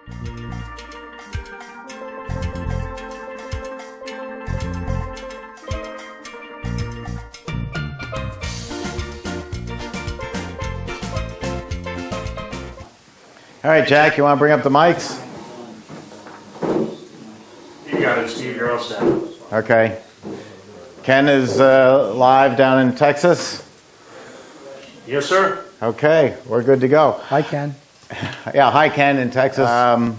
All right, Jack, you want to bring up the mics? You got it, Steve. You're all set. Okay. Ken is live down in Texas. Yes, sir. Okay, we're good to go. Hi, Ken. Yeah, hi, Ken in Texas.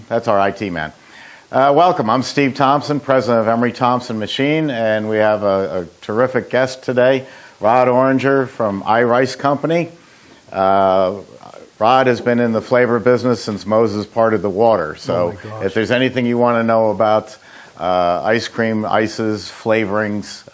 That's our IT man. Welcome. I'm Steve Thompson, president of Emery Thompson Machine, and we have a terrific guest today, Rod Oringer from iRice Company. Rod has been in the flavor business since Moses parted the water. So if there's anything you want to know about ice cream, ices, flavorings,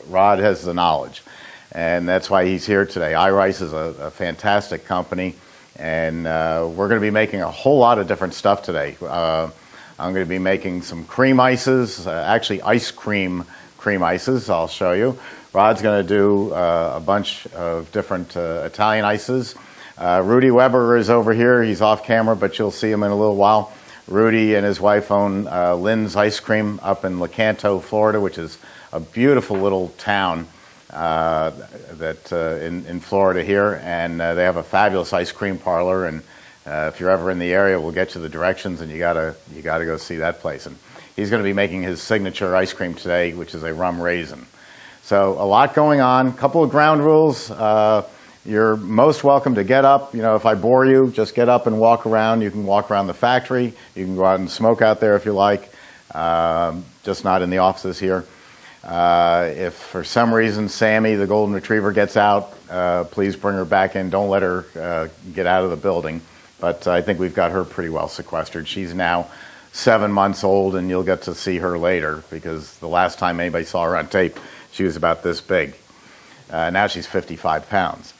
Rod has the knowledge. And that's why he's here today. iRice is a fantastic company, and we're going to be making a whole lot of different stuff today. I'm going to be making some cream ices, actually ice cream ices, I'll show you. Rod's going to do a bunch of different Italian ices. Rudy Weber is over here. He's off camera, but you'll see him in a little while. Rudy and his wife own Lynn's Ice Cream up in Lecanto, Florida, which is a beautiful little town in Florida here. And they have a fabulous ice cream parlor. And if you're ever in the area, we'll get you the directions, and you gotta go see that place. And he's going to be making his signature ice cream today, which is a rum raisin. So a lot going on. A couple of ground rules. You're most welcome to get up. You know, if I bore you, just get up and walk around. You can walk around the factory. You can go out and smoke out there if you like, just not in the offices here. If for some reason Sammy, the golden retriever, gets out, please bring her back in. Don't let her get out of the building. But I think we've got her pretty well sequestered. She's now 7 months old, and you'll get to see her later, because the last time anybody saw her on tape, she was about this big. Now she's 55 pounds.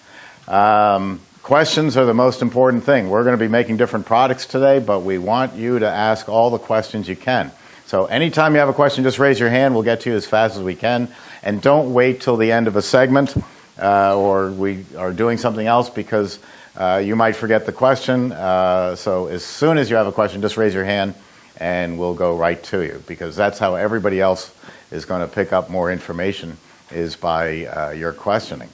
Questions are the most important thing. We're going to be making different products today, but we want you to ask all the questions you can. So anytime you have a question, just raise your hand. We'll get to you as fast as we can. And don't wait till the end of a segment or we are doing something else, because you might forget the question. So as soon as you have a question, just raise your hand and we'll go right to you, because that's how everybody else is going to pick up more information, is by your questioning.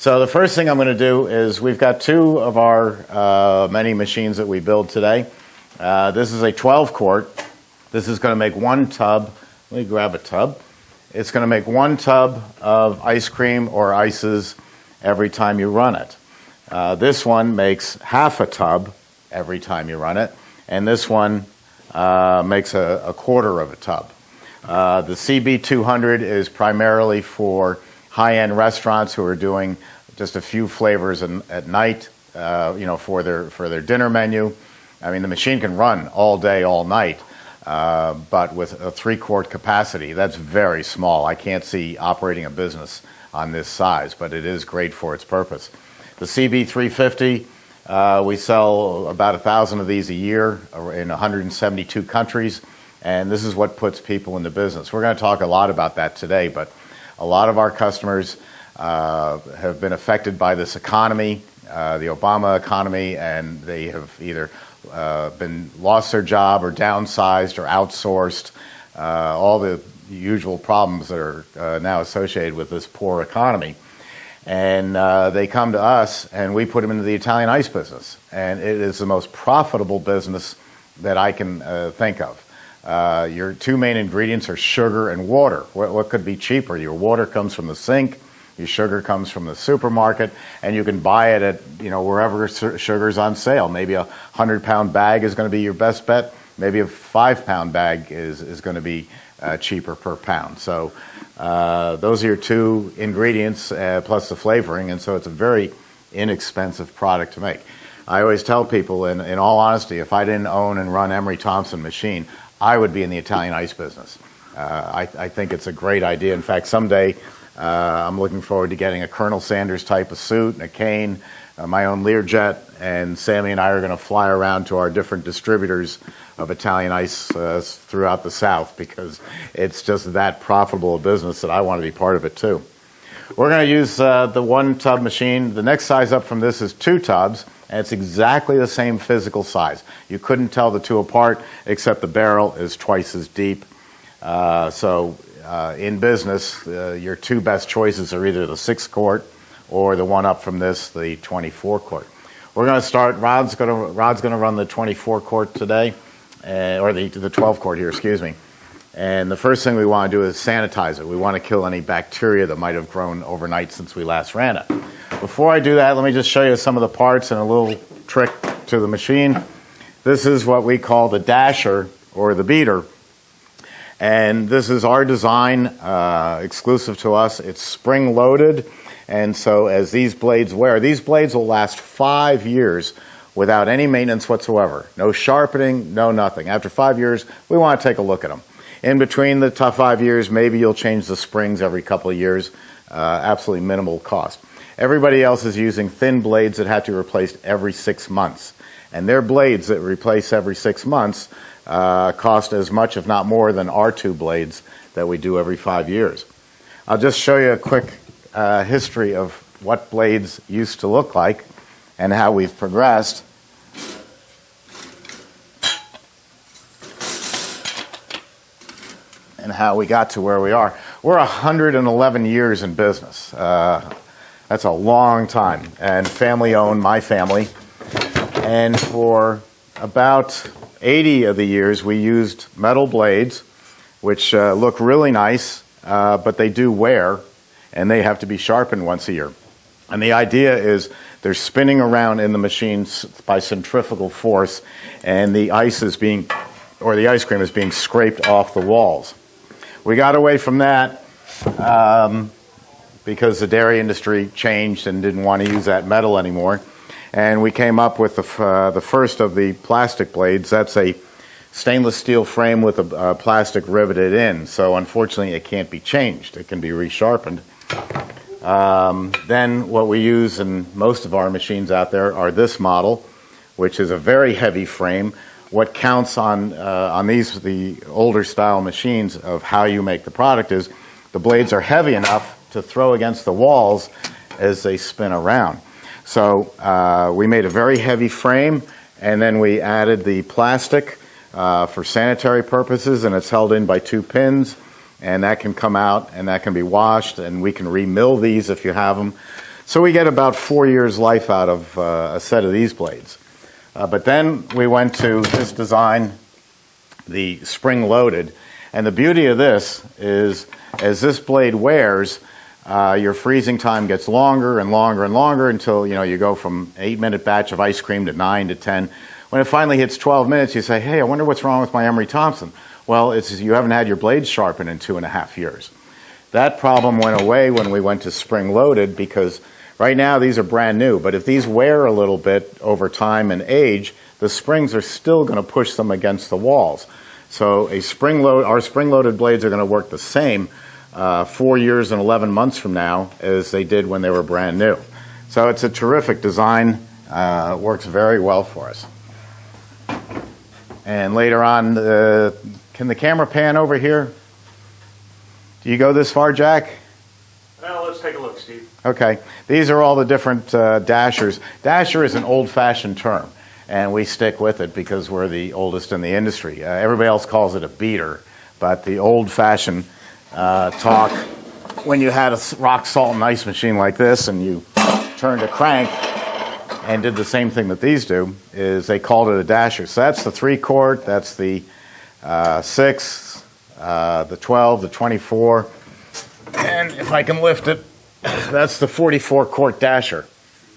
So the first thing I'm going to do is, we've got two of our many machines that we build today. This is a 12-quart. This is going to make one tub. Let me grab a tub. It's going to make one tub of ice cream or ices every time you run it. This one makes half a tub every time you run it, and this one makes a quarter of a tub. The CB200 is primarily for high-end restaurants who are doing just a few flavors at night, for their dinner menu. I mean, the machine can run all day, all night, but with a 3-quart capacity, that's very small. I can't see operating a business on this size, but it is great for its purpose. The CB350, we sell about 1,000 of these a year in 172 countries, and this is what puts people in the business. We're going to talk a lot about that today, but a lot of our customers have been affected by this economy, the Obama economy, and they have either lost their job or downsized or outsourced, all the usual problems that are now associated with this poor economy. And they come to us, and we put them into the Italian ice business. And it is the most profitable business that I can think of. Your two main ingredients are sugar and water. What could be cheaper? Your water comes from the sink, your sugar comes from the supermarket, and you can buy it at wherever sugar's on sale. Maybe a 100-pound bag is going to be your best bet. Maybe a 5-pound bag is going to be cheaper per pound. So those are your two ingredients plus the flavoring, and so it's a very inexpensive product to make. I always tell people, in all honesty, if I didn't own and run Emery Thompson Machine, I would be in the Italian ice business. I think it's a great idea. In fact, someday I'm looking forward to getting a Colonel Sanders type of suit and a cane, my own Learjet, and Sammy and I are going to fly around to our different distributors of Italian ice throughout the South, because it's just that profitable a business that I want to be part of it too. We're going to use the 1-tub machine. The next size up from this is 2 tubs. And it's exactly the same physical size. You couldn't tell the two apart, except the barrel is twice as deep. In business, your two best choices are either the 6-quart or the one up from this, the 24-quart. We're going to start. Rod's going to run the 24-quart today, or the 12-quart here, excuse me. And the first thing we want to do is sanitize it. We want to kill any bacteria that might have grown overnight since we last ran it. Before I do that, let me just show you some of the parts and a little trick to the machine. This is what we call the dasher or the beater. And this is our design, exclusive to us. It's spring-loaded, and so as these blades wear, these blades will last 5 years without any maintenance whatsoever. No sharpening, no nothing. After 5 years, we want to take a look at them. In between the 5 years, maybe you'll change the springs every couple of years. Absolutely minimal cost. Everybody else is using thin blades that have to be replaced every 6 months. And their blades that replace every 6 months cost as much, if not more, than our two blades that we do every 5 years. I'll just show you a quick history of what blades used to look like and how we've progressed. And how we got to where we are. We're 111 years in business. That's a long time. And family owned, my family. And for about 80 of the years, we used metal blades, which look really nice, but they do wear, and they have to be sharpened once a year. And the idea is they're spinning around in the machine by centrifugal force, and the ice or the ice cream is being scraped off the walls. We got away from that because the dairy industry changed and didn't want to use that metal anymore. And we came up with the first of the plastic blades. That's a stainless steel frame with a plastic riveted in. So unfortunately, it can't be changed. It can be resharpened. Then what we use in most of our machines out there are this model, which is a very heavy frame. What counts on the older style machines of how you make the product is the blades are heavy enough to throw against the walls as they spin around. So we made a very heavy frame, and then we added the plastic for sanitary purposes, and it's held in by 2 pins, and that can come out and that can be washed, and we can remill these if you have them. So we get about 4 years life out of a set of these blades. But then we went to this design, the spring-loaded, and the beauty of this is as this blade wears, your freezing time gets longer and longer and longer until you go from 8-minute batch of ice cream to 9 to 10. When it finally hits 12 minutes, you say, hey, I wonder what's wrong with my Emery Thompson. Well, it's you haven't had your blades sharpened in 2.5 years. That problem went away when we went to spring-loaded because right now these are brand new, but if these wear a little bit over time and age, the springs are still going to push them against the walls. So our spring-loaded blades are going to work the same 4 years and 11 months from now as they did when they were brand new. So it's a terrific design. Works very well for us. And later on, can the camera pan over here? Do you go this far, Jack? Well, let's take a look, Steve. Okay. These are all the different dashers. Dasher is an old-fashioned term, and we stick with it because we're the oldest in the industry. Everybody else calls it a beater, but the old-fashioned talk, when you had a rock, salt, and ice machine like this and you turned a crank and did the same thing that these do, is they called it a dasher. So that's the 3-quart, that's the 6, the 12, the 24, and if I can lift it, that's the 44-quart dasher.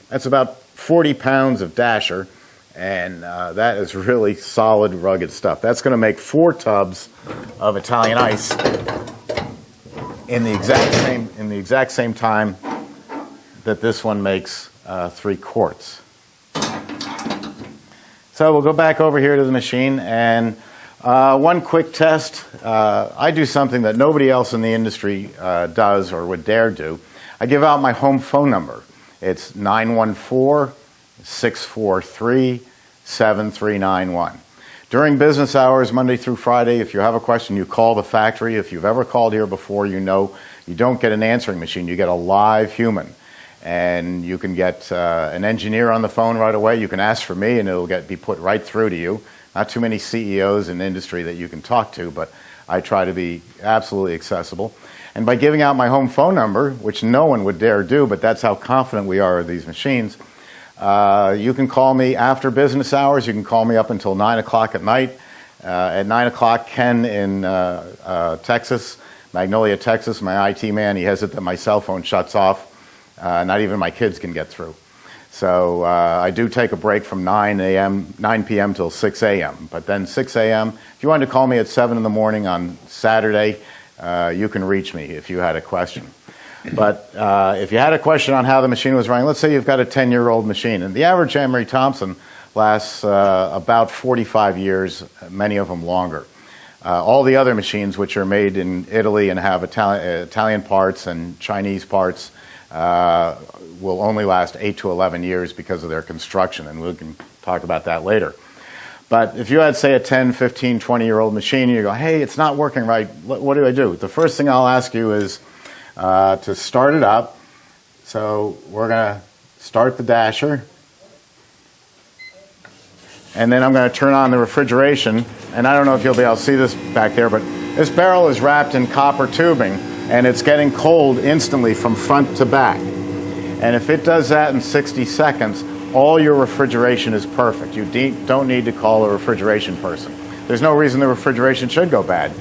That's about 40 pounds of dasher, and that is really solid, rugged stuff. That's going to make 4 tubs of Italian ice in the exact same time that this one makes 3 quarts. So we'll go back over here to the machine, and one quick test. I do something that nobody else in the industry does or would dare do. I give out my home phone number. It's 914-643-7391. During business hours, Monday through Friday, if you have a question, you call the factory. If you've ever called here before, you know you don't get an answering machine. You get a live human. and you can get an engineer on the phone right away. You can ask for me, and it'll be put right through to you. Not too many CEOs in the industry that you can talk to, but I try to be absolutely accessible. And by giving out my home phone number, which no one would dare do, but that's how confident we are of these machines, you can call me after business hours. You can call me up until 9 o'clock at night. At 9 o'clock, Ken in Texas, Magnolia, Texas, my IT man, he has it that my cell phone shuts off. Not even my kids can get through. So I do take a break from 9 p.m. till 6 a.m. But then 6 a.m., if you wanted to call me at 7 in the morning on Saturday, you can reach me if you had a question. But if you had a question on how the machine was running, let's say you've got a 10-year-old machine, and the average Emery Thompson lasts about 45 years, many of them longer. All the other machines, which are made in Italy and have Italian parts and Chinese parts, will only last 8 to 11 years because of their construction, and we can talk about that later. But if you had, say, a 10, 15, 20-year-old machine, and you go, hey, it's not working right, what do I do? The first thing I'll ask you is to start it up. So we're going to start the dasher. And then I'm going to turn on the refrigeration. And I don't know if you'll be able to see this back there, but this barrel is wrapped in copper tubing, and it's getting cold instantly from front to back. And if it does that in 60 seconds, all your refrigeration is perfect. You don't need to call a refrigeration person. There's no reason the refrigeration should go bad.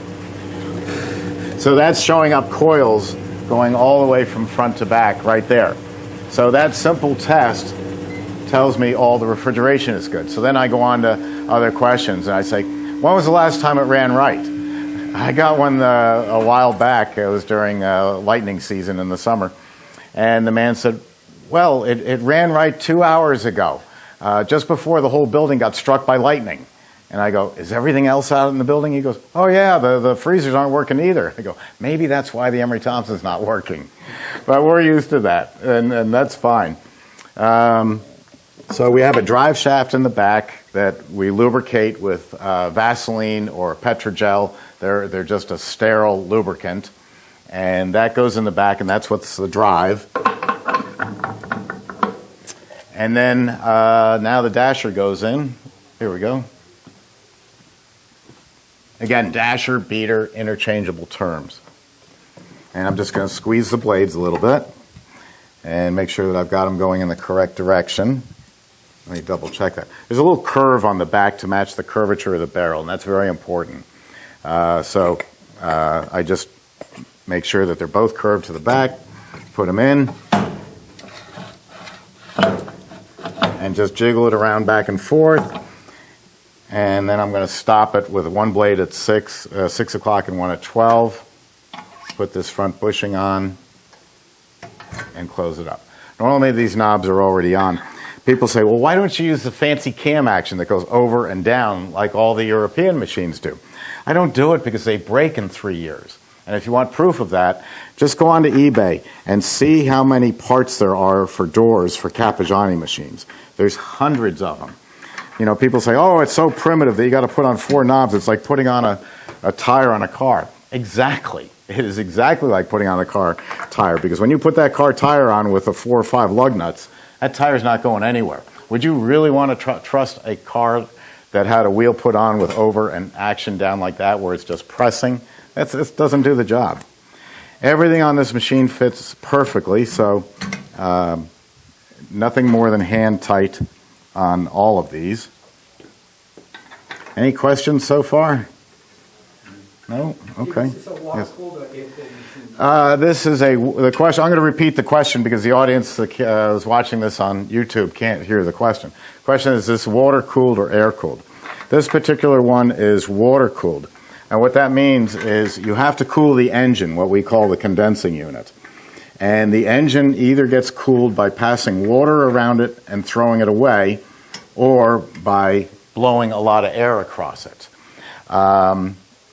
So that's showing up coils going all the way from front to back right there. So that simple test tells me all the refrigeration is good. So then I go on to other questions, and I say, when was the last time it ran right? I got one a while back. It was during lightning season in the summer. And the man said, well, it ran right 2 hours ago, just before the whole building got struck by lightning. And I go, is everything else out in the building? He goes, oh yeah, the freezers aren't working either. I go, maybe that's why the Emery Thompson's not working. But we're used to that, and that's fine. So we have a drive shaft in the back that we lubricate with Vaseline or Petrogel. They're just a sterile lubricant. And that goes in the back, and that's what's the drive. And then now the dasher goes in. Here we go. Again, dasher, beater, interchangeable terms. And I'm just going to squeeze the blades a little bit and make sure that I've got them going in the correct direction. Let me double check that. There's a little curve on the back to match the curvature of the barrel, and that's very important. So I just make sure that they're both curved to the back, put them in, and just jiggle it around back and forth. And then I'm going to stop it with one blade at 6 o'clock and one at 12. Put this front bushing on and close it up. Normally these knobs are already on. People say, well, why don't you use the fancy cam action that goes over and down like all the European machines do? I don't do it because they break in 3 years. And if you want proof of that, just go onto eBay and see how many parts there are for doors for Cappigiani machines. There's hundreds of them. You know, people say, oh, it's so primitive that you got to put on 4 knobs. It's like putting on a tire on a car. Exactly. It is exactly like putting on a car tire, because when you put that car tire on with the 4 or 5 lug nuts, that tire's not going anywhere. Would you really want to trust a car that had a wheel put on with over and action down like that, where it's just pressing? It doesn't do the job. Everything on this machine fits perfectly, so nothing more than hand tight on all of these. Any questions so far? No? Okay. Is this a water-cooled or air-cooled machine? This is the question. I'm going to repeat the question because the audience that is watching this on YouTube can't hear the question. The question is this water-cooled or air-cooled? This particular one is water-cooled. And what that means is you have to cool the engine, what we call the condensing unit. And the engine either gets cooled by passing water around it and throwing it away, or by blowing a lot of air across it.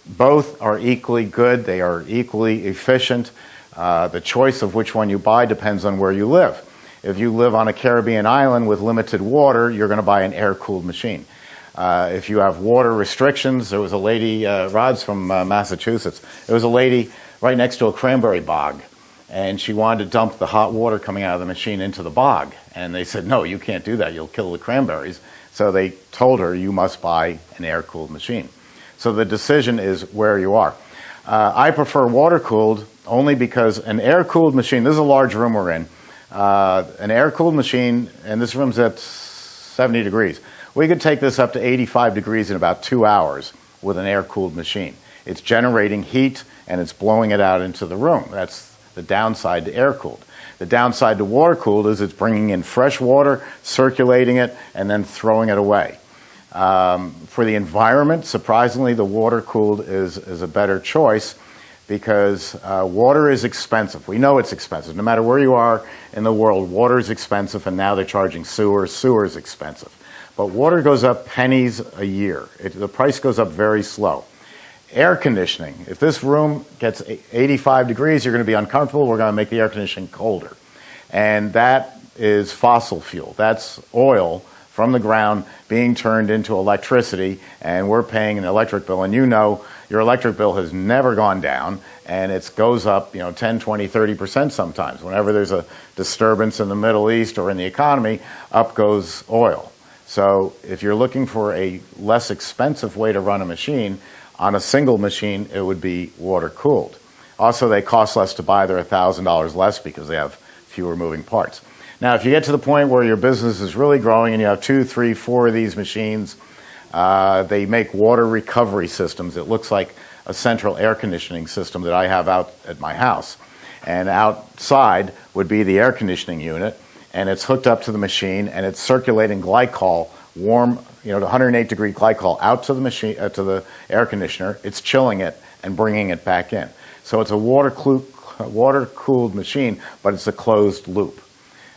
Both are equally good. They are equally efficient. The choice of which one you buy depends on where you live. If you live on a Caribbean island with limited water, you're going to buy an air-cooled machine. If you have water restrictions, there was a lady, Rod's from Massachusetts, there was a lady right next to a cranberry bog. and she wanted to dump the hot water coming out of the machine into the bog. And they said, no, you can't do that. You'll kill the cranberries. So they told her, you must buy an air-cooled machine. So the decision is where you are. I prefer water-cooled only because an air-cooled machine, this is a large room we're in, an air-cooled machine, and this room's at 70 degrees. We could take this up to 85 degrees in about 2 hours with an air-cooled machine. It's generating heat and it's blowing it out into the room. That's the downside to air-cooled. The downside to water-cooled is it's bringing in fresh water, circulating it, and then throwing it away. For the environment, surprisingly, the water-cooled is a better choice because water is expensive. We know it's expensive. No matter where you are in the world, water is expensive, and now they're charging sewer. Sewer is expensive. But water goes up pennies a year. The price goes up very slow. Air conditioning. If this room gets 85 degrees, you're going to be uncomfortable. We're going to make the air conditioning colder. And that is fossil fuel. That's oil from the ground being turned into electricity, and we're paying an electric bill. And you know your electric bill has never gone down, and it goes up 10, 20, 30% sometimes. Whenever there's a disturbance in the Middle East or in the economy, up goes oil. So if you're looking for a less expensive way to run a machine, on a single machine, it would be water-cooled. Also, they cost less to buy. They're $1,000 less because they have fewer moving parts. Now, if you get to the point where your business is really growing and you have 2, 3, 4 of these machines, they make water recovery systems. It looks like a central air conditioning system that I have out at my house. And outside would be the air conditioning unit, and it's hooked up to the machine, and it's circulating glycol, warm, 108-degree glycol out to the machine, to the air conditioner. It's chilling it and bringing it back in. So it's a water-cooled machine, but it's a closed loop.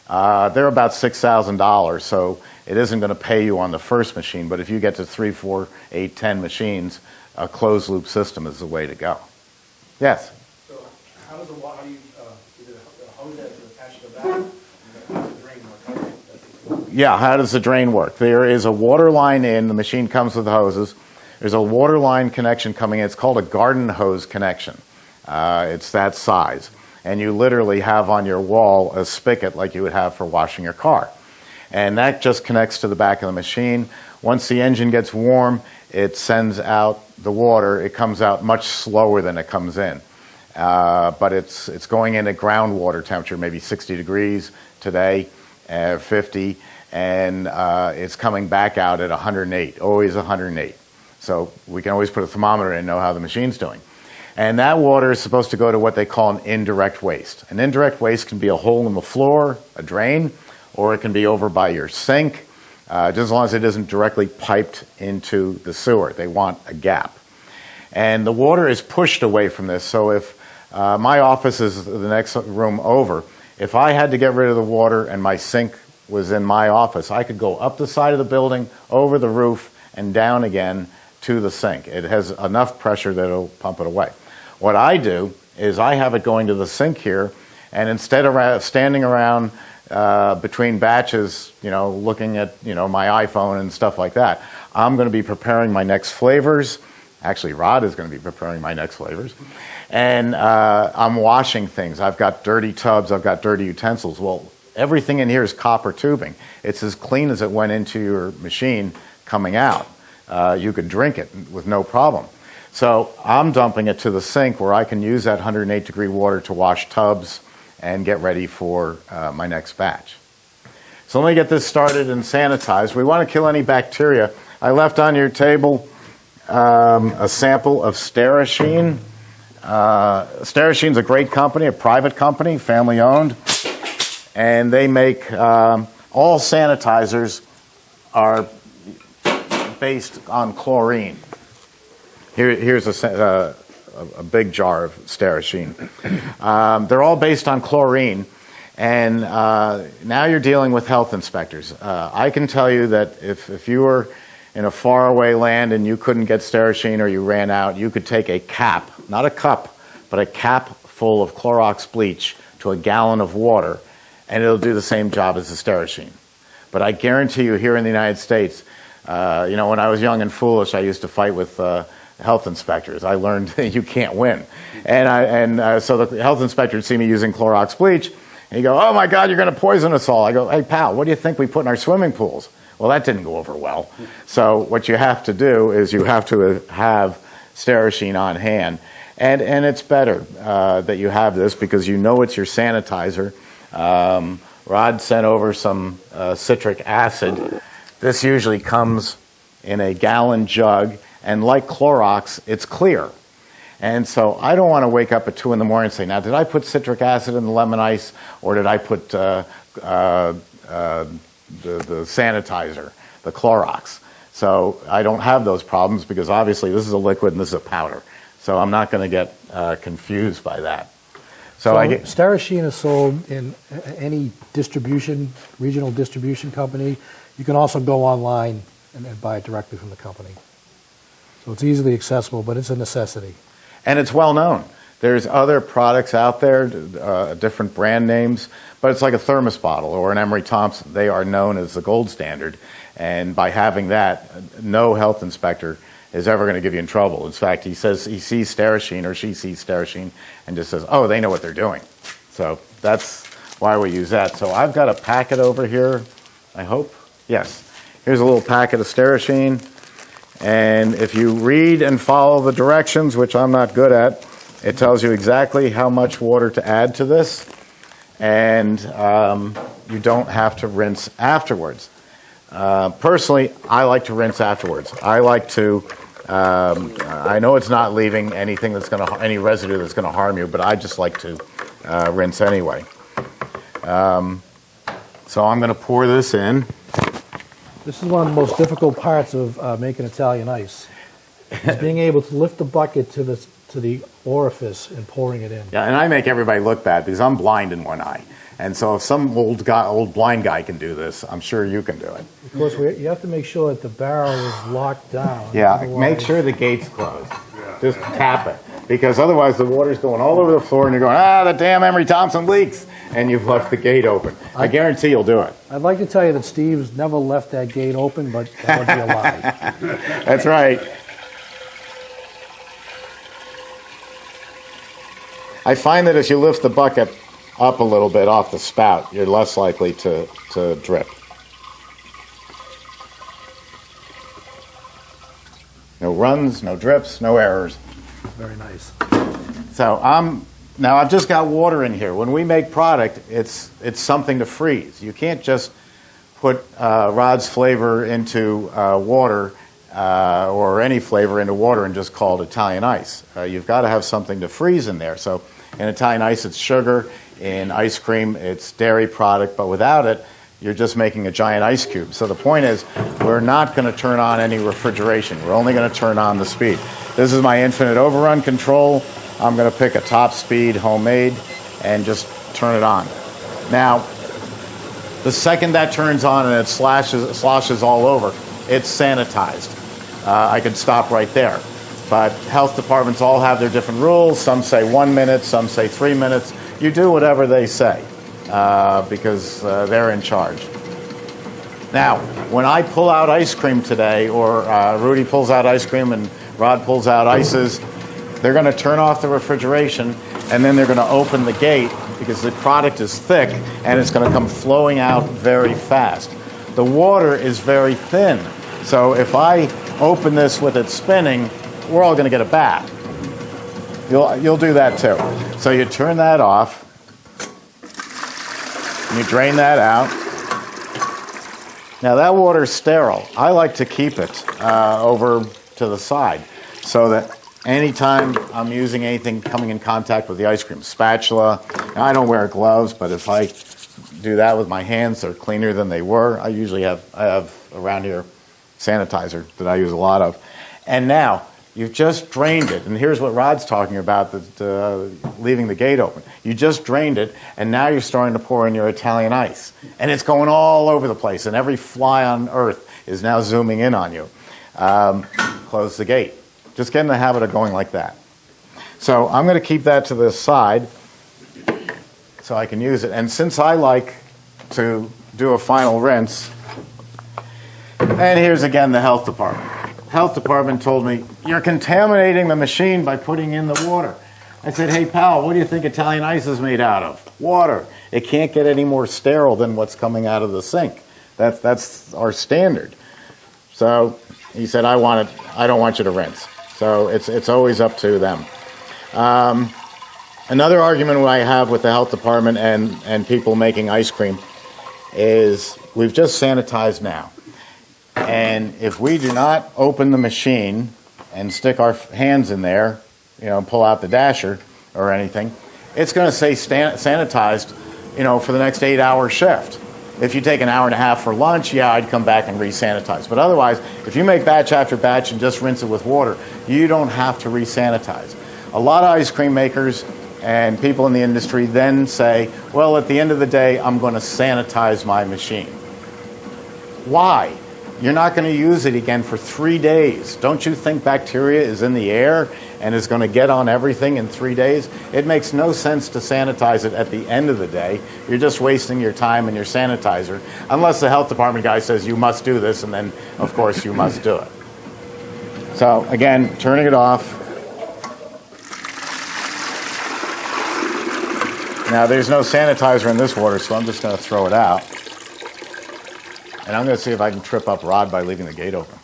They're about $6,000, so it isn't going to pay you on the first machine, but if you get to 3, 4, 8, 10 machines, a closed loop system is the way to go. Yes? So how does the water, how do you, is it a hose that's attached to the back? How does the drain work? Yeah, how does the drain work? There is a water line in, the machine comes with hoses. There's a water line connection coming in. It's called a garden hose connection. It's that size. And you literally have on your wall a spigot like you would have for washing your car. And that just connects to the back of the machine. Once the engine gets warm, it sends out the water. It comes out much slower than it comes in. But it's going in at groundwater temperature, maybe 60 degrees today, 50, and it's coming back out at 108, always 108. So we can always put a thermometer in and know how the machine's doing. And that water is supposed to go to what they call an indirect waste. An indirect waste can be a hole in the floor, a drain, or it can be over by your sink, just as long as it isn't directly piped into the sewer. They want a gap. And the water is pushed away from this. So if my office is the next room over, if I had to get rid of the water and my sink was in my office, I could go up the side of the building, over the roof, and down again to the sink. It has enough pressure that it'll pump it away. What I do is I have it going to the sink here, and instead of standing around between batches, looking at my iPhone and stuff like that, I'm going to be preparing my next flavors. Actually, Rod is going to be preparing my next flavors. And I'm washing things. I've got dirty tubs. I've got dirty utensils. Well, everything in here is copper tubing. It's as clean as it went into your machine coming out. You could drink it with no problem. So I'm dumping it to the sink where I can use that 108-degree water to wash tubs and get ready for my next batch. So let me get this started and sanitized. We want to kill any bacteria. I left on your table a sample of Sterashine. Sterashine's a great company, a private company, family-owned, and they make all sanitizers are based on chlorine. Here's a big jar of Sterashine. They're all based on chlorine, and now you're dealing with health inspectors. I can tell you that if you were in a faraway land and you couldn't get Sterashine or you ran out, you could take a cap, not a cup, but a cap full of Clorox bleach to a gallon of water, and it'll do the same job as the Sterashine. But I guarantee you here in the United States, when I was young and foolish, I used to fight with health inspectors. I learned that you can't win. So the health inspector would see me using Clorox bleach, and he'd go, "Oh my God, you're going to poison us all." I go, "Hey pal, what do you think we put in our swimming pools?" Well, that didn't go over well. So what you have to do is you have to have Sterashine on hand. And it's better that you have this because you know it's your sanitizer. Rod sent over some citric acid. This usually comes in a gallon jug, and like Clorox, it's clear. And so I don't want to wake up at 2 in the morning and say, now, did I put citric acid in the lemon ice, or did I put the sanitizer, the Clorox? So I don't have those problems because obviously this is a liquid and this is a powder. So I'm not going to get confused by that. So Sterashine is sold in any distribution, regional distribution company. You can also go online and buy it directly from the company. So it's easily accessible, but it's a necessity. And it's well known. There's other products out there, different brand names, but it's like a thermos bottle or an Emery Thompson. They are known as the gold standard. And by having that, no health inspector is ever going to give you in trouble. In fact, he says he sees Sterashine or she sees Sterashine and just says, oh, they know what they're doing. So that's why we use that. So I've got a packet over here, I hope. Yes. Here's a little packet of Sterashine. And if you read and follow the directions, which I'm not good at, it tells you exactly how much water to add to this. And you don't have to rinse afterwards. Personally, I like to rinse afterwards. I like to, I know it's not leaving anything that's going to, any residue that's going to harm you, but I just like to rinse anyway. So I'm going to pour this in. This is one of the most difficult parts of making Italian ice, is being able to lift the bucket to the orifice and pouring it in. Yeah, and I make everybody look bad because I'm blind in one eye. And so if some old blind guy can do this, I'm sure you can do it. Of course, you have to make sure that the barrel is locked down. Yeah, Otherwise, make sure the gate's closed. Just tap it. Because otherwise the water's going all over the floor and you're going, the damn Emery Thompson leaks. And you've left the gate open. I guarantee you'll do it. I'd like to tell you that Steve's never left that gate open, but that would be a lie. That's right. I find that as you lift the bucket up a little bit off the spout, you're less likely to drip. No runs, no drips, no errors. Very nice. So now I've just got water in here. When we make product, it's something to freeze. You can't just put Rod's flavor into water or any flavor into water and just call it Italian ice. You've got to have something to freeze in there. So in Italian ice, it's sugar. In ice cream, it's dairy product. But without it, you're just making a giant ice cube. So the point is, we're not going to turn on any refrigeration. We're only going to turn on the speed. This is my infinite overrun control. I'm going to pick a top speed homemade and just turn it on. Now, the second that turns on and it sloshes all over, it's sanitized. I could stop right there. But health departments all have their different rules. Some say 1 minute, some say 3 minutes. You do whatever they say because they're in charge. Now, when I pull out ice cream today, or Rudy pulls out ice cream and Rod pulls out ices, they're going to turn off the refrigeration, and then they're going to open the gate because the product is thick and it's going to come flowing out very fast. The water is very thin, so if I open this with it spinning, we're all going to get a bath. You'll do that too. So you turn that off, and you drain that out. Now that water is sterile. I like to keep it over to the side so that anytime I'm using anything coming in contact with the ice cream, spatula, now I don't wear gloves, but if I do that with my hands, they're cleaner than they were. I have around here sanitizer that I use a lot of. And now, you've just drained it, and here's what Rod's talking about, leaving the gate open. You just drained it, and now you're starting to pour in your Italian ice. And it's going all over the place, and every fly on earth is now zooming in on you. Close the gate. Just get in the habit of going like that. So I'm going to keep that to the side so I can use it. And since I like to do a final rinse, and here's again the health department. health department told me, you're contaminating the machine by putting in the water. I said, hey, pal, what do you think Italian ice is made out of? Water. It can't get any more sterile than what's coming out of the sink. That's our standard. So he said, I don't want you to rinse. So it's always up to them. Another argument I have with the health department and people making ice cream is we've just sanitized now. And if we do not open the machine and stick our hands in there, pull out the dasher or anything, it's going to say sanitized, for the next 8-hour shift. If you take an hour and a half for lunch, yeah, I'd come back and re-sanitize. But otherwise, if you make batch after batch and just rinse it with water, you don't have to re-sanitize. A lot of ice cream makers and people in the industry then say, well, at the end of the day, I'm going to sanitize my machine. Why? You're not going to use it again for 3 days. Don't you think bacteria is in the air and is going to get on everything in 3 days? It makes no sense to sanitize it at the end of the day. You're just wasting your time and your sanitizer, unless the health department guy says you must do this, and then, of course, you must do it. So, again, turning it off. Now, there's no sanitizer in this water, so I'm just going to throw it out. And I'm going to see if I can trip up Rod by leaving the gate open.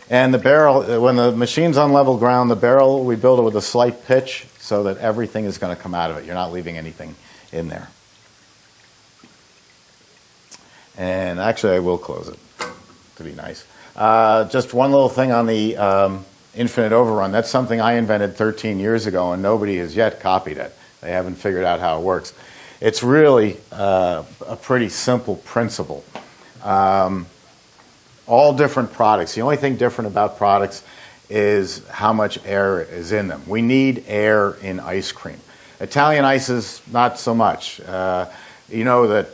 And the barrel, when the machine's on level ground, the barrel, we build it with a slight pitch so that everything is going to come out of it. You're not leaving anything in there. And actually, I will close it to be nice. Just one little thing on the infinite overrun. That's something I invented 13 years ago, and nobody has yet copied it. They haven't figured out how it works. It's really a pretty simple principle. All different products. The only thing different about products is how much air is in them. We need air in ice cream. Italian ices, not so much. You know that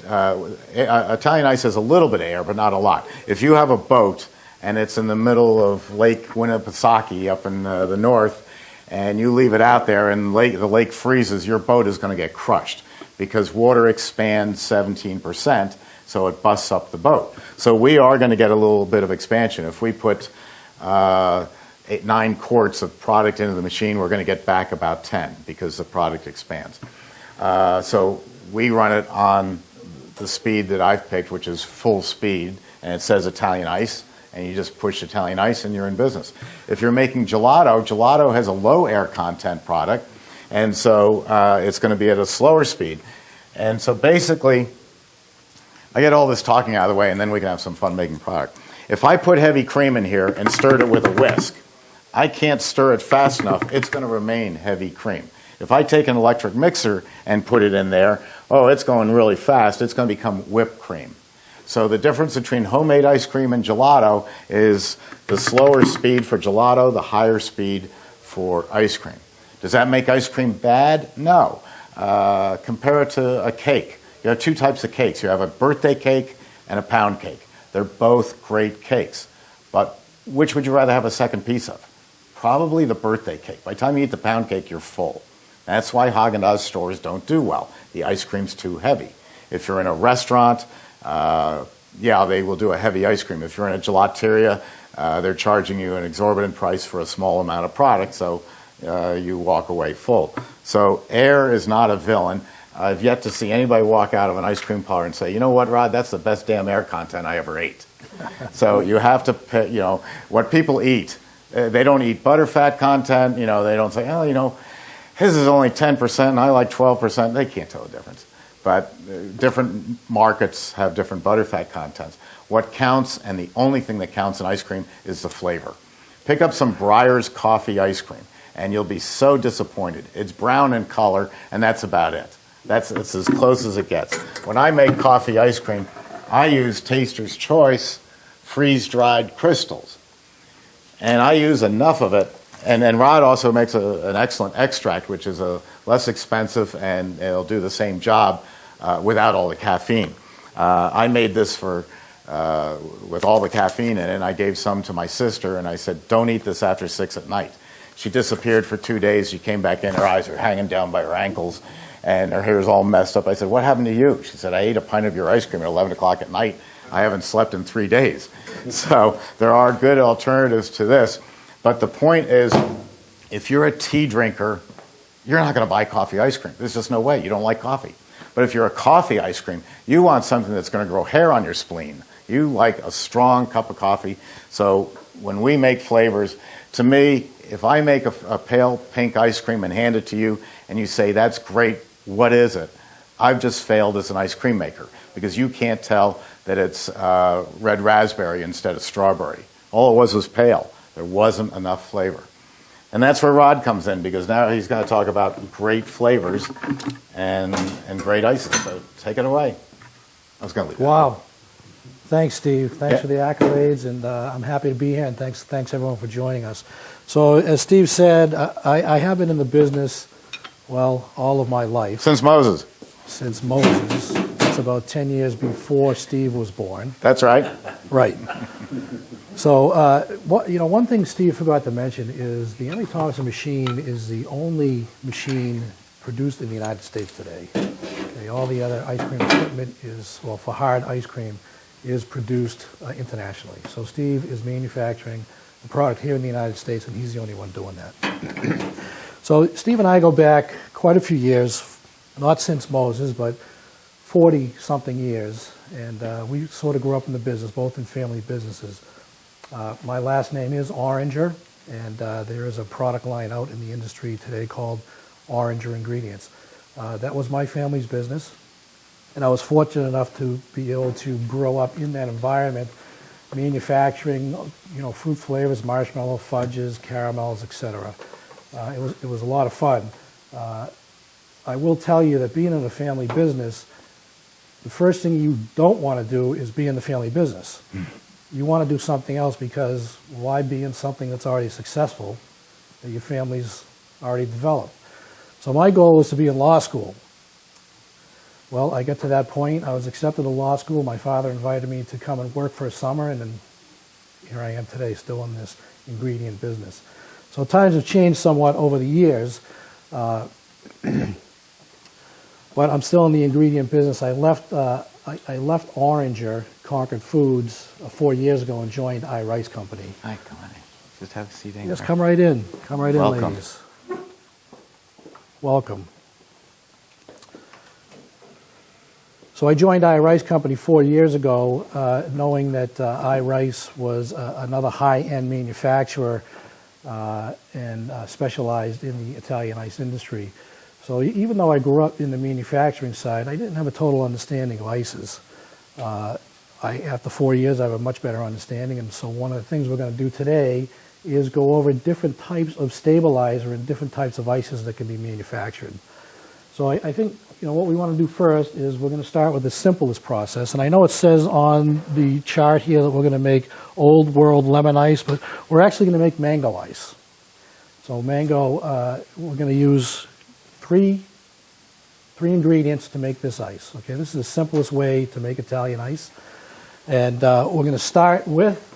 Italian ice has a little bit of air, but not a lot. If you have a boat and it's in the middle of Lake Winnipesaukee up in the north, and you leave it out there and the lake freezes, your boat is going to get crushed because water expands 17%, so it busts up the boat. So we are going to get a little bit of expansion. If we put 9 quarts of product into the machine, we're going to get back about 10 because the product expands. So we run it on the speed that I've picked, which is full speed, and it says Italian ice. And you just push Italian ice and you're in business. If you're making gelato has a low air content product, and so it's going to be at a slower speed. And so basically, I get all this talking out of the way, and then we can have some fun making product. If I put heavy cream in here and stirred it with a whisk, I can't stir it fast enough. It's going to remain heavy cream. If I take an electric mixer and put it in there, it's going really fast. It's going to become whipped cream. So the difference between homemade ice cream and gelato is the slower speed for gelato, the higher speed for ice cream. Does that make ice cream bad? No. Compare it to a cake. You have 2 types of cakes. You have a birthday cake and a pound cake. They're both great cakes. But which would you rather have a second piece of? Probably the birthday cake. By the time you eat the pound cake, you're full. That's why Haagen-Dazs stores don't do well. The ice cream's too heavy. If you're in a restaurant, they will do a heavy ice cream. If you're in a gelateria, they're charging you an exorbitant price for a small amount of product, so you walk away full. So air is not a villain. I've yet to see anybody walk out of an ice cream parlor and say, you know what, Rod, that's the best damn air content I ever ate. So you have to pay, what people eat. They don't eat butterfat content. They don't say, his is only 10% and I like 12%. They can't tell the difference. But different markets have different butterfat contents. What counts, and the only thing that counts in ice cream, is the flavor. Pick up some Breyer's coffee ice cream, and you'll be so disappointed. It's brown in color, and that's about it. That's as close as it gets. When I make coffee ice cream, I use Taster's Choice freeze-dried crystals. And I use enough of it. And Rod also makes an excellent extract, which is less expensive, and it'll do the same job without all the caffeine. I made this with all the caffeine in it, and I gave some to my sister, and I said, don't eat this after 6 at night. She disappeared for 2 days. She came back in. Her eyes were hanging down by her ankles, and her hair's all messed up. I said, what happened to you? She said, I ate a pint of your ice cream at 11 o'clock at night. I haven't slept in 3 days. So there are good alternatives to this. But the point is, if you're a tea drinker, you're not going to buy coffee ice cream. There's just no way. You don't like coffee. But if you're a coffee ice cream, you want something that's going to grow hair on your spleen. You like a strong cup of coffee. So when we make flavors, to me, if I make a pale pink ice cream and hand it to you and you say, that's great, what is it? I've just failed as an ice cream maker because you can't tell that it's red raspberry instead of strawberry. All it was pale. There wasn't enough flavor. And that's where Rod comes in, because now he's going to talk about great flavors and great ices. So take it away. I was going to leave. Wow. Thanks, Steve. Thanks Yeah. for the accolades, and I'm happy to be here, and thanks everyone for joining us. So as Steve said, I have been in the business, well, all of my life. Since Moses. Since Moses. That's about 10 years before Steve was born. That's right. Right. So, one thing Steve forgot to mention is the Emery Thompson machine is the only machine produced in the United States today. Okay, all the other ice cream equipment is, well, for hard ice cream, is produced internationally. So Steve is manufacturing the product here in the United States, and he's the only one doing that. So Steve and I go back quite a few years, not since Moses, but 40-something years, and we sort of grew up in the business, both in family businesses. My last name is Oranger, and there is a product line out in the industry today called Oranger Ingredients. That was my family's business, and I was fortunate enough to be able to grow up in that environment, manufacturing, fruit flavors, marshmallow, fudges, caramels, etc. It was a lot of fun. I will tell you that being in a family business, the first thing you don't want to do is be in the family business. You want to do something else, because why be in something that's already successful, that your family's already developed? So my goal was to be in law school. Well, I got to that point. I was accepted to law school. My father invited me to come and work for a summer, and then here I am today, still in this ingredient business. So times have changed somewhat over the years, but I'm still in the ingredient business. I left Oranger, Concord Foods, 4 years ago and joined iRice Company. Hi, come on in. Just have a seat in Just there. come right in. Come right in, Welcome. ladies. Welcome. So I joined iRice Company 4 years ago, knowing that iRice was another high-end manufacturer and specialized in the Italian ice industry. So even though I grew up in the manufacturing side, I didn't have a total understanding of ices. After 4 years, I have a much better understanding, and so one of the things we're going to do today is go over different types of stabilizer and different types of ices that can be manufactured. So I think what we want to do first is we're going to start with the simplest process, and I know it says on the chart here that we're going to make Old World lemon ice, but we're actually going to make mango ice. So mango, we're going to use three ingredients to make this ice. Okay, this is the simplest way to make Italian ice, and we're going to start with.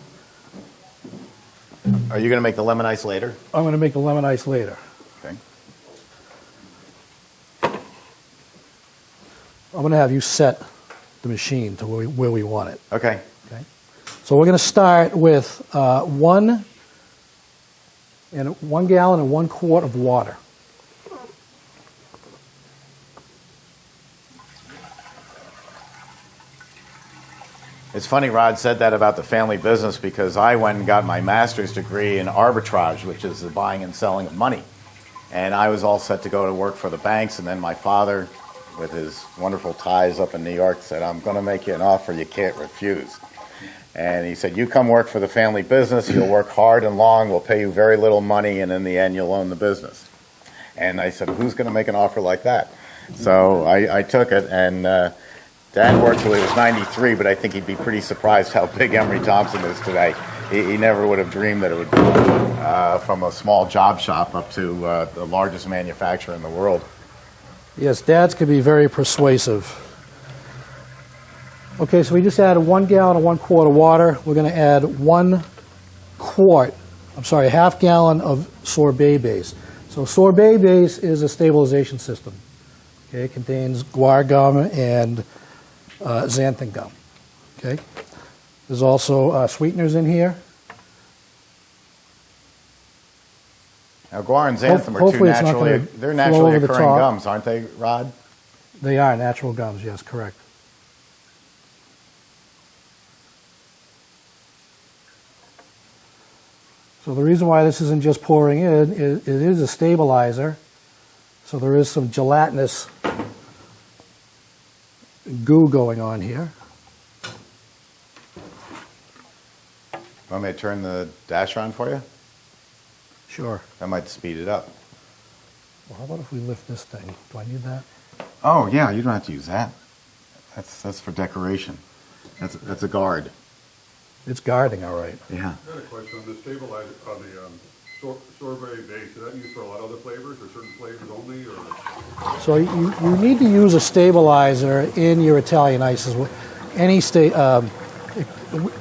Are you going to make the lemon ice later? I'm going to make the lemon ice later. Okay. I'm going to have you set the machine to where we want it. Okay. Okay. So we're going to start with 1 gallon and 1 quart of water. It's funny Rod said that about the family business, because I went and got my master's degree in arbitrage, which is the buying and selling of money. And I was all set to go to work for the banks, and then my father, with his wonderful ties up in New York, said, I'm going to make you an offer you can't refuse. And he said, you come work for the family business, you'll work hard and long, we'll pay you very little money, and in the end you'll own the business. And I said, who's going to make an offer like that? So I took it, and Dad worked till he was 93, but I think he'd be pretty surprised how big Emery Thompson is today. He never would have dreamed that it would go from a small job shop up to the largest manufacturer in the world. Yes, dads can be very persuasive. Okay, so we just added 1 gallon and 1 quart of water. We're going to add a half gallon of sorbet base. So sorbet base is a stabilization system. Okay, it contains guar gum and xanthan gum. Okay, there's also sweeteners in here. Now, guar and xanthan are two Hopefully it's not naturally, gonna they're flow naturally over the occurring top. gums, aren't they, Rod? They are natural gums, yes, correct. So the reason why this isn't just pouring in is it is a stabilizer. So there is some gelatinous goo going on here. Want me to turn the dasher on for you? Sure. That might speed it up. Well, how about if we lift this thing? Do I need that? Oh, yeah, you don't have to use that. That's for decoration. That's a guard. It's guarding, all right. Yeah. I got a question on the stabilizer, on the sorbet base. Is that used for a lot of other flavors or certain flavors only? Or? So you need to use a stabilizer in your Italian ices. I'm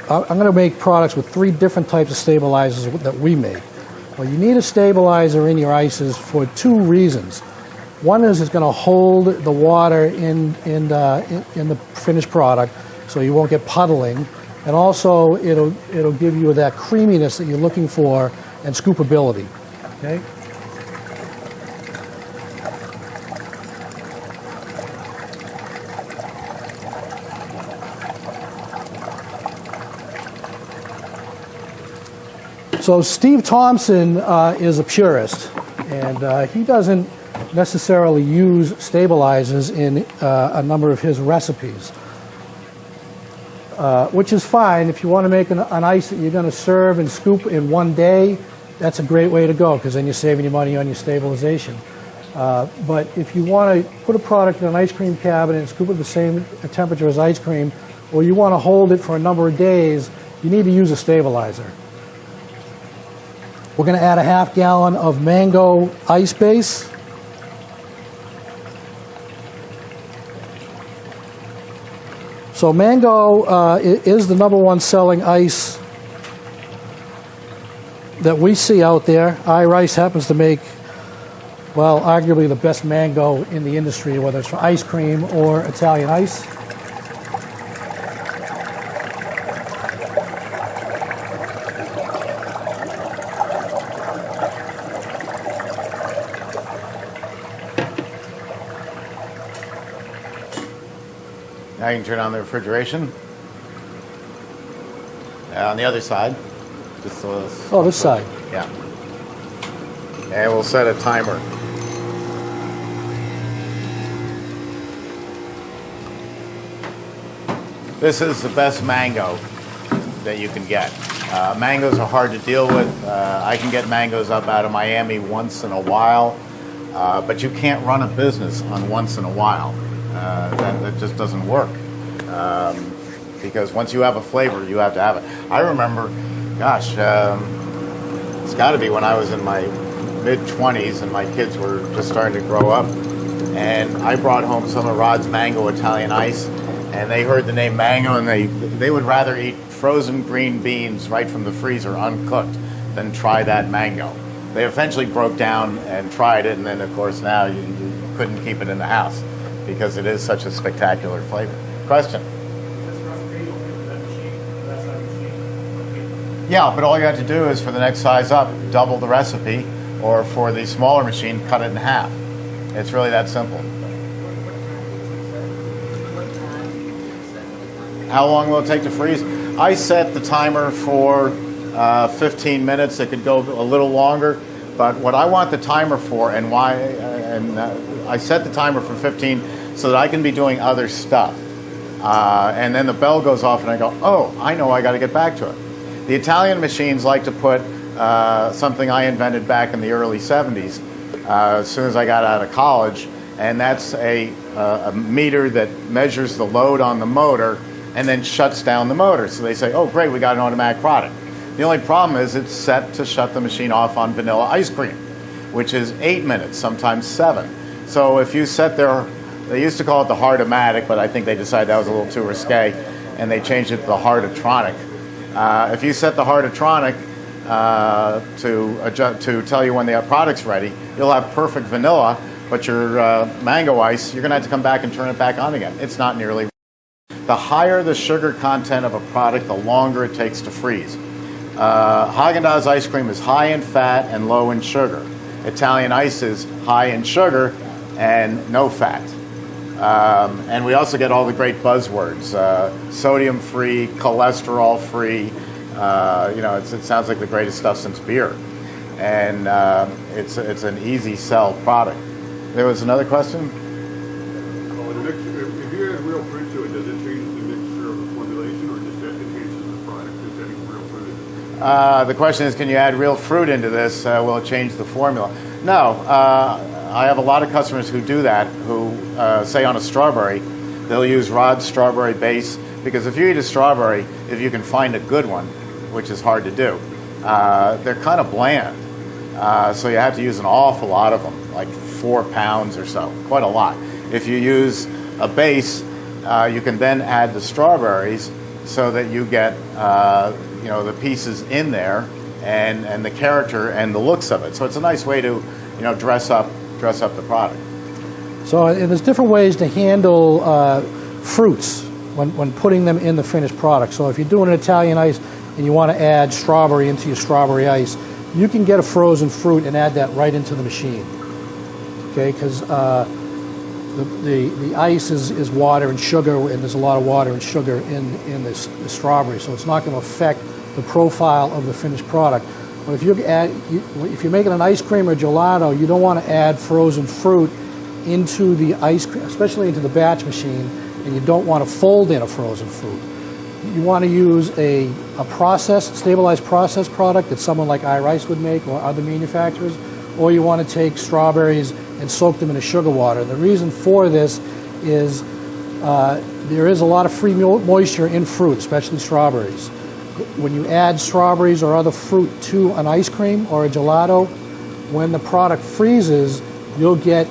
going to make products with 3 different types of stabilizers that we make. Well, you need a stabilizer in your ices for 2 reasons. One is it's going to hold the water in the finished product, so you won't get puddling, and also it'll give you that creaminess that you're looking for and scoopability. Okay. So Steve Thompson is a purist, and he doesn't necessarily use stabilizers in a number of his recipes, which is fine. If you want to make an ice that you're going to serve and scoop in one day, that's a great way to go, because then you're saving your money on your stabilization. But if you want to put a product in an ice cream cabinet and scoop it at the same temperature as ice cream, or you want to hold it for a number of days, you need to use a stabilizer. We're going to add a ½ gallon of mango ice base. So mango is the #1 selling ice that we see out there. iRice happens to make, well, arguably the best mango in the industry, whether it's for ice cream or Italian ice. Now you can turn on the refrigeration. On the other side. Just Oh, this side. Yeah. And we'll set a timer. This is the best mango that you can get. Mangoes are hard to deal with. I can get mangoes up out of Miami once in a while, but you can't run a business on once in a while. That just doesn't work. Because once you have a flavor, you have to have it. I remember, gosh, it's got to be when I was in my mid-20s and my kids were just starting to grow up. And I brought home some of Rod's Mango Italian Ice, and they heard the name Mango, and they would rather eat frozen green beans right from the freezer uncooked than try that mango. They eventually broke down and tried it, and then, of course, now you couldn't keep it in the house because it is such a spectacular flavor. Question? Yeah, but all you have to do is for the next size up, double the recipe, or for the smaller machine, cut it in half. It's really that simple. How long will it take to freeze? I set the timer for 15 minutes. It could go a little longer, but what I want the timer for and why, I set the timer for 15 so that I can be doing other stuff. And then the bell goes off and I go, oh, I know I got to get back to it. The Italian machines like to put something I invented back in the early 70s as soon as I got out of college, and that's a meter that measures the load on the motor and then shuts down the motor. So they say, oh, great, we got an automatic product. The only problem is it's set to shut the machine off on vanilla ice cream, which is 8 minutes, sometimes 7. So if you set they used to call it the Heart-O-Matic, but I think they decided that was a little too risque, and they changed it to the Heart-O-Tronic. If you set the Heart-O-Tronic to tell you when the product's ready, you'll have perfect vanilla, but your mango ice, you're going to have to come back and turn it back on again. It's not nearly. The higher the sugar content of a product, the longer it takes to freeze. Haagen-Dazs ice cream is high in fat and low in sugar. Italian ice is high in sugar and no fat. And we also get all the great buzzwords, sodium-free, cholesterol-free. It sounds like the greatest stuff since beer. And it's an easy sell product. There was another question? Well, if you add real fruit to it, does it change the mixture of the formulation, or just enhances the product, just adding real fruit in it? The question is, can you add real fruit into this? Will it change the formula? No. I have a lot of customers who do that, who say on a strawberry, they'll use Rod's strawberry base, because if you eat a strawberry, if you can find a good one, which is hard to do, they're kind of bland. So you have to use an awful lot of them, like 4 pounds or so, quite a lot. If you use a base, you can then add the strawberries so that you get the pieces in there and the character and the looks of it. So it's a nice way to dress up the product. So and there's different ways to handle fruits when putting them in the finished product. So if you're doing an Italian ice and you want to add strawberry into your strawberry ice, you can get a frozen fruit and add that right into the machine. Okay, because the ice is water and sugar, and there's a lot of water and sugar in the strawberry, so it's not going to affect the profile of the finished product. But if you're making an ice cream or gelato, you don't want to add frozen fruit into the ice cream, especially into the batch machine, and you don't want to fold in a frozen fruit. You want to use a stabilized processed product that someone like iRice would make or other manufacturers, or you want to take strawberries and soak them in a sugar water. The reason for this is there is a lot of free moisture in fruit, especially strawberries. When you add strawberries or other fruit to an ice cream or a gelato, when the product freezes, you'll get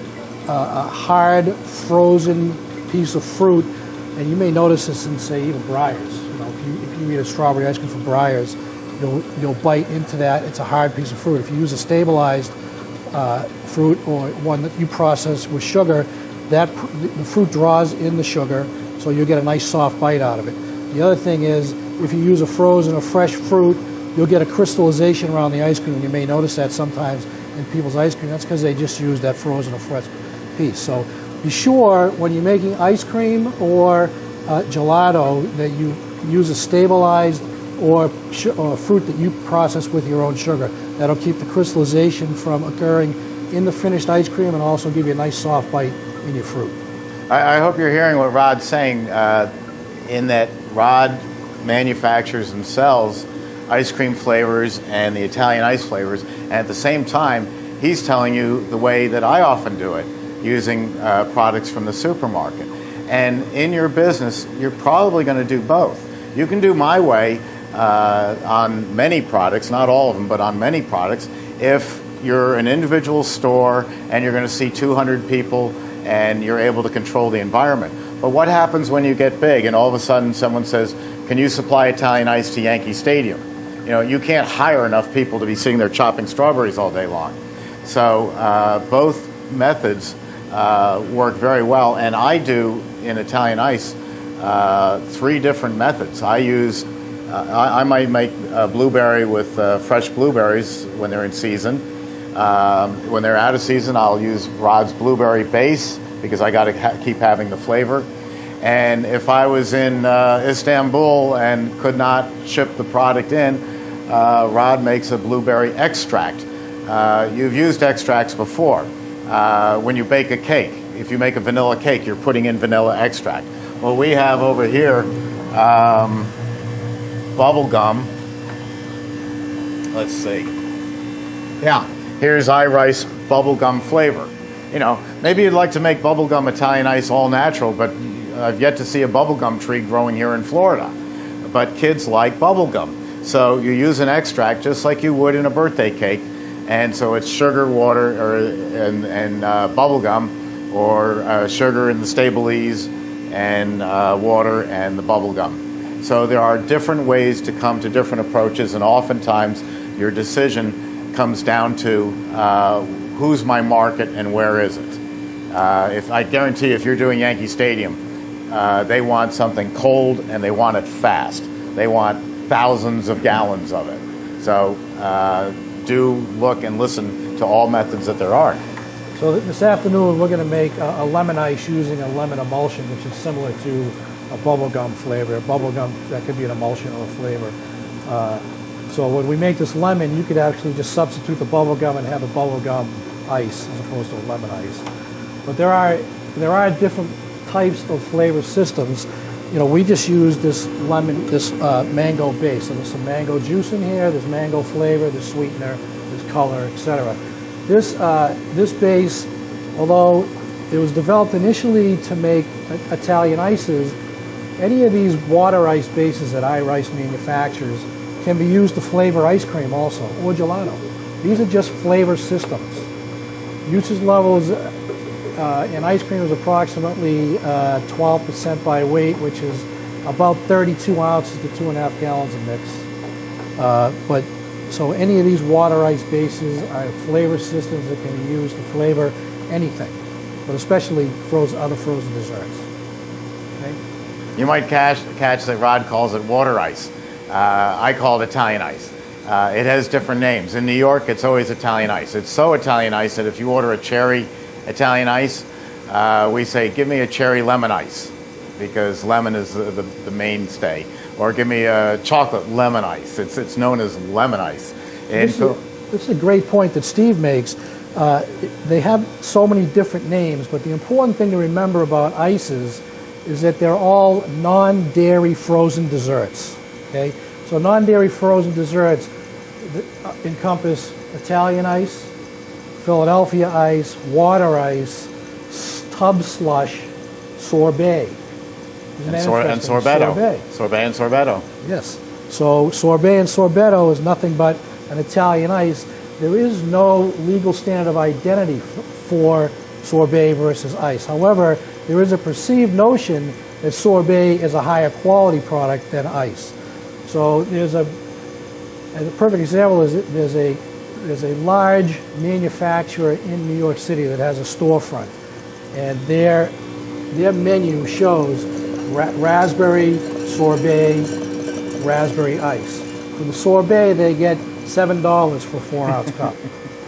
a hard, frozen piece of fruit. And you may notice this in, say, even Breyers. If you eat a strawberry ice cream from Breyers, you'll bite into that. It's a hard piece of fruit. If you use a stabilized fruit or one that you process with sugar, the fruit draws in the sugar, so you'll get a nice soft bite out of it. The other thing is, if you use a frozen or fresh fruit, you'll get a crystallization around the ice cream, and you may notice that sometimes in people's ice cream. That's because they just use that frozen or fresh piece. So be sure when you're making ice cream or gelato that you use a stabilized or fruit that you process with your own sugar. That'll keep the crystallization from occurring in the finished ice cream and also give you a nice soft bite in your fruit. I hope you're hearing what Rod's saying, in that Rod manufactures and sells ice cream flavors and the Italian ice flavors, and at the same time, he's telling you the way that I often do it, using products from the supermarket. And in your business, you're probably going to do both. You can do my way on many products, not all of them, but on many products, if you're an individual store and you're going to see 200 people and you're able to control the environment. But what happens when you get big and all of a sudden someone says, can you supply Italian ice to Yankee Stadium? You can't hire enough people to be sitting there chopping strawberries all day long. So both methods work very well, and I do in Italian ice 3 different methods. I might make blueberry with fresh blueberries when they're in season. When they're out of season, I'll use Rod's blueberry base because I got to keep having the flavor. And if I was in Istanbul and could not ship the product in, Rod makes a blueberry extract. You've used extracts before. When you bake a cake, if you make a vanilla cake, you're putting in vanilla extract. Well, we have over here bubble gum. Let's see. Yeah, here's iRice bubblegum flavor. Maybe you'd like to make bubblegum Italian ice all natural, but I've yet to see a bubblegum tree growing here in Florida. But kids like bubblegum. So you use an extract just like you would in a birthday cake. And so it's sugar, water, and bubblegum, or sugar and the Stabilize, and water and the bubblegum. So there are different ways to come to different approaches, and oftentimes your decision comes down to who's my market and where is it. If I guarantee if you're doing Yankee Stadium, they want something cold and they want it fast. They want thousands of gallons of it. So do look and listen to all methods that there are. So this afternoon, we're going to make a lemon ice using a lemon emulsion, which is similar to a bubblegum flavor. A bubblegum, that could be an emulsion or a flavor. So when we make this lemon, you could actually just substitute the bubblegum and have a bubblegum ice as opposed to a lemon ice. But there are different types of flavor systems. You know, we just use this mango base. So there's some mango juice in here, there's mango flavor, there's sweetener, there's color, etc. This base, although it was developed initially to make Italian ices, any of these water ice bases that iRice manufactures can be used to flavor ice cream also, or gelato. These are just flavor systems. Usage levels in ice cream is approximately 12% by weight, which is about 32 ounces to 2.5 gallons of mix. So any of these water ice bases are flavor systems that can be used to flavor anything, but especially other frozen desserts. Okay? You might catch that Rod calls it water ice. I call it Italian ice. It has different names. In New York, it's always Italian ice. It's so Italian ice that if you order a cherry Italian ice, we say, give me a cherry lemon ice, because lemon is the mainstay. Or give me a chocolate lemon ice. It's known as lemon ice. This is a great point that Steve makes. They have so many different names, but the important thing to remember about ices is that they're all non-dairy frozen desserts. Okay, so non-dairy frozen desserts encompass Italian ice, Philadelphia ice, water ice, tub slush, sorbet. And sorbetto. Sorbet and sorbetto. Yes. So sorbet and sorbetto is nothing but an Italian ice. There is no legal standard of identity for sorbet versus ice. However, there is a perceived notion that sorbet is a higher quality product than ice. So there's a perfect example is there's a large manufacturer in New York City that has a storefront, and their menu shows raspberry sorbet, raspberry ice. For the sorbet, they get $7 for a 4-ounce cup.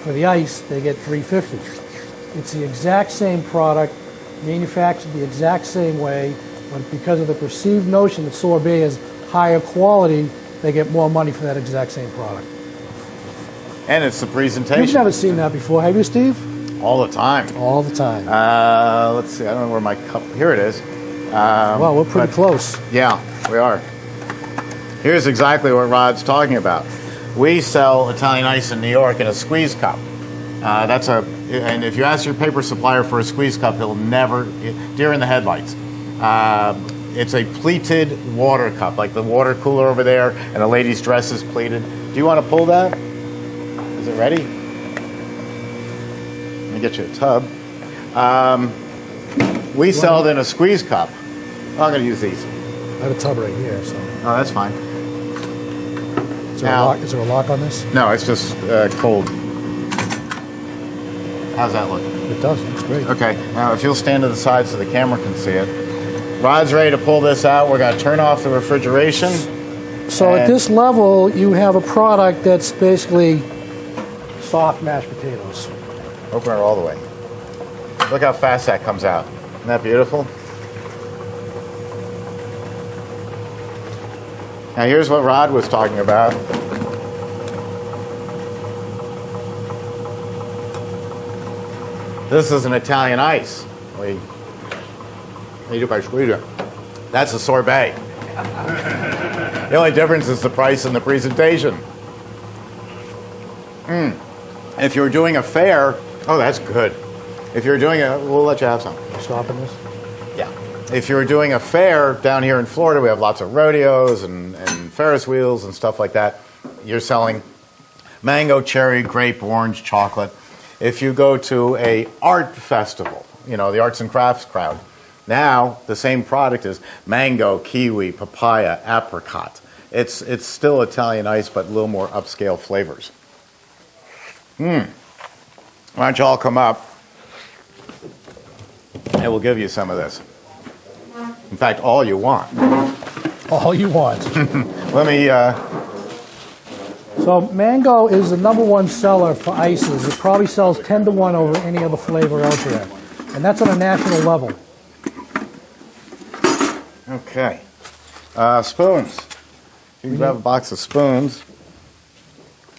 For the ice, they get $3.50. It's the exact same product, manufactured the exact same way, but because of the perceived notion that sorbet is higher quality, they get more money for that exact same product. And it's the presentation. You've never seen that before, have you, Steve? All the time. All the time. Let's see, I don't know where my cup, here it is. Well, we're pretty close. Yeah, we are. Here's exactly what Rod's talking about. We sell Italian ice in New York in a squeeze cup. And if you ask your paper supplier for a squeeze cup, he'll never, deer in the headlights. It's a pleated water cup, like the water cooler over there, and a lady's dress is pleated. Do you want to pull that? Is it ready? Let me get you a tub. We sell it in a squeeze cup. Oh, I'm going to use these. I have a tub right here, so. Oh, that's fine. Is there a lock on this? No, it's just cold. How's that look? It does. It's great. Okay, now if you'll stand to the side so the camera can see it. Rod's ready to pull this out. We're going to turn off the refrigeration. So at this level, you have a product that's basically soft mashed potatoes. Open her all the way. Look how fast that comes out. Isn't that beautiful? Now here's what Rod was talking about. This is an Italian ice. That's a sorbet. The only difference is the price and the presentation. If you're doing a fair, oh, that's good. If you're doing we'll let you have some. Stopping this? Yeah. If you're doing a fair down here in Florida, we have lots of rodeos and Ferris wheels and stuff like that. You're selling mango, cherry, grape, orange, chocolate. If you go to a art festival, you know, the arts and crafts crowd, now the same product is mango, kiwi, papaya, apricot. It's still Italian ice, but a little more upscale flavors. Why don't you all come up? and we'll give you some of this. In fact, all you want. All you want. Let me, So Mango is the #1 seller for ices. It probably sells 10 to 1 over any other flavor out there. And that's on a national level. okay. Spoons. You can grab a box of spoons.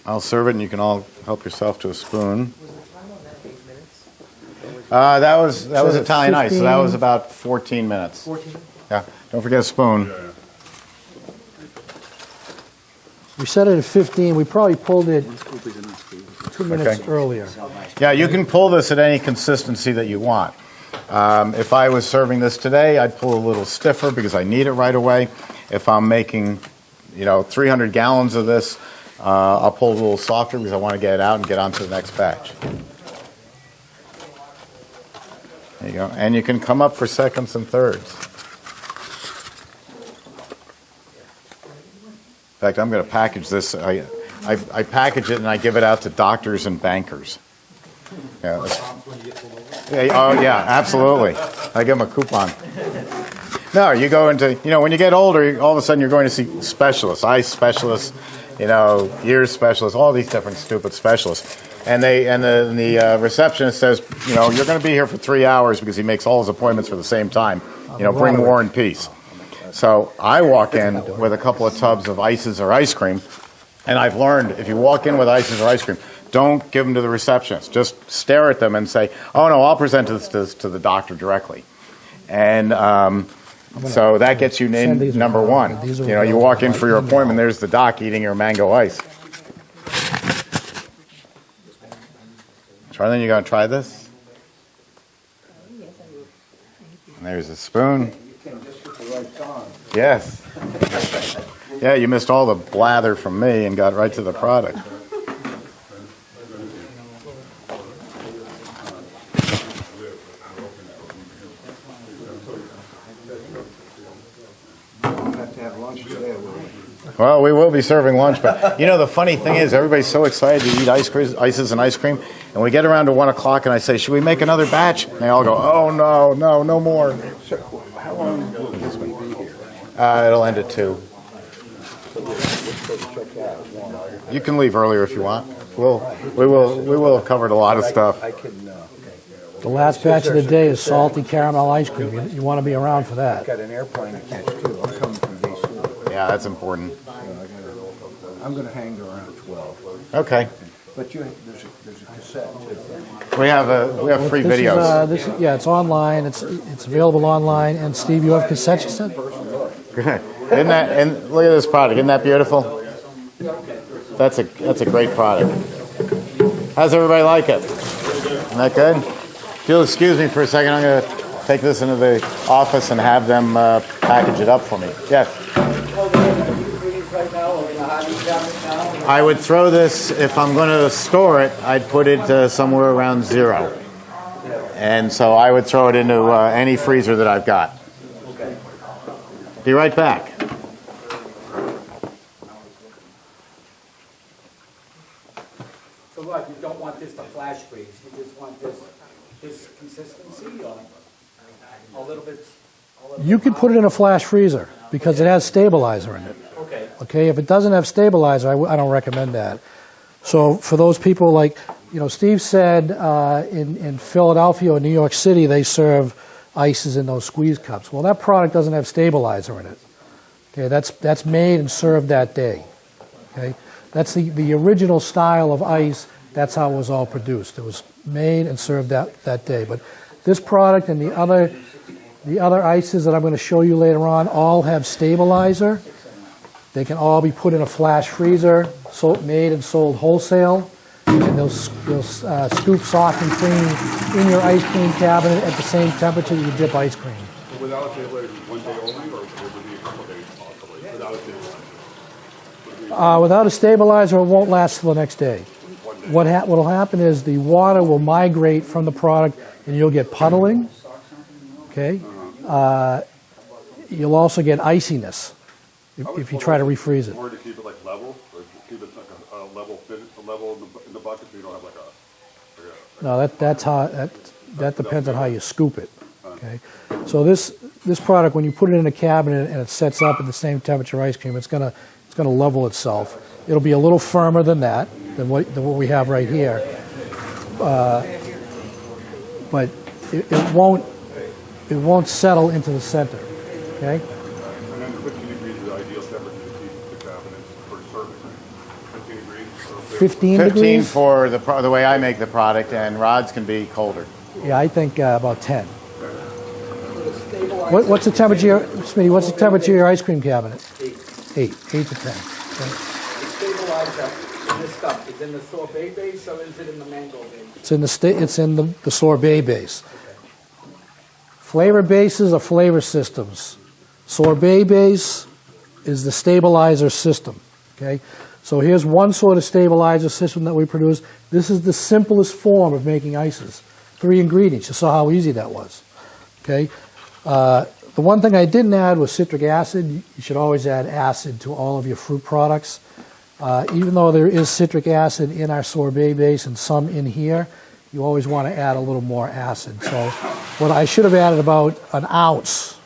I'll serve it and you can all help yourself to a spoon. That was Italian ice, so that was about 14 minutes. 14. Yeah, don't forget a spoon. We set it at 15. We probably pulled it 2 minutes Okay. earlier. Yeah, you can pull this at any consistency that you want. If I was serving this today, I'd pull a little stiffer because I need it right away. If I'm making, 300 gallons of this, I'll pull a little softer because I want to get it out and get on to the next batch. There you go. And you can come up for seconds and thirds. In fact, I'm going to package this. I package it and I give it out to doctors and bankers. Yeah. Oh, yeah, absolutely. I give them a coupon. No, you go into, when you get older, all of a sudden you're going to see specialists, eye specialists, ear specialists, all these different stupid specialists. And the receptionist says, you're going to be here for 3 hours because he makes all his appointments for the same time. Bring War and Peace. So I walk in with a couple of tubs of ices or ice cream, and I've learned if you walk in with ices or ice cream, don't give them to the receptionist. Just stare at them and say, "Oh no, I'll present this to the doctor directly." And so that gets you in number one. You walk in for your appointment. There's the doc eating your mango ice. Charlene, you gonna try this? And there's a spoon. Yes. Yeah, you missed all the blather from me and got right to the product. Well, we will be serving lunch, but the funny thing is everybody's so excited to eat ices and ice cream, and we get around to 1 o'clock and I say, should we make another batch? And they all go, oh no more. How long will this one be here? It'll end at 2. You can leave earlier if you want. We will have covered a lot of stuff. The last batch of the day is salty caramel ice cream. You want to be around for that. I've got an airplane to catch too. I'm coming from day school. Yeah, that's important. I'm going to hang around at 12. Okay. But there's a cassette too. We have free This is, videos. yeah, it's online. It's available online. And Steve, you have cassettes, you said? Good. And look at this product. Isn't that beautiful? That's a great product. How's everybody like it? Isn't that good? If you'll excuse me for a second, I'm going to take this into the office and have them package it up for me. Yes. I would throw this, if I'm going to store it, I'd put it somewhere around 0. And so I would throw it into any freezer that I've got. Be right back. So what, you don't want this to flash freeze, you just want this consistency or a little bit? You could put it in a flash freezer because it has stabilizer in it. Okay. Okay, if it doesn't have stabilizer, I don't recommend that. So for those people like, Steve said in Philadelphia or New York City, they serve ices in those squeeze cups. Well, that product doesn't have stabilizer in it. Okay, that's made and served that day. Okay, that's the original style of ice. That's how it was all produced. It was made and served that day. But this product and the other ices that I'm going to show you later on all have stabilizer. They can all be put in a flash freezer, made and sold wholesale, and they'll scoop soft and cream in your ice cream cabinet at the same temperature that you dip ice cream. So without a stabilizer, 1 day only, or would it be a couple days possibly? Without a stabilizer? Without a stabilizer, it won't last till the next day. What will happen is the water will migrate from the product, and you'll get puddling. Okay, you'll also get iciness if you try to refreeze it. Or to keep it like level, or keep it like a level in the bucket, so you don't have like a. No, that depends on how you scoop it. Okay, so this product, when you put it in a cabinet and it sets up at the same temperature ice cream, it's gonna level itself. It'll be a little firmer than that, than what we have right here, but it won't settle into the center. Okay. And then 15 degrees is the ideal temperature to keep the cabinets for servicing. 15 degrees. or 15 15 degrees. for the way I make the product, and rods can be colder. Yeah, I think about 10. What's the temperature, Smitty? What's the temperature of your ice cream cabinet? 8 to 10. Okay. The stabilizer in this stuff, is in the sorbet base or is it in the mango base? It's in the sorbet base. Flavor bases are flavor systems. Sorbet base is the stabilizer system. Okay, so here's one sort of stabilizer system that we produce. This is the simplest form of making ices. 3 ingredients. You saw how easy that was. Okay. The one thing I didn't add was citric acid. You should always add acid to all of your fruit products. Even though there is citric acid in our sorbet base and some in here, you always want to add a little more acid. So what I should have added about an ounce,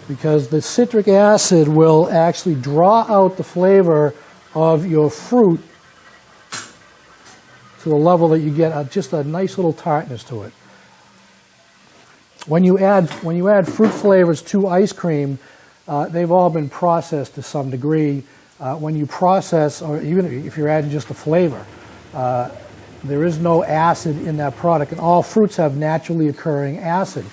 because the citric acid will actually draw out the flavor of your fruit to the level that you get just a nice little tartness to it. When you add fruit flavors to ice cream, they've all been processed to some degree. When you process, or even if you're adding just a flavor, there is no acid in that product, and all fruits have naturally occurring acid.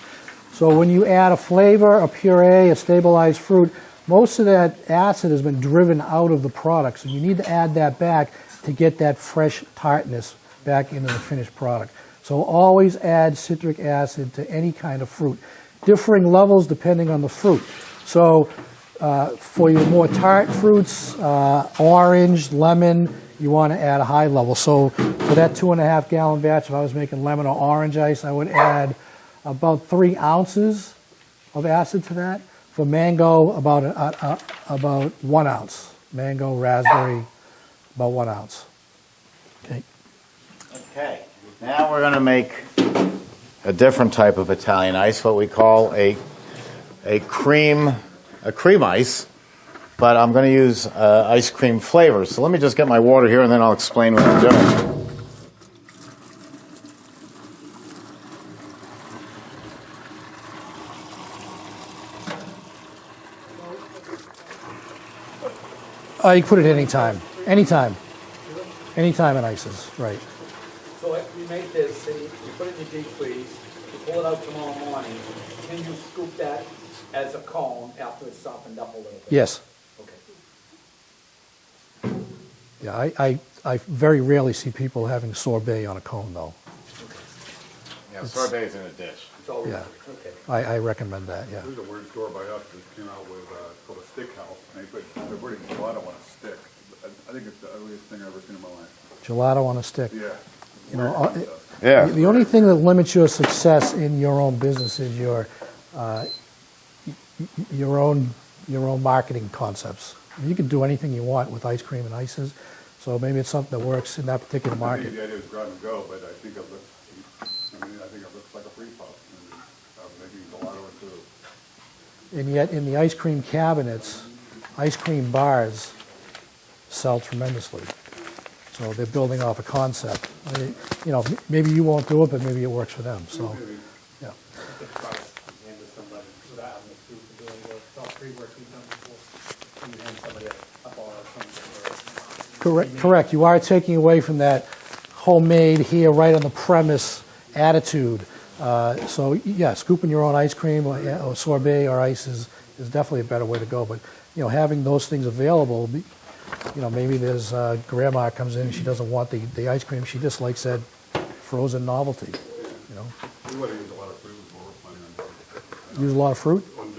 So when you add a flavor, a puree, a stabilized fruit, most of that acid has been driven out of the product. So you need to add that back to get that fresh tartness back into the finished product. So always add citric acid to any kind of fruit. Differing levels depending on the fruit. So for your more tart fruits, orange, lemon, you want to add a high level. So for that 2.5 gallon batch, if I was making lemon or orange ice, I would add about 3 ounces of acid to that. For mango, about 1 ounce. Mango, raspberry, about 1 ounce. Okay. Okay, now we're going to make a different type of Italian ice, what we call a cream ice, but I'm going to use ice cream flavors. So let me just get my water here, and then I'll explain what I'm doing. You can put it anytime in ices, right. So if you make this, and you put it in your deep freeze, you pull it out tomorrow morning, can you scoop that as a cone after it's softened up a little bit? Yes. Okay. Yeah, I very rarely see people having sorbet on a cone, though. Yeah, sorbet's in a dish. It's always, Yeah. okay. I recommend that, yeah. There's a weird store by us that came out with called a stick house, and they put they're putting gelato on a stick. I think it's the ugliest thing I've ever seen in my life. Gelato on a stick. Yeah. You know, Yeah. the only thing that limits your success in your own business is your own marketing concepts. You can do anything you want with ice cream and ices, so maybe it's something that works in that particular I market. think the idea is grab and go, but I think it looks like a free pop. And making gelato into And yet, in the ice cream cabinets, ice cream bars sell tremendously. So they're building off a concept. You know, maybe you won't do it, but maybe it works for them. So, yeah. Correct. You are taking away from that homemade here, right on the premise attitude. So yeah, scooping your own ice cream or sorbet or ice is definitely a better way to go. But you know, having those things available, you know, maybe there's grandma comes in and she doesn't want the ice cream. She just likes that frozen novelty. You know, we want to use a lot of fruit is what we're planning on doing. use a lot of fruit. On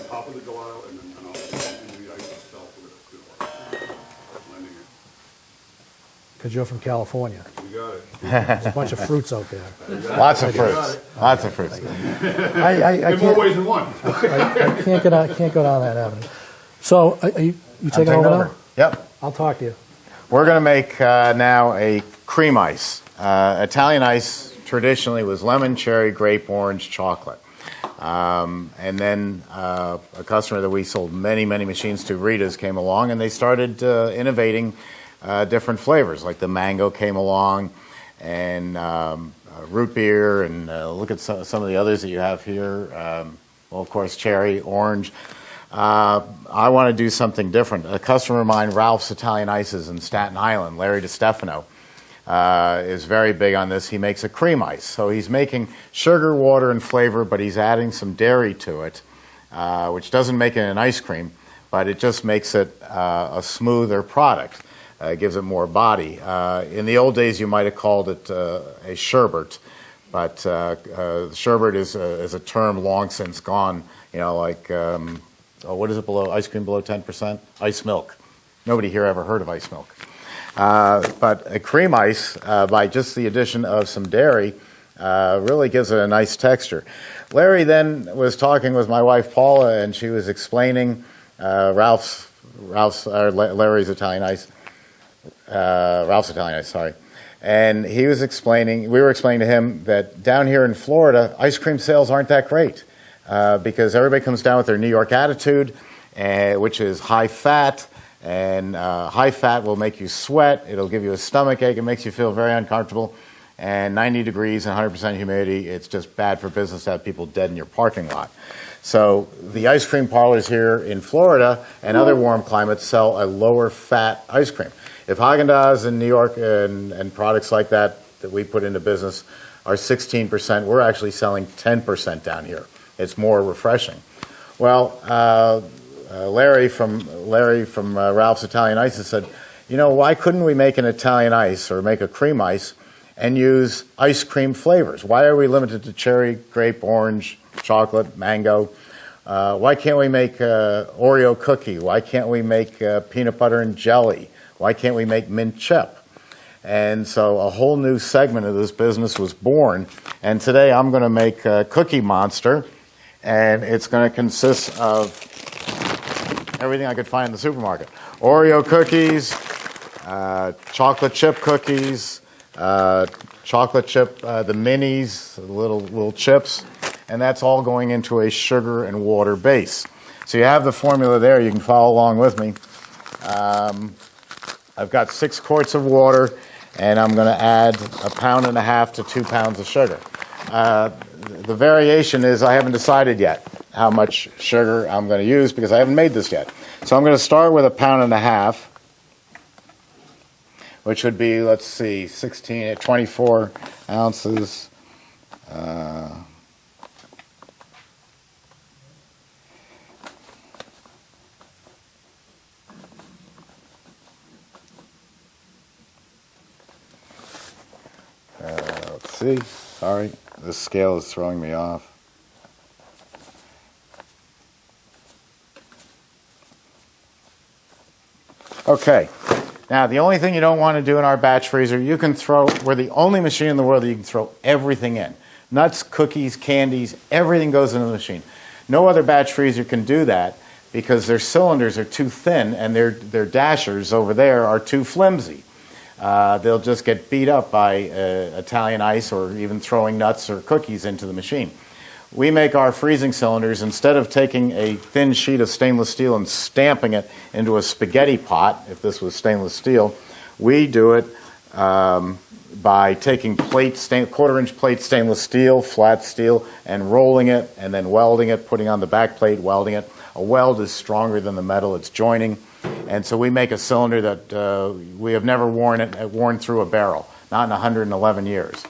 top of the gelato and then into the ice itself with blending it. Because you're from California. You got it. There's a bunch of fruits out there. Lots of fruits. Lots of fruits. I In more can't, ways than one. I can't go down that avenue. So are you taking over now? Yep. I'll talk to you. We're going to make now a cream ice. Italian ice traditionally was lemon, cherry, grape, orange, chocolate. And then a customer that we sold many, many machines to, Rita's, came along, and they started innovating different flavors. Like the mango came along, and root beer, and look at some of the others that you have here. Well, of course, cherry, orange. I want to do something different. A customer of mine, Ralph's Italian Ices in Staten Island, Larry DiStefano, is very big on this. He makes a cream ice. So he's making sugar, water, and flavor, but he's adding some dairy to it, which doesn't make it an ice cream, but it just makes it a smoother product. It gives it more body. In the old days, you might have called it a sherbet, but sherbet is a term long since gone. You know, like, what is it below, ice cream below 10%? Ice milk. Nobody here ever heard of ice milk. But a cream ice, by just the addition of some dairy, really gives it a nice texture. Larry then was talking with my wife Paula, and she was explaining Larry's Italian Ice, Ralph's Italian Ice, sorry. And he was explaining, we were explaining to him that down here in Florida, ice cream sales aren't that great because everybody comes down with their New York attitude, which is high fat. And high fat will make you sweat. It'll give you a stomach ache. It makes you feel very uncomfortable. And 90 degrees and 100% humidity, it's just bad for business to have people dead in your parking lot. So the ice cream parlors here in Florida and other warm climates sell a lower fat ice cream. If Haagen-Dazs in New York and products like that we put into business are 16%, we're actually selling 10% down here. It's more refreshing. Well, Larry from Ralph's Italian Ices said, you know, why couldn't we make an Italian ice or make a cream ice and use ice cream flavors? Why are we limited to cherry, grape, orange, chocolate, mango? Why can't we make Oreo cookie? Why can't we make peanut butter and jelly? Why can't we make mint chip? And so a whole new segment of this business was born. And today I'm going to make Cookie Monster, and it's going to consist of everything I could find in the supermarket. Oreo cookies, chocolate chip cookies, chocolate chip, the minis, the little chips, and that's all going into a sugar and water base. So you have the formula there. You can follow along with me. I've got 6 quarts of water, and I'm going to add 1.5 pounds to 2 pounds of sugar. The variation is I haven't decided yet how much sugar I'm going to use because I haven't made this yet. So I'm going to start with 1.5 pounds, which would be, let's see, 24 ounces. Let's see. Sorry, this scale is throwing me off. Okay, now the only thing you don't want to do in our batch freezer, we're the only machine in the world that you can throw everything in. Nuts, cookies, candies, everything goes into the machine. No other batch freezer can do that because their cylinders are too thin and their dashers over there are too flimsy. They'll just get beat up by Italian ice or even throwing nuts or cookies into the machine. We make our freezing cylinders, instead of taking a thin sheet of stainless steel and stamping it into a spaghetti pot, if this was stainless steel, we do it by taking quarter-inch plate stainless steel, flat steel, and rolling it, and then welding it, putting on the back plate, welding it. A weld is stronger than the metal it's joining. And so we make a cylinder that we have never worn through a barrel, not in 111 years.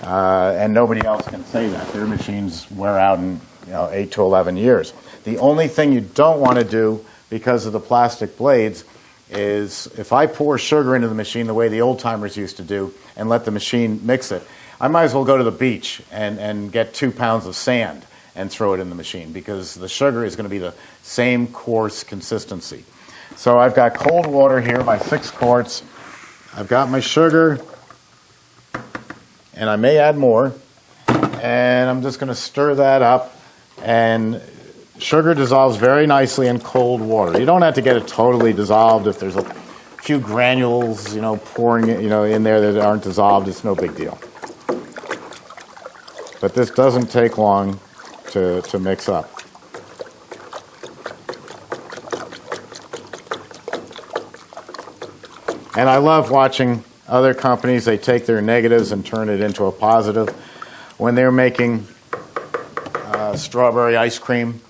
And nobody else can say that. Their machines wear out in 8 to 11 years. The only thing you don't want to do because of the plastic blades is if I pour sugar into the machine the way the old timers used to do and let the machine mix it, I might as well go to the beach and get 2 pounds of sand and throw it in the machine because the sugar is going to be the same coarse consistency. So I've got cold water here, my 6 quarts. I've got my sugar, and I may add more. And I'm just going to stir that up. And sugar dissolves very nicely in cold water. You don't have to get it totally dissolved. If there's a few granules, pouring it, in there that aren't dissolved, it's no big deal. but this doesn't take long to mix up. And I love watching other companies. They take their negatives and turn it into a positive. When they're making strawberry ice cream,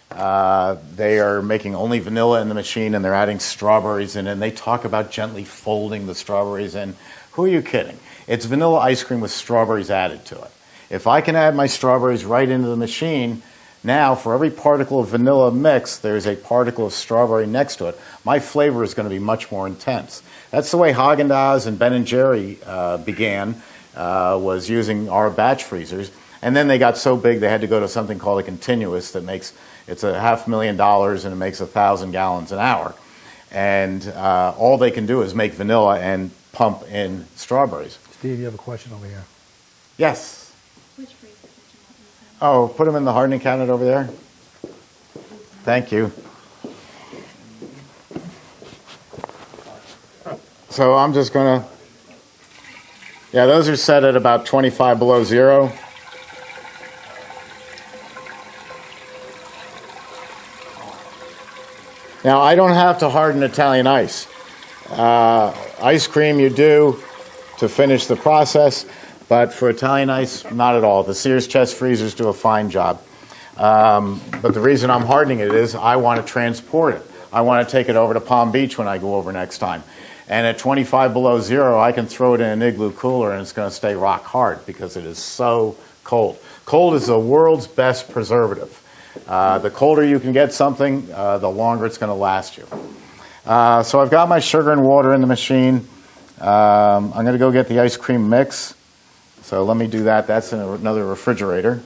they are making only vanilla in the machine and they're adding strawberries in, and they talk about gently folding the strawberries in. Who are you kidding? It's vanilla ice cream with strawberries added to it. If I can add my strawberries right into the machine, now for every particle of vanilla mix, there's a particle of strawberry next to it. My flavor is going to be much more intense. That's the way Haagen-Dazs and Ben & Jerry began, was using our batch freezers. And then they got so big they had to go to something called a continuous that makes, it's $500,000 and it makes 1,000 gallons an hour. And all they can do is make vanilla and pump in strawberries. Steve, you have a question over here. Yes. Which freezer did you want these in? Oh, put them in the hardening cabinet over there. Thank you. So I'm just going to, yeah, those are set at about 25 below zero. Now, I don't have to harden Italian ice. Ice cream you do to finish the process, but for Italian ice, not at all. The Sears chest freezers do a fine job. But the reason I'm hardening it is I want to transport it. I want to take it over to Palm Beach when I go over next time. And at 25 below zero, I can throw it in an igloo cooler and it's going to stay rock hard because it is so cold. Cold is the world's best preservative. The colder you can get something, the longer it's going to last you. So I've got my sugar and water in the machine. I'm going to go get the ice cream mix. So let me do that. That's in another refrigerator.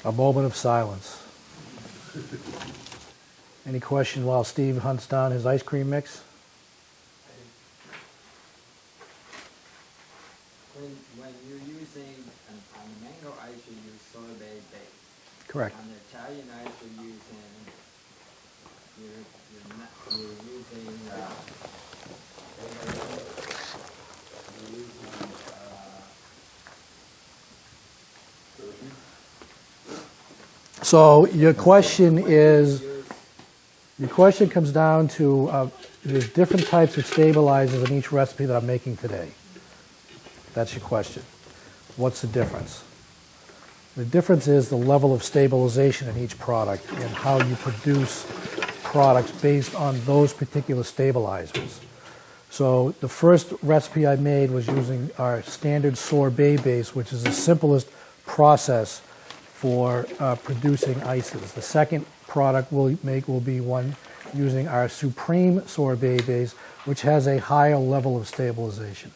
A moment of silence. Any question while Steve hunts down his ice cream mix? When you're using on mango ice, you use sorbet base. Correct. On the Italian ice, you're using So your question comes down to there's different types of stabilizers in each recipe that I'm making today. That's your question. What's the difference? The difference is the level of stabilization in each product and how you produce products based on those particular stabilizers. So the first recipe I made was using our standard sorbet base, which is the simplest process for producing ices. The second product we'll make will be one using our supreme sorbet base, which has a higher level of stabilization.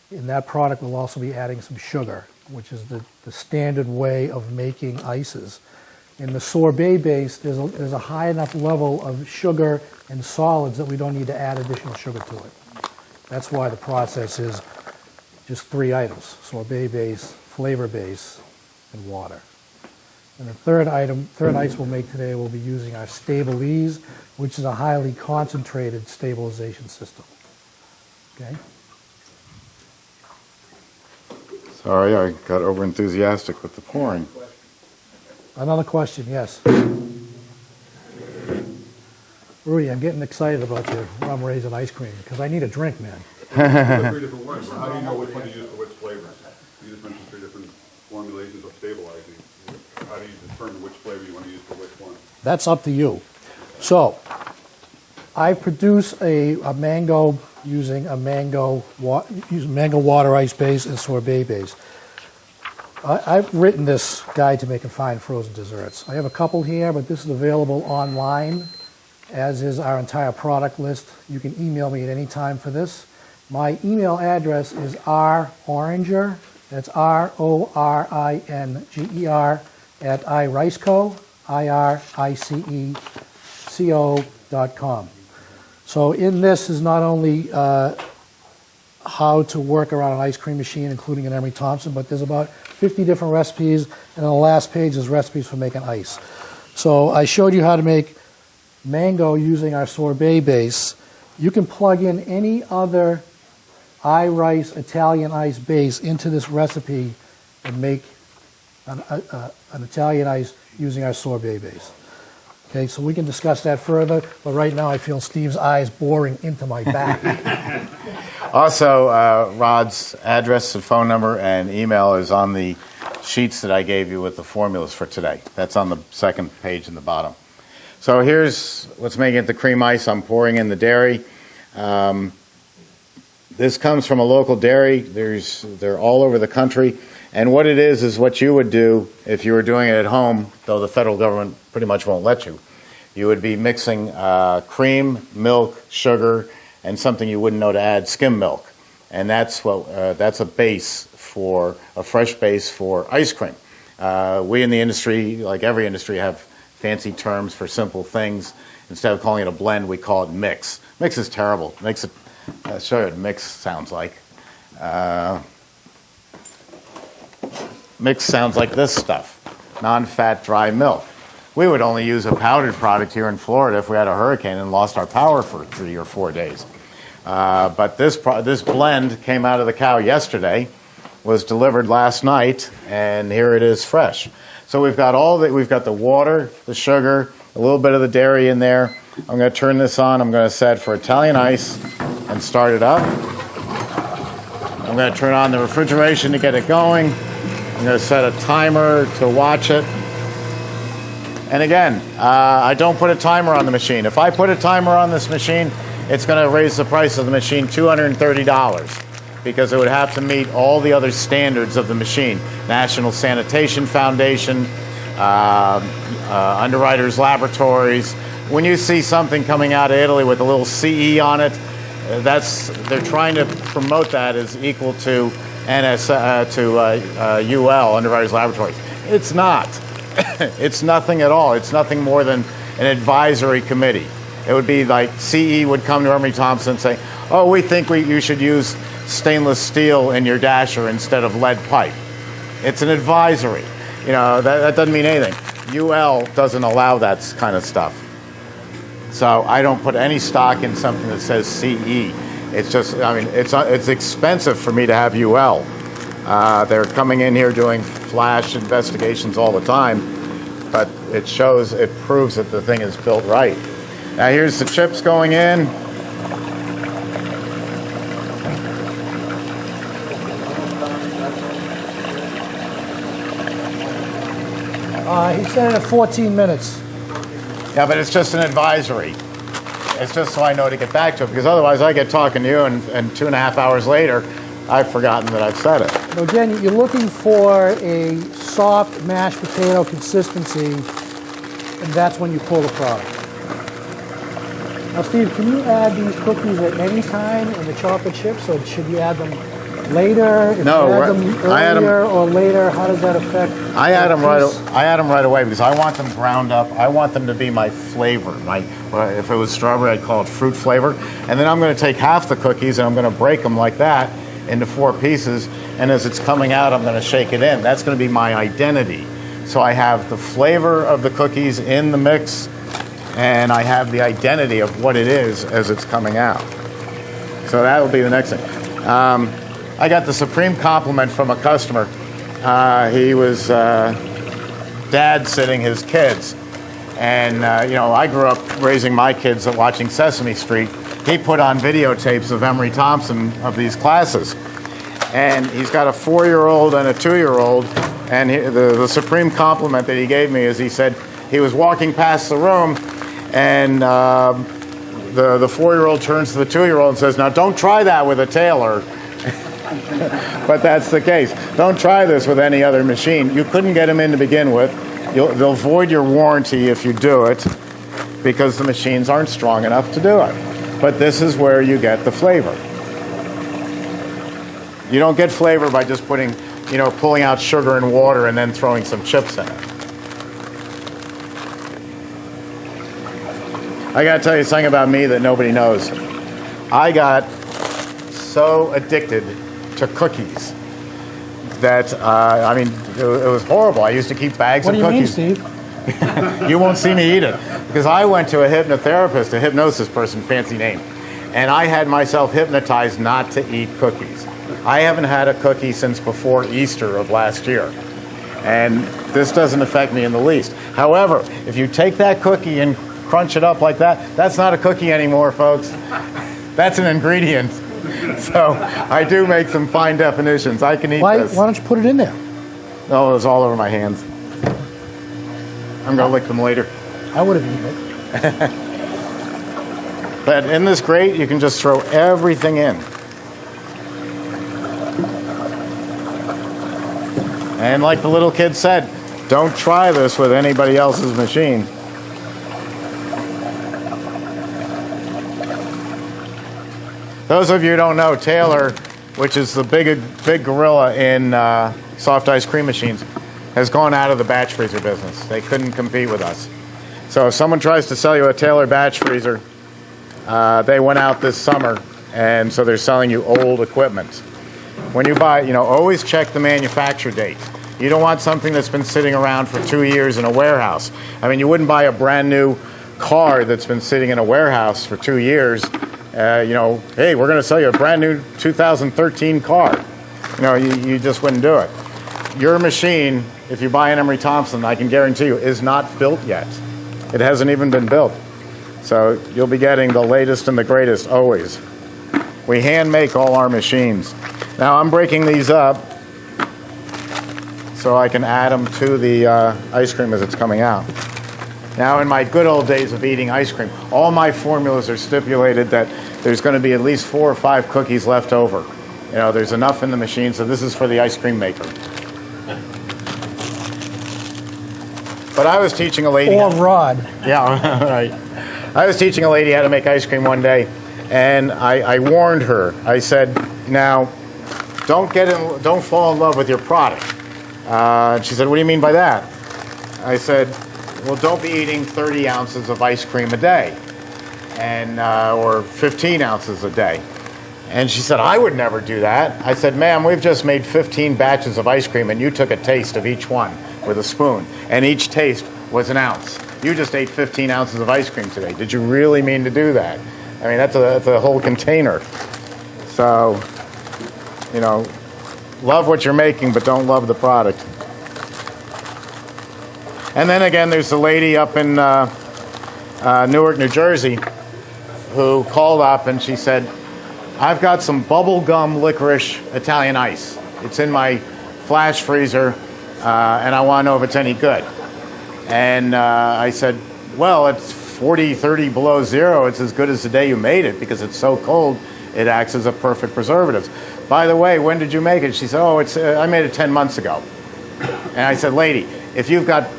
In that product, we'll also be adding some sugar, which is the standard way of making ices. In the sorbet base, there's a high enough level of sugar and solids that we don't need to add additional sugar to it. That's why the process is just 3 items: sorbet base, flavor base, and water. And the third ice we'll make today will be using our Stabilize, which is a highly concentrated stabilization system. Okay? Sorry, I got over-enthusiastic with the pouring. Another question, yes. Rudy, I'm getting excited about your rum raisin ice cream because I need a drink, man. 3 different ones. How do you know which one to use for which flavors? You just mentioned 3 different formulations of stabilizing. How do you determine which flavor you want to use for which one? That's up to you. So, I produce a mango using mango water ice base and sorbet base. I've written this guide to making fine frozen desserts. I have a couple here, but this is available online, as is our entire product list. You can email me at any time for this. My email address is roranger, that's RORINGER, at iriceco, IRICECO.com. So in this is not only how to work around an ice cream machine, including an Emery Thompson, but there's about 50 different recipes, and on the last page is recipes for making ice. So I showed you how to make mango using our sorbet base, you can plug in any other iRice Italian ice base into this recipe and make an Italian ice using our sorbet base. Okay, so we can discuss that further, but right now I feel Steve's eyes boring into my back. Also, Rod's address and phone number and email is on the sheets that I gave you with the formulas for today. That's on the second page in the bottom. So here's what's making it the cream ice. I'm pouring in the dairy. This comes from a local dairy. They're all over the country. And what it is what you would do if you were doing it at home, though the federal government pretty much won't let you. You would be mixing cream, milk, sugar, and something you wouldn't know to add, skim milk. And that's a base for a fresh base for ice cream. We in the industry, like every industry, have fancy terms for simple things. Instead of calling it a blend, we call it mix. Mix is terrible. I'll show you what mix sounds like. Mix sounds like this stuff, non-fat dry milk. We would only use a powdered product here in Florida if we had a hurricane and lost our power for 3 or 4 days. But this blend came out of the cow yesterday, was delivered last night, and here it is fresh. So we've got we've got the water, the sugar, a little bit of the dairy in there. I'm going to turn this on. I'm going to set for Italian ice and start it up. I'm going to turn on the refrigeration to get it going. I'm going to set a timer to watch it. And again, I don't put a timer on the machine. If I put a timer on this machine, it's going to raise the price of the machine $230 because it would have to meet all the other standards of the machine. National Sanitation Foundation, Underwriters Laboratories. When you see something coming out of Italy with a little CE on it, they're trying to promote that as equal to UL, Underwriters Laboratories. It's not. It's nothing at all. It's nothing more than an advisory committee. It would be like CE would come to Emery Thompson and say, oh, we think you should use stainless steel in your dasher instead of lead pipe. It's an advisory. You know, that doesn't mean anything. UL doesn't allow that kind of stuff. So I don't put any stock in something that says CE. It's just, I mean, it's expensive for me to have UL. They're coming in here doing flash investigations all the time, but it proves that the thing is built right. Now here's the chips going in. He said it at 14 minutes. Yeah, but it's just an advisory. It's just so I know to get back to it, because otherwise I get talking to you and 2.5 hours later, I've forgotten that I've said it. So again, you're looking for a soft mashed potato consistency, and that's when you pull the product. Now, Steve, can you add these cookies at any time in the chocolate chips, or should you add them later? If No, you add them earlier or later, how does that affect? I add them right away because I want them ground up. I want them to be my flavor. If it was strawberry, I'd call it fruit flavor. And then I'm going to take half the cookies and I'm going to break them like that into 4 pieces. And as it's coming out, I'm going to shake it in. That's going to be my identity. So I have the flavor of the cookies in the mix, and I have the identity of what it is as it's coming out. So that will be the next thing. I got the supreme compliment from a customer. He was dad sitting his kids. And, I grew up raising my kids and watching Sesame Street. He put on videotapes of Emery Thompson of these classes. And he's got a 4-year-old and a 2-year-old. And the supreme compliment that he gave me is he said he was walking past the room, and the 4-year-old turns to the 2-year-old and says, now don't try that with a tailor. But that's the case. Don't try this with any other machine. You couldn't get them in to begin with. They'll void your warranty if you do it because the machines aren't strong enough to do it. But this is where you get the flavor. You don't get flavor by just pulling out sugar and water and then throwing some chips in it. I got to tell you something about me that nobody knows. I got so addicted to cookies that, it was horrible. I used to keep bags of cookies. What do you mean, Steve? You won't see me eat it. Because I went to a hypnotherapist, a hypnosis person, fancy name, and I had myself hypnotized not to eat cookies. I haven't had a cookie since before Easter of last year. And this doesn't affect me in the least. However, if you take that cookie and crunch it up like that, that's not a cookie anymore, folks. That's an ingredient. So I do make some fine definitions. I can eat this. Why don't you put it in there? Oh, it was all over my hands. I'm going to lick them later. I would have eaten it. But in this grate, you can just throw everything in. And like the little kid said, don't try this with anybody else's machine. Those of you who don't know, Taylor, which is the big gorilla in soft ice cream machines, has gone out of the batch freezer business. They couldn't compete with us. So if someone tries to sell you a Taylor batch freezer, they went out this summer, and so they're selling you old equipment. When you buy, always check the manufacture date. You don't want something that's been sitting around for 2 years in a warehouse. I mean, you wouldn't buy a brand new car that's been sitting in a warehouse for 2 years. Hey, we're going to sell you a brand new 2013 car. You just wouldn't do it. Your machine, if you buy an Emery Thompson, I can guarantee you, is not built yet. It hasn't even been built. So you'll be getting the latest and the greatest always. We hand make all our machines. Now I'm breaking these up so I can add them to the ice cream as it's coming out. Now in my good old days of eating ice cream, all my formulas are stipulated that there's going to be at least 4 or 5 cookies left over. There's enough in the machine, so this is for the ice cream maker. But I was teaching a lady... Or Rod. Yeah, right. I was teaching a lady how to make ice cream one day, and I warned her. I said, now, don't fall in love with your product. She said, what do you mean by that? I said, well, don't be eating 30 ounces of ice cream a day, or 15 ounces a day. And she said, I would never do that. I said, ma'am, we've just made 15 batches of ice cream, and you took a taste of each one with a spoon, and each taste was an ounce. You just ate 15 ounces of ice cream today. Did you really mean to do that? I mean, that's a whole container. So, love what you're making, but don't love the product. And then again, there's the lady up in Newark, New Jersey, who called up and she said, I've got some bubblegum licorice Italian ice. It's in my flash freezer, and I want to know if it's any good. And I said, well, it's 40, 30 below zero. It's as good as the day you made it because it's so cold, it acts as a perfect preservative. By the way, when did you make it? She said, oh, I made it 10 months ago. And I said, lady, if you've got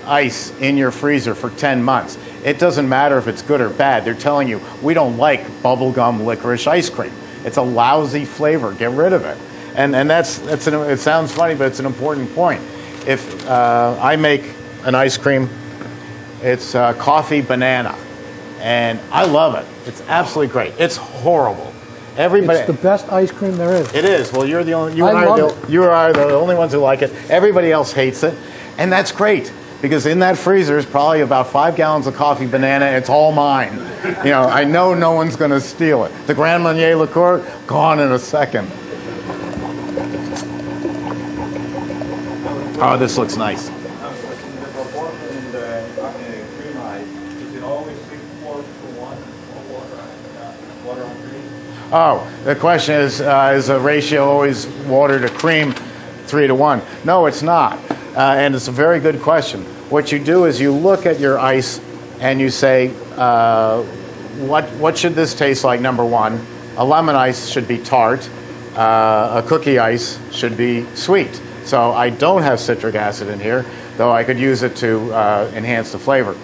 ice in your freezer for 10 months, it doesn't matter if it's good or bad. They're telling you, we don't like bubblegum licorice ice cream. It's a lousy flavor. Get rid of it. And it sounds funny, but it's an important point. If I make an ice cream, it's coffee banana, and I love it. It's absolutely great. It's horrible. Everybody, it's the best ice cream there is. It is. Well, you're the only. You I are love the only ones who like it. Everybody else hates it, and that's great because in that freezer is probably about 5 gallons of coffee banana. It's all mine. I know no one's going to steal it. The Grand Marnier liqueur gone in a second. Oh, this looks nice. The proportion in the cream ice, is it always 6:4 to 1 water on cream? Oh, the question is the ratio always water to cream 3 to 1? No, it's not. And it's a very good question. What you do is you look at your ice and you say, what should this taste like, number one? A lemon ice should be tart. A cookie ice should be sweet. So I don't have citric acid in here, though I could use it to enhance the flavor.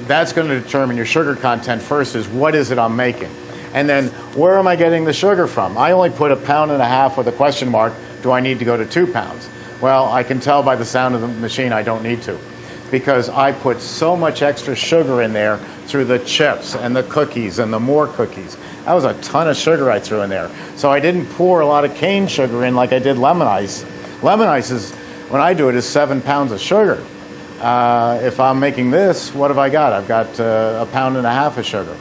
That's going to determine your sugar content first is what is it I'm making. And then where am I getting the sugar from? I only put 1.5 pounds with a question mark. Do I need to go to 2 pounds? Well, I can tell by the sound of the machine I don't need to because I put so much extra sugar in there through the chips and the cookies and the more cookies. That was a ton of sugar I threw in there. So I didn't pour a lot of cane sugar in like I did lemon ice. Lemon ice is when I do it is 7 pounds of sugar. If I'm making this, what have I got? I've got 1.5 pounds of sugar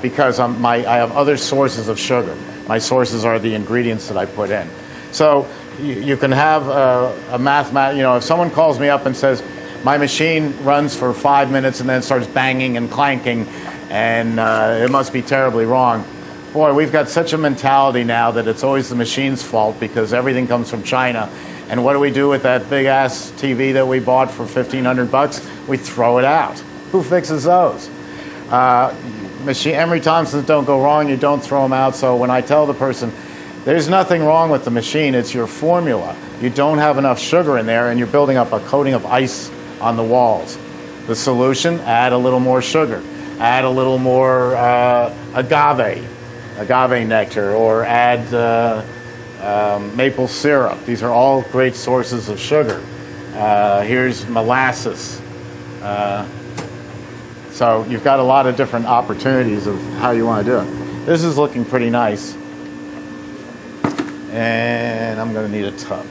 because I have other sources of sugar. My sources are the ingredients that I put in. So you can have a mathematic, if someone calls me up and says, my machine runs for 5 minutes and then starts banging and clanking and it must be terribly wrong. Boy, we've got such a mentality now that it's always the machine's fault because everything comes from China. And what do we do with that big ass TV that we bought for $1,500? We throw it out. Who fixes those? Emery Thompsons don't go wrong, you don't throw them out. So when I tell the person, there's nothing wrong with the machine, it's your formula. You don't have enough sugar in there and you're building up a coating of ice on the walls. The solution, add a little more sugar. Add a little more agave nectar, or add maple syrup. These are all great sources of sugar. Here's molasses. So you've got a lot of different opportunities of how you want to do it. This is looking pretty nice. And I'm going to need a tub.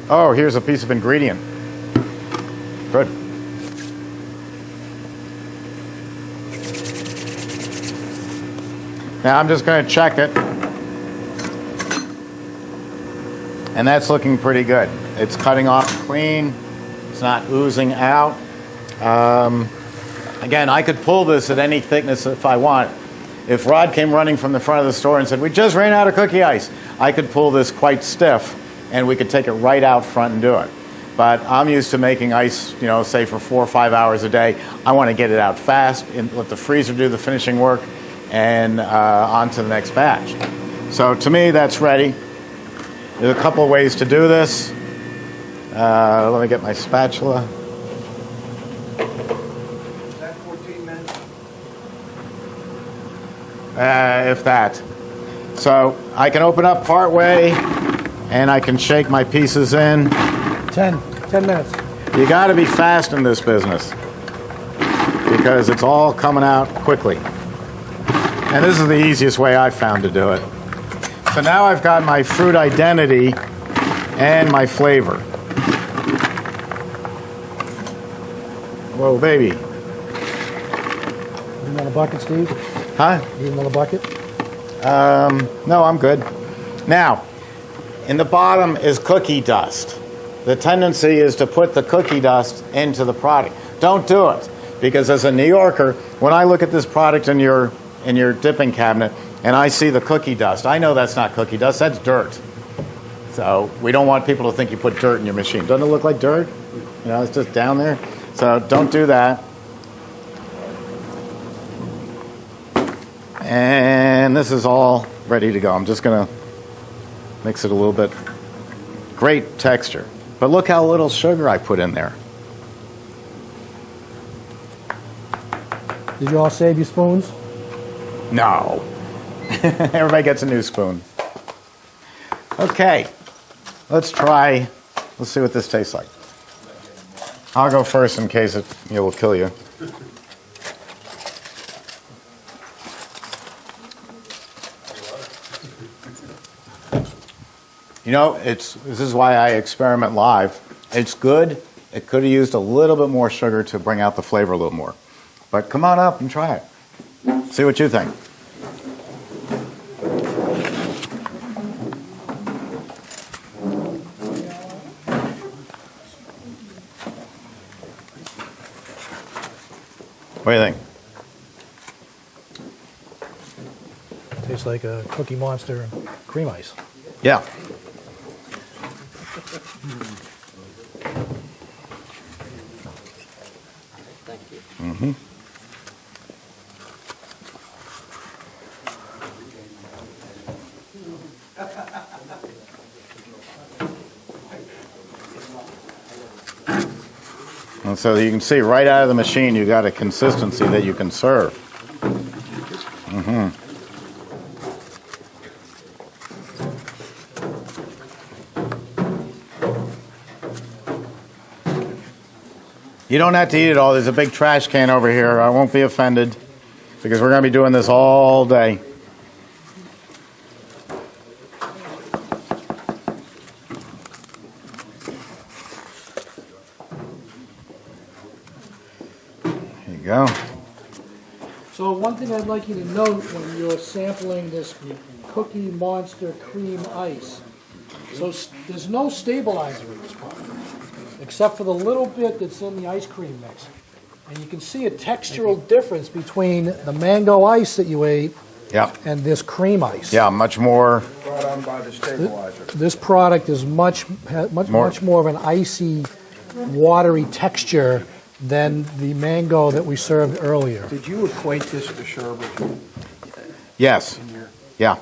Oh, here's a piece of ingredient. Good. Now I'm just going to check it. And that's looking pretty good. It's cutting off clean. It's not oozing out. Again, I could pull this at any thickness if I want. If Rod came running from the front of the store and said, we just ran out of cookie ice, I could pull this quite stiff and we could take it right out front and do it. But I'm used to making ice, say for 4 or 5 hours a day. I want to get it out fast and let the freezer do the finishing work and on to the next batch. So to me, that's ready. There's a couple of ways to do this. Let me get my spatula. Is that 14 minutes? If that. So I can open up part way and I can shake my pieces in. 10 minutes. You got to be fast in this business because it's all coming out quickly. And this is the easiest way I've found to do it. So now I've got my fruit identity and my flavor. Whoa, baby. You want a bucket, Steve? Huh? You want a bucket? No, I'm good. Now, in the bottom is cookie dust. The tendency is to put the cookie dust into the product. Don't do it, because as a New Yorker, when I look at this product in your dipping cabinet and I see the cookie dust, I know that's not cookie dust, that's dirt. So we don't want people to think you put dirt in your machine. Doesn't it look like dirt? It's just down there. So don't do that. And this is all ready to go. I'm just going to mix it a little bit. Great texture. But look how little sugar I put in there. Did you all save your spoons? No. Everybody gets a new spoon. Okay. Let's see what this tastes like. I'll go first in case it will kill you. This is why I experiment live. It's good. It could have used a little bit more sugar to bring out the flavor a little more. But come on up and try it. See what you think. What do you think? Tastes like a Cookie Monster and cream ice. Yeah. Thank you. Mm-hmm. And so you can see right out of the machine you got a consistency that you can serve. Mm-hmm. You don't have to eat it all. There's a big trash can over here. I won't be offended. because we're going to be doing this all day. There you go. So one thing I'd like you to note when you're sampling this Cookie Monster Cream Ice, so there's no stabilizer in this product, except for the little bit that's in the ice cream mix. And you can see a textural difference between the mango ice that you ate Yep. and this cream ice. Yeah, much more. Brought on by the stabilizer. This product is much more of an icy, watery texture than the mango that we served earlier. Did you equate this to sherbet? Yes. Yeah,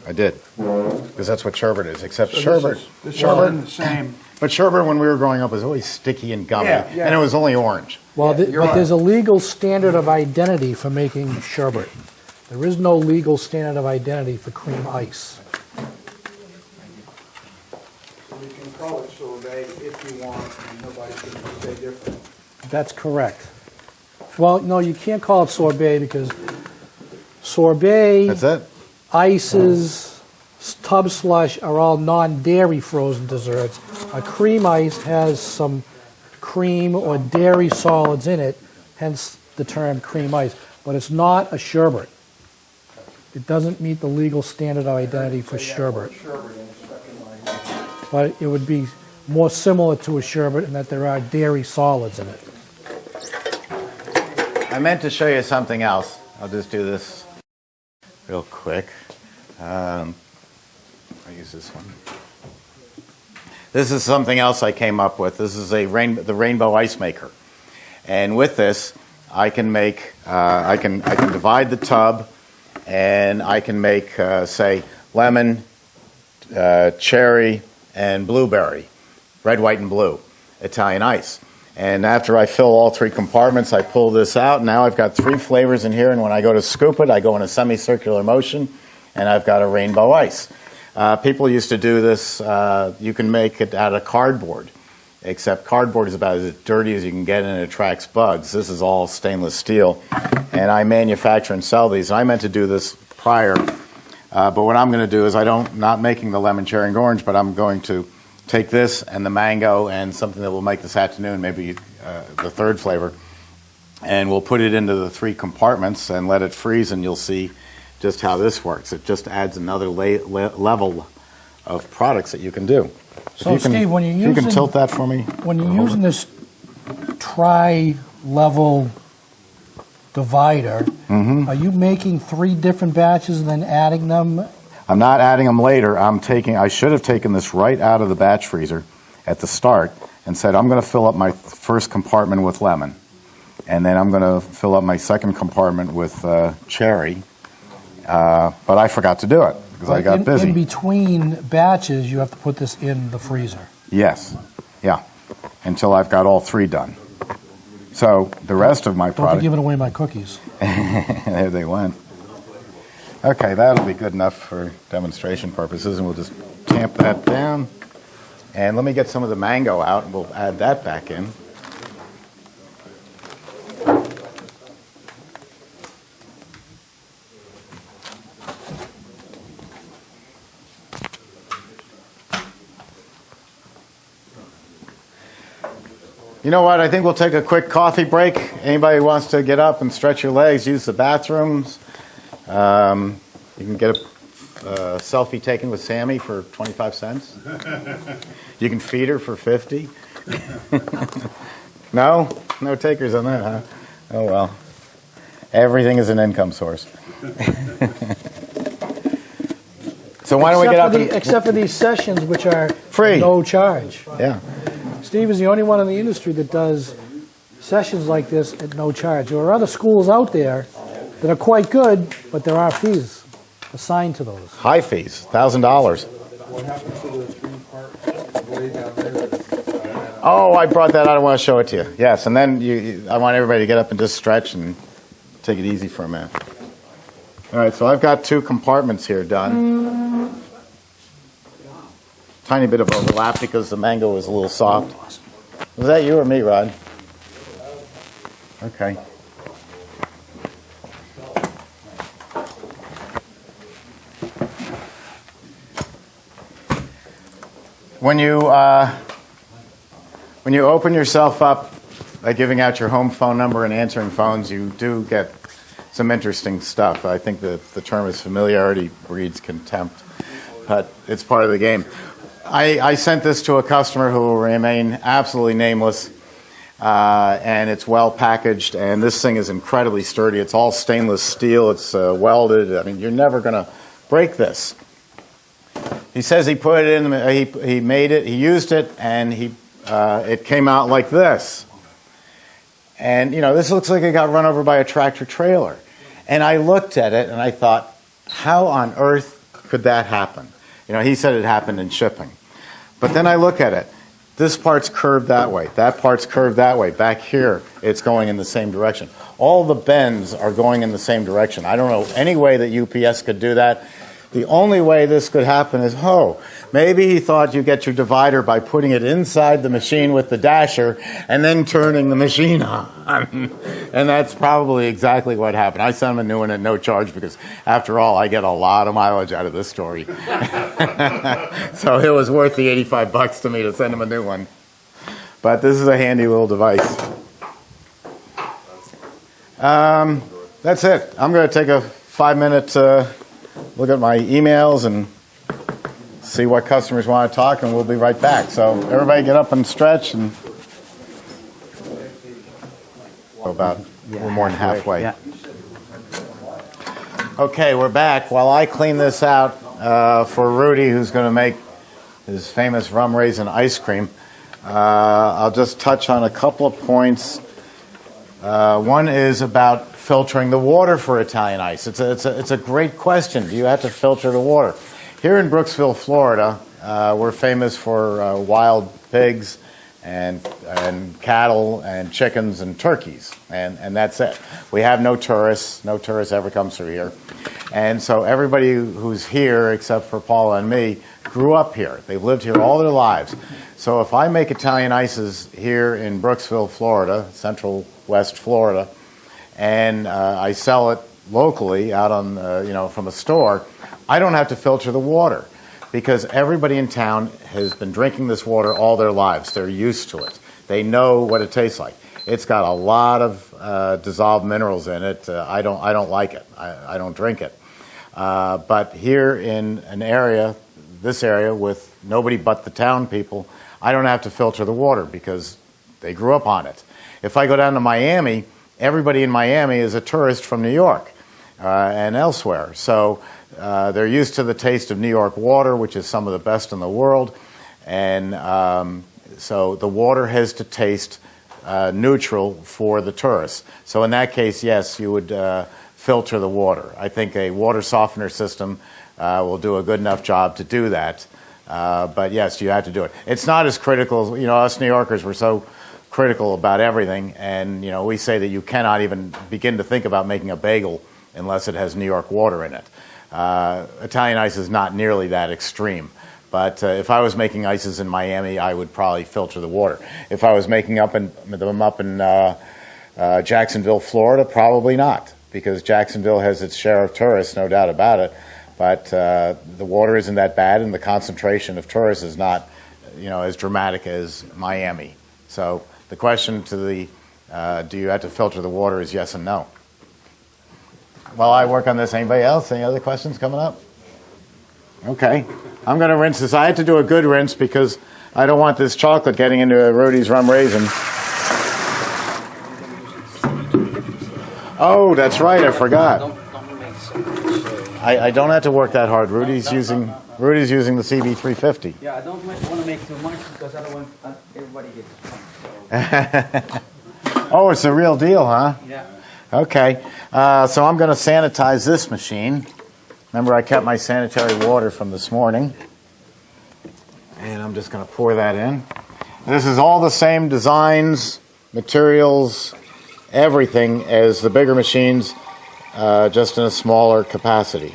I did. Because that's what sherbet is, except sherbet. This is all in the same. But sherbet, when we were growing up, was always sticky and gummy, Yeah, yeah. and it was only orange. Well, you're but right. there's a legal standard of identity for making sherbet. There is no legal standard of identity for cream ice. You can call it sorbet if you want, and nobody's going to say different. That's correct. Well, no, you can't call it sorbet because sorbet, That's it? ices, tub slush are all non-dairy frozen desserts. A cream ice has some cream or dairy solids in it, hence the term cream ice. But it's not a sherbet. It doesn't meet the legal standard of identity for sherbet. Sherbet and stuck in my hand. But it would be more similar to a sherbet in that there are dairy solids in it. I meant to show you something else. I'll just do this real quick. I'll use this one. This is something else I came up with. This is the Rainbow Ice Maker. And with this, I can make, I can divide the tub, and I can make, say, lemon, cherry, and blueberry, red, white, and blue, Italian ice. And after I fill all three compartments, I pull this out. Now I've got three flavors in here, and when I go to scoop it, I go in a semicircular motion, and I've got a rainbow ice. People used to do this, you can make it out of cardboard, except cardboard is about as dirty as you can get and it attracts bugs. This is all stainless steel, and I manufacture and sell these. And I meant to do this prior, but what I'm going to do is not making the lemon, cherry, and orange, but I'm going to take this and the mango and something that we'll make this afternoon, maybe the third flavor, and we'll put it into the three compartments and let it freeze, and you'll see just how this works. It just adds another level of products that you can do. So, Steve, when you're if you can using- tilt that for me. When you're using this tri-level divider, are you making three different batches and then adding them? I'm not adding them later. I should have taken this right out of the batch freezer at the start and said, I'm going to fill up my first compartment with lemon. And then I'm going to fill up my second compartment with cherry. But I forgot to do it because I got busy. In between batches, you have to put this in the freezer. Yes. Yeah. Until I've got all three done. So the rest of my Don't be product... giving away my cookies. There they went. Okay, that'll be good enough for demonstration purposes, and we'll just tamp that down. And let me get some of the mango out, and we'll add that back in. You know what? I think we'll take a quick coffee break. Anybody who wants to get up and stretch your legs, use the bathrooms. You can get a selfie taken with Sammy for 25 cents. You can feed her for 50. No? No takers on that, huh? Oh, well. Everything is an income source. So why don't we get up and... Except for these sessions, which are Free. no charge. Yeah. Steve is the only one in the industry that does sessions like this at no charge. There are other schools out there that are quite good, but there are fees assigned to those. High fees, $1,000. What happened to the three-part blade down there? Oh, I brought that out. I want to show it to you. Yes, and then I want everybody to get up and just stretch and take it easy for a minute. All right, so I've got two compartments here done. Tiny bit of overlap because the mango is a little soft. Was that you or me, Rod? Okay. when you open yourself up by giving out your home phone number and answering phones, you do get some interesting stuff. I think that the term is familiarity breeds contempt, but it's part of the game. I sent this to a customer who will remain absolutely nameless, and it's well packaged, and this thing is incredibly sturdy. It's all stainless steel. It's welded. I mean, you're never going to break this. He says he put it in, he made it, he used it, and it came out like this. And, this looks like it got run over by a tractor trailer. And I looked at it and I thought, how on earth could that happen? He said it happened in shipping. But then I look at it. This part's curved that way. That part's curved that way. Back here, it's going in the same direction. All the bends are going in the same direction. I don't know any way that UPS could do that. The only way this could happen is, maybe he thought you get your divider by putting it inside the machine with the dasher and then turning the machine on. And that's probably exactly what happened. I sent him a new one at no charge because, after all, I get a lot of mileage out of this story. So it was worth the $85 to me to send him a new one. But this is a handy little device. That's it. I'm going to take a 5-minute look at my emails and see what customers want to talk, and we'll be right back. So everybody get up and stretch, and we're more than halfway. Yeah. Okay, we're back. While I clean this out for Rudy, who's going to make his famous rum raisin ice cream, I'll just touch on a couple of points. One is about filtering the water for Italian ice. It's a great question. Do you have to filter the water? Here in Brooksville, Florida, we're famous for wild pigs and cattle and chickens and turkeys, and that's it. We have no tourists. No tourist ever comes through here. And so everybody who's here, except for Paula and me, grew up here. They've lived here all their lives. So if I make Italian ices here in Brooksville, Florida, Central West Florida, and I sell it locally out on, from a store, I don't have to filter the water because everybody in town has been drinking this water all their lives. They're used to it. They know what it tastes like. It's got a lot of dissolved minerals in it. I don't like it. I don't drink it. But here in this area with nobody but the town people, I don't have to filter the water because they grew up on it. If I go down to Miami, everybody in Miami is a tourist from New York and elsewhere. So they're used to the taste of New York water, which is some of the best in the world. And so the water has to taste neutral for the tourists. So in that case, yes, you would filter the water. I think a water softener system will do a good enough job to do that. But yes, you have to do it. It's not as critical. Us New Yorkers, we're so critical about everything, and we say that you cannot even begin to think about making a bagel unless it has New York water in it. Italian ice is not nearly that extreme, but if I was making ices in Miami, I would probably filter the water. If I was making them up in Jacksonville, Florida, probably not, because Jacksonville has its share of tourists, no doubt about it, but the water isn't that bad, and the concentration of tourists is not as dramatic as Miami. So the question to do you have to filter the water is yes and no. While I work on this, anybody else? Any other questions coming up? Okay. I'm going to rinse this. I had to do a good rinse because I don't want this chocolate getting into Rudy's rum raisin. Oh, that's right. I forgot. I don't have to work that hard. Rudy's using the CB350. Yeah, I don't want to make too much because I don't want everybody gets drunk. So. Oh, it's a real deal, huh? Yeah. Okay. So I'm going to sanitize this machine. Remember, I kept my sanitary water from this morning. And I'm just going to pour that in. This is all the same designs, materials, everything as the bigger machines, just in a smaller capacity.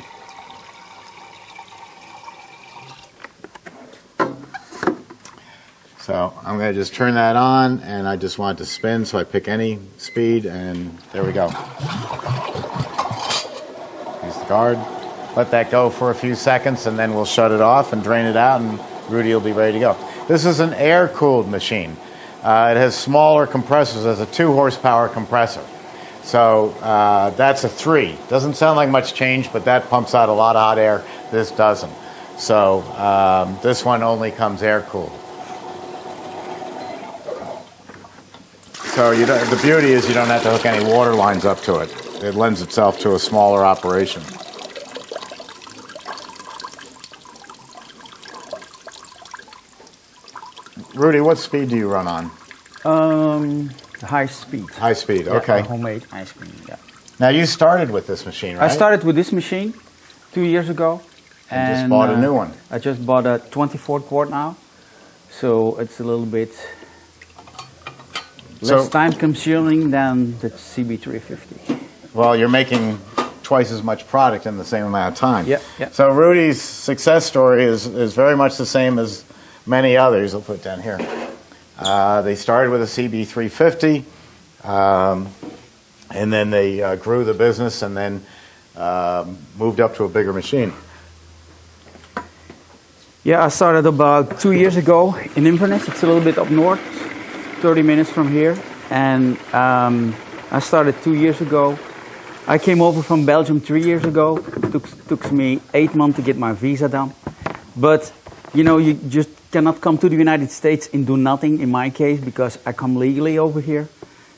So I'm going to just turn that on, and I just want it to spin, so I pick any speed, and there we go. Use the guard. Let that go for a few seconds, and then we'll shut it off and drain it out and Rudy will be ready to go. This is an air-cooled machine. It has smaller compressors. As a 2-horsepower compressor. So that's a 3. Doesn't sound like much change, but that pumps out a lot of hot air. This doesn't. So this one only comes air-cooled. So the beauty is you don't have to hook any water lines up to it. It lends itself to a smaller operation. Rudy, what speed do you run on? High speed. High speed, Yeah, okay. homemade ice cream, yeah. Now you started with this machine, right? I started with this machine 2 years ago. And just bought a new one. I just bought a 24 quart now. So it's a little bit less time consuming than the CB350. Well, you're making twice as much product in the same amount of time. Yeah, yeah. So Rudy's success story is very much the same as many others. I'll put it down here. They started with a CB350, and then they grew the business and then moved up to a bigger machine. Yeah, I started about 2 years ago in Inverness. It's a little bit up north, 30 minutes from here. And I started 2 years ago. I came over from Belgium 3 years ago. It took me 8 months to get my visa done. But, you know, you just cannot come to the United States and do nothing in my case because I come legally over here.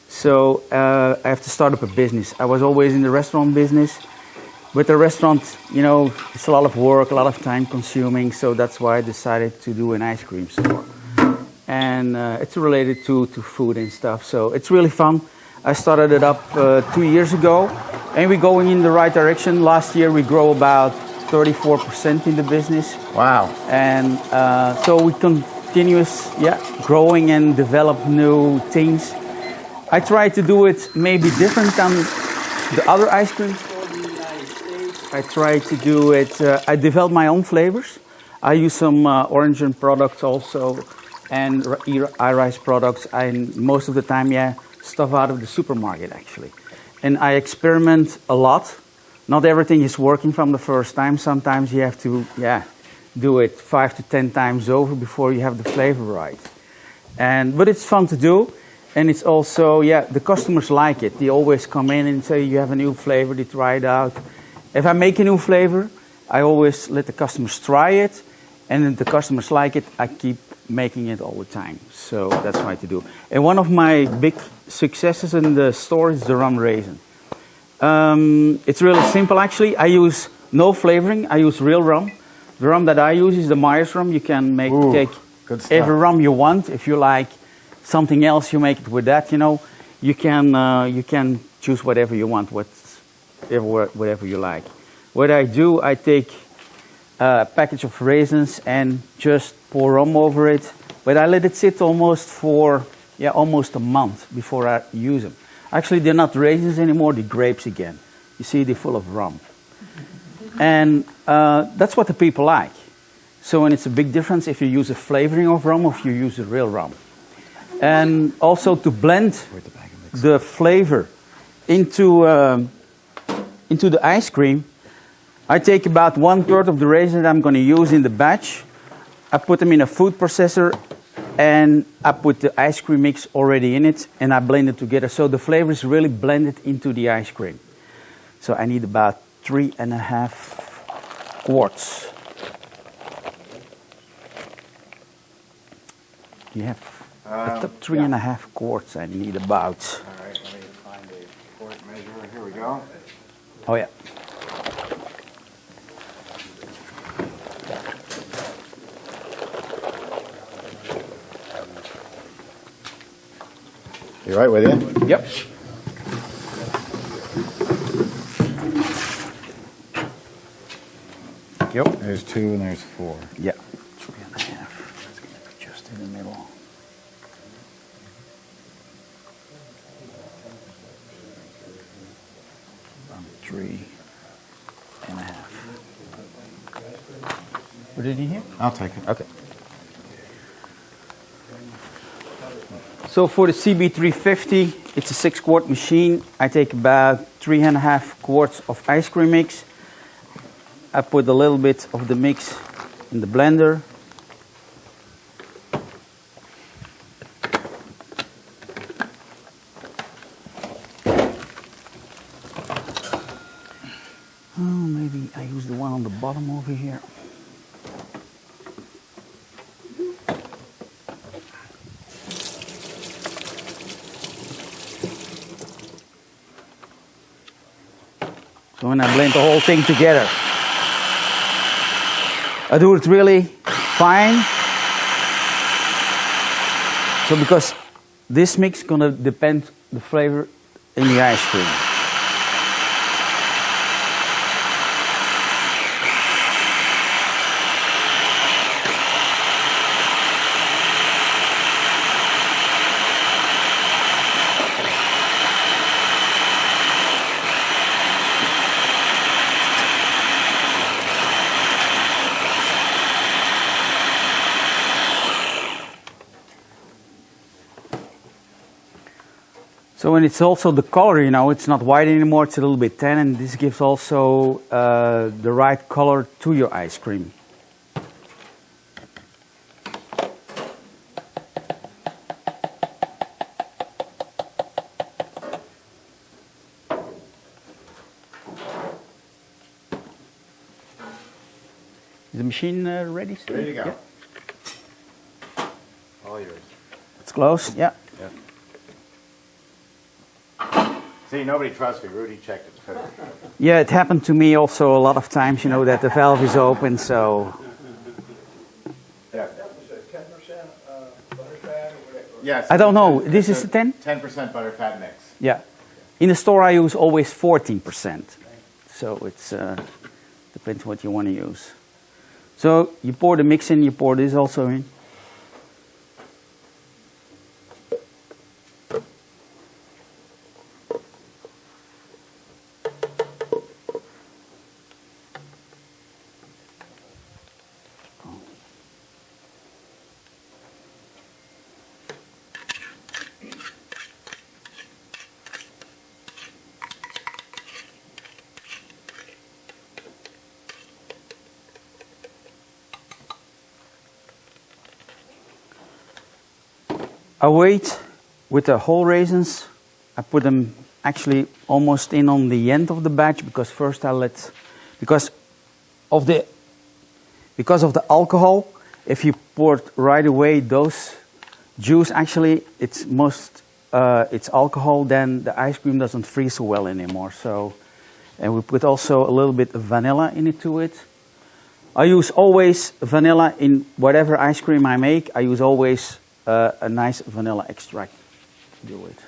So I have to start up a business. I was always in the restaurant business. But the restaurant, you know, it's a lot of work, a lot of time consuming. So that's why I decided to do an ice cream store. And it's related to food and stuff. So it's really fun. I started it up 2 years ago. And we're going in the right direction. Last year we grew about 34% in the business. Wow. And so we continuous, growing and develop new things. I try to do it maybe different than the other ice cream stores in the United States. I try to do it, I develop my own flavors. I use some Origin products also and iRice products. Most of the time, stuff out of the supermarket actually. And I experiment a lot. Not everything is working from the first time. Sometimes you have to, do it 5 to 10 times over before you have the flavor right. But it's fun to do. And it's also, the customers like it. They always come in and say, you have a new flavor, they try it out. If I make a new flavor, I always let the customers try it. And if the customers like it, I keep making it all the time. So that's what I do. And one of my big successes in the store is the rum raisin. It's really simple actually. I use no flavoring, I use real rum. The rum that I use is the Myers rum. You can take every rum you want. If you like something else, you make it with that, you know. You can choose whatever you want, whatever you like. What I do, I take a package of raisins and just pour rum over it. But I let it sit almost a month before I use them. Actually, they're not raisins anymore, they're grapes again. You see, they're full of rum. And that's what the people like. So, and it's a big difference if you use a flavoring of rum or if you use a real rum. And also to blend the flavor into the ice cream, I take about 1/3 of the raisins I'm going to use in the batch. I put them in a food processor and I put the ice cream mix already in it and I blend it together. So the flavor is really blended into the ice cream. So I need about 3.5 quarts. You have 3.5 quarts I need about. All right, let me find a quart measure. Here we go. Oh yeah. You right with you? Yep. Yep. There's 2 and there's 4. Yeah. 3.5. That's going to be just in the middle. Around 3.5. Put it in here? I'll take it. Okay. So for the CB350, it's a 6-quart machine. I take about 3.5 quarts of ice cream mix. I put a little bit of the mix in the blender. Oh, maybe I use the one on the bottom over here. So when I blend the whole thing together, I do it really fine. So because this mix is gonna depend the flavor in the ice cream. So when it's also the color, you know, it's not white anymore, it's a little bit tan, and this gives also the right color to your ice cream. Is the machine ready, Steve? Ready to go. Yeah. All yours. It's closed, yeah. See, nobody trusts me. Rudy checked it too. Yeah, it happened to me also a lot of times, you know, that the valve is open, so... Yeah. That was a 10% butterfat or whatever. Yes. I don't know, this is the 10? 10% butterfat mix. Yeah. In the store I use always 14%. So it's depends what you want to use. So you pour the mix in, you pour this also in. I wait with the whole raisins. I put them actually almost in on the end of the batch because first I let, because of the alcohol, if you pour it right away, those juice actually it's alcohol, then the ice cream doesn't freeze so well anymore. So, and we put also a little bit of vanilla into it. I use always vanilla in whatever ice cream I make. I use always a nice vanilla extract to do it.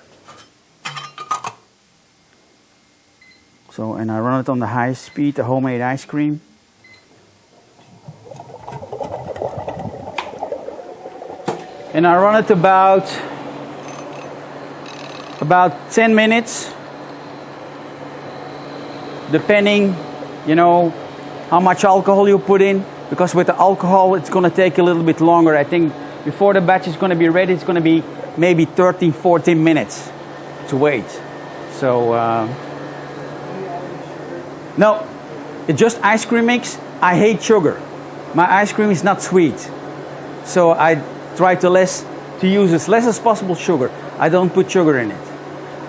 So, and I run it on the high speed, the homemade ice cream. And I run it about 10 minutes, depending, you know, how much alcohol you put in, because with the alcohol it's going to take a little bit longer. I think before the batch is going to be ready, it's going to be maybe 13, 14 minutes to wait. So, no, it's just ice cream mix. I hate sugar. My ice cream is not sweet. So I try to use as less as possible sugar. I don't put sugar in it.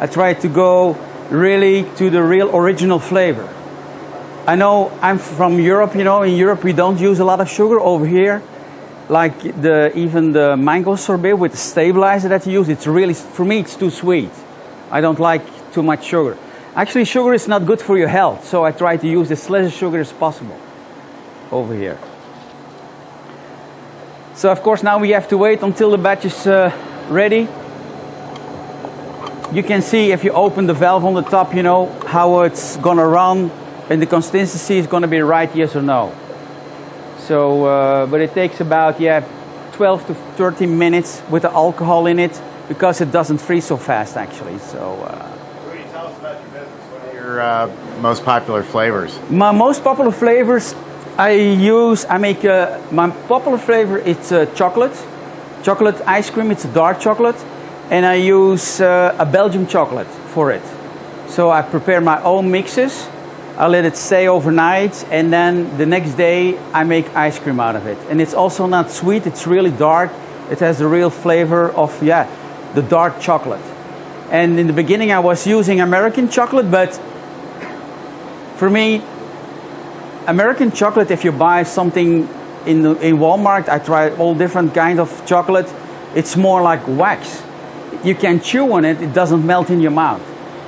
I try to go really to the real original flavor. I know I'm from Europe, you know, in Europe we don't use a lot of sugar. Over here, like even the mango sorbet with the stabilizer that you use, it's really, for me, it's too sweet. I don't like too much sugar. Actually, sugar is not good for your health, so I try to use as less sugar as possible over here. So, of course, now we have to wait until the batch is ready. You can see if you open the valve on the top, you know, how it's going to run, and the consistency is going to be right, yes or no. So, but it takes about 12 to 13 minutes with the alcohol in it because it doesn't freeze so fast, actually. So, Rudy, tell us about your business. What are your most popular flavors? my most popular flavors, I make my popular flavor. It's chocolate ice cream. It's a dark chocolate, and I use a Belgian chocolate for it. So I prepare my own mixes. I let it stay overnight, and then the next day I make ice cream out of it. And it's also not sweet, it's really dark. It has the real flavor of, the dark chocolate. And in the beginning I was using American chocolate, but for me, American chocolate, if you buy something in Walmart, I tried all different kinds of chocolate. It's more like wax. You can chew on it, it doesn't melt in your mouth.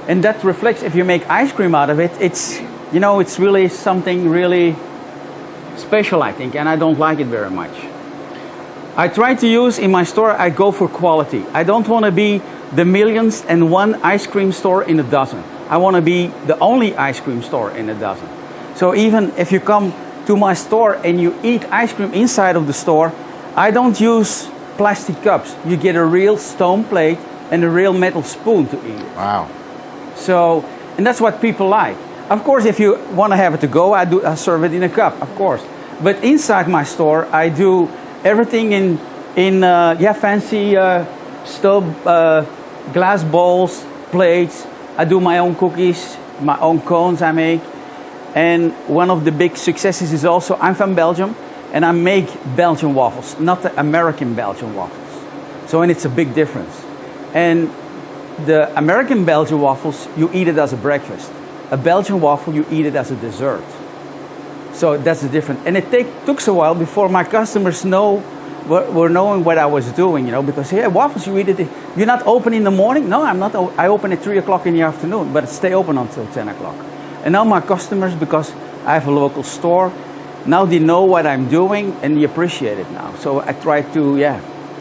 And that reflects, if you make ice cream out of it, it's really something really special, I think, and I don't like it very much. I try to use, in my store, I go for quality. I don't want to be the millionth and one ice cream store in a dozen. I want to be the only ice cream store in a dozen. So even if you come to my store and you eat ice cream inside of the store, I don't use plastic cups. You get a real stone plate and a real metal spoon to eat it. Wow. So, and that's what people like. Of course, if you want to have it to go, I serve it in a cup, of course. But inside my store, I do everything in fancy stove, glass bowls, plates. I do my own cookies, my own cones I make. And one of the big successes is also, I'm from Belgium, and I make Belgian waffles, not the American Belgian waffles. So, and it's a big difference. And the American Belgian waffles, you eat it as a breakfast. A Belgian waffle, you eat it as a dessert. So that's the difference. And it took a while before my customers were knowing what I was doing, because, hey, waffles, you eat it. You're not open in the morning? No, I'm not. I open at 3 o'clock in the afternoon, but stay open until 10 o'clock. And now my customers, because I have a local store, now they know what I'm doing and they appreciate it now. So I try to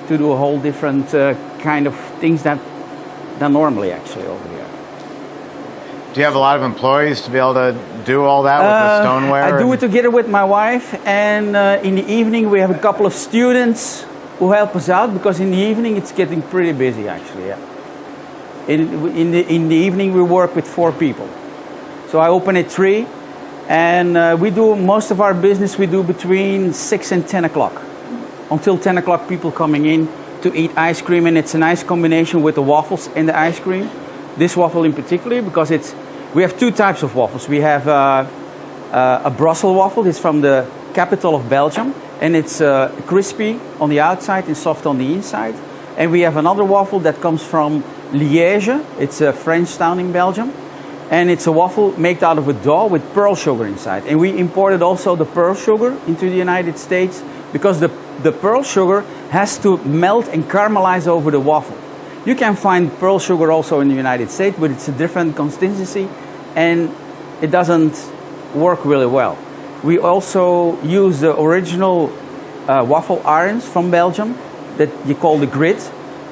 do a whole different kind of things than normally actually over here. Do you have a lot of employees to be able to do all that with the stoneware? I do it together with my wife, and in the evening we have a couple of students who help us out, because in the evening it's getting pretty busy actually. Yeah. In the evening we work with 4 people. So I open at 3, and we do most of our business we do between 6 and 10 o'clock. Until 10 o'clock people coming in to eat ice cream, and it's a nice combination with the waffles and the ice cream. This waffle in particular, because we have 2 types of waffles. We have a Brussels waffle. It's from the capital of Belgium, and it's crispy on the outside and soft on the inside. And we have another waffle that comes from Liège. It's a French town in Belgium, and it's a waffle made out of a dough with pearl sugar inside. And we imported also the pearl sugar into the United States, because the pearl sugar has to melt and caramelize over the waffle. You can find pearl sugar also in the United States, but it's a different consistency and it doesn't work really well. We also use the original waffle irons from Belgium that you call the grid,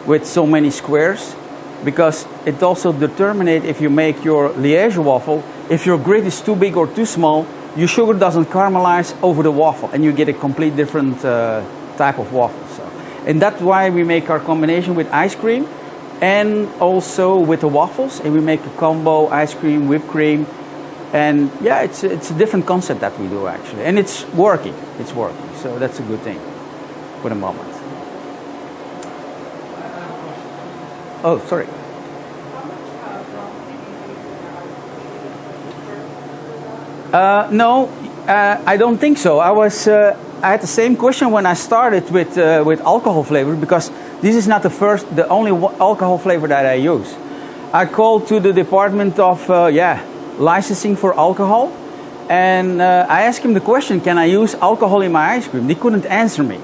with so many squares, because it also determines if you make your Liège waffle, if your grid is too big or too small, your sugar doesn't caramelize over the waffle and you get a complete different type of waffle. So, and that's why we make our combination with ice cream and also with the waffles, and we make a combo ice cream, whipped cream, and yeah, it's a different concept that we do actually, and it's working, so that's a good thing for the moment. Oh, sorry. No, I don't think so. I had the same question when I started with alcohol flavor, because this is not the only alcohol flavor that I use. I called to the department of licensing for alcohol, and I asked him the question, can I use alcohol in my ice cream? They couldn't answer me.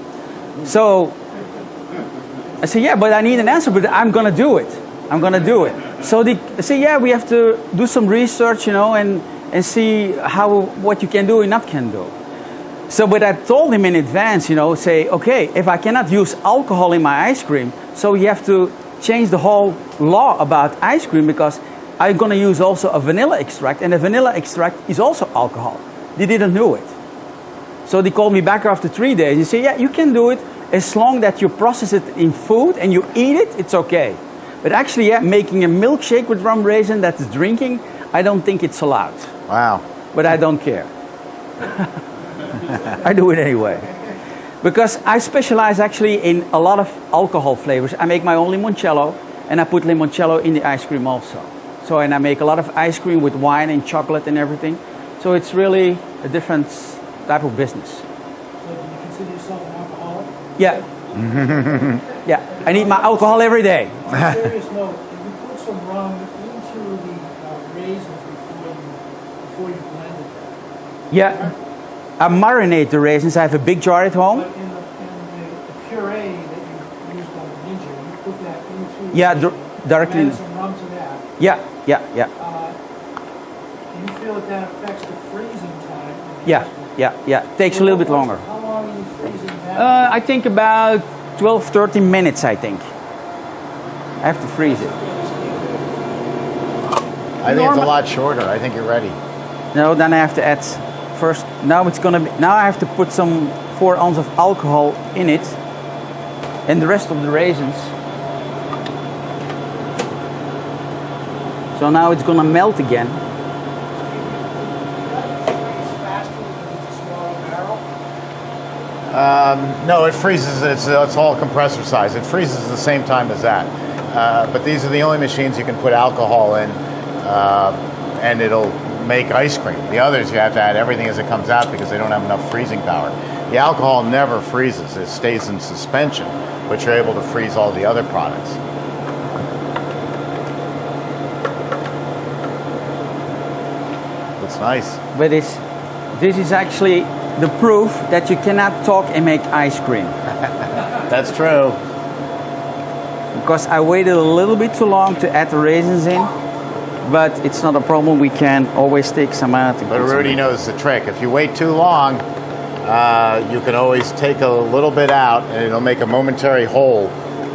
So I said, yeah, but I need an answer, but I'm going to do it. So they say, yeah, we have to do some research, and see what you can do and not can do. So, but I told him in advance, say, okay, if I cannot use alcohol in my ice cream, so you have to change the whole law about ice cream, because I'm going to use also a vanilla extract, and a vanilla extract is also alcohol. They didn't know it. So they called me back after 3 days. They say, yeah, you can do it as long that you process it in food and you eat it, it's okay. But actually, making a milkshake with rum raisin that's drinking, I don't think it's allowed. Wow. But I don't care. I do it anyway. Because I specialize actually in a lot of alcohol flavors. I make my own limoncello, and I put limoncello in the ice cream also. So, and I make a lot of ice cream with wine and chocolate and everything. So it's really a different type of business. So do you consider yourself an alcoholic? Yeah. Yeah, I need my alcohol every day. On a serious note, if you put some rum into the raisins before you blended them, Yeah. I marinate the raisins. I have a big jar at home. But in the puree that you used on the Ninja, you put that into... Yeah, directly. Add some rum to that. Yeah. Do you feel that affects the freezing time? of the ice cream? Yeah. Takes a little bit longer. How long are you freezing that? I think about 12, 13 minutes, I think. I have to freeze it. I think it's a lot shorter. I think you're ready. No, then I have to add first. Now I have to put some 4 ounces of alcohol in it, and the rest of the raisins. So now it's gonna melt again. No, it freezes. It's all compressor size. It freezes the same time as that. But these are the only machines you can put alcohol in, and it'll make ice cream. The others, you have to add everything as it comes out because they don't have enough freezing power. The alcohol never freezes. It stays in suspension, but you're able to freeze all the other products. Looks nice. But this is actually the proof that you cannot talk and make ice cream. That's true. Because I waited a little bit too long to add the raisins in, but it's not a problem. We can always take some out. But Rudy knows the trick. If you wait too long, you can always take a little bit out, and it'll make a momentary hole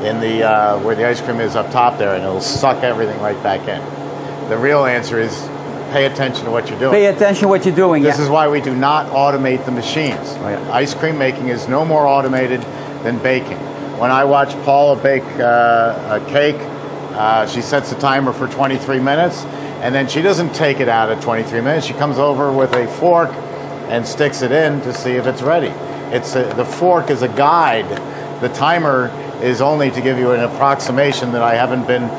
in the where the ice cream is up top there, and it'll suck everything right back in. The real answer is pay attention to what you're doing. Pay attention to what you're doing. This is why we do not automate the machines. Oh, yeah. Ice cream making is no more automated than baking. When I watch Paula bake a cake, she sets the timer for 23 minutes, and then she doesn't take it out at 23 minutes. She comes over with a fork and sticks it in to see if it's ready. The fork is a guide. The timer is only to give you an approximation that I haven't been,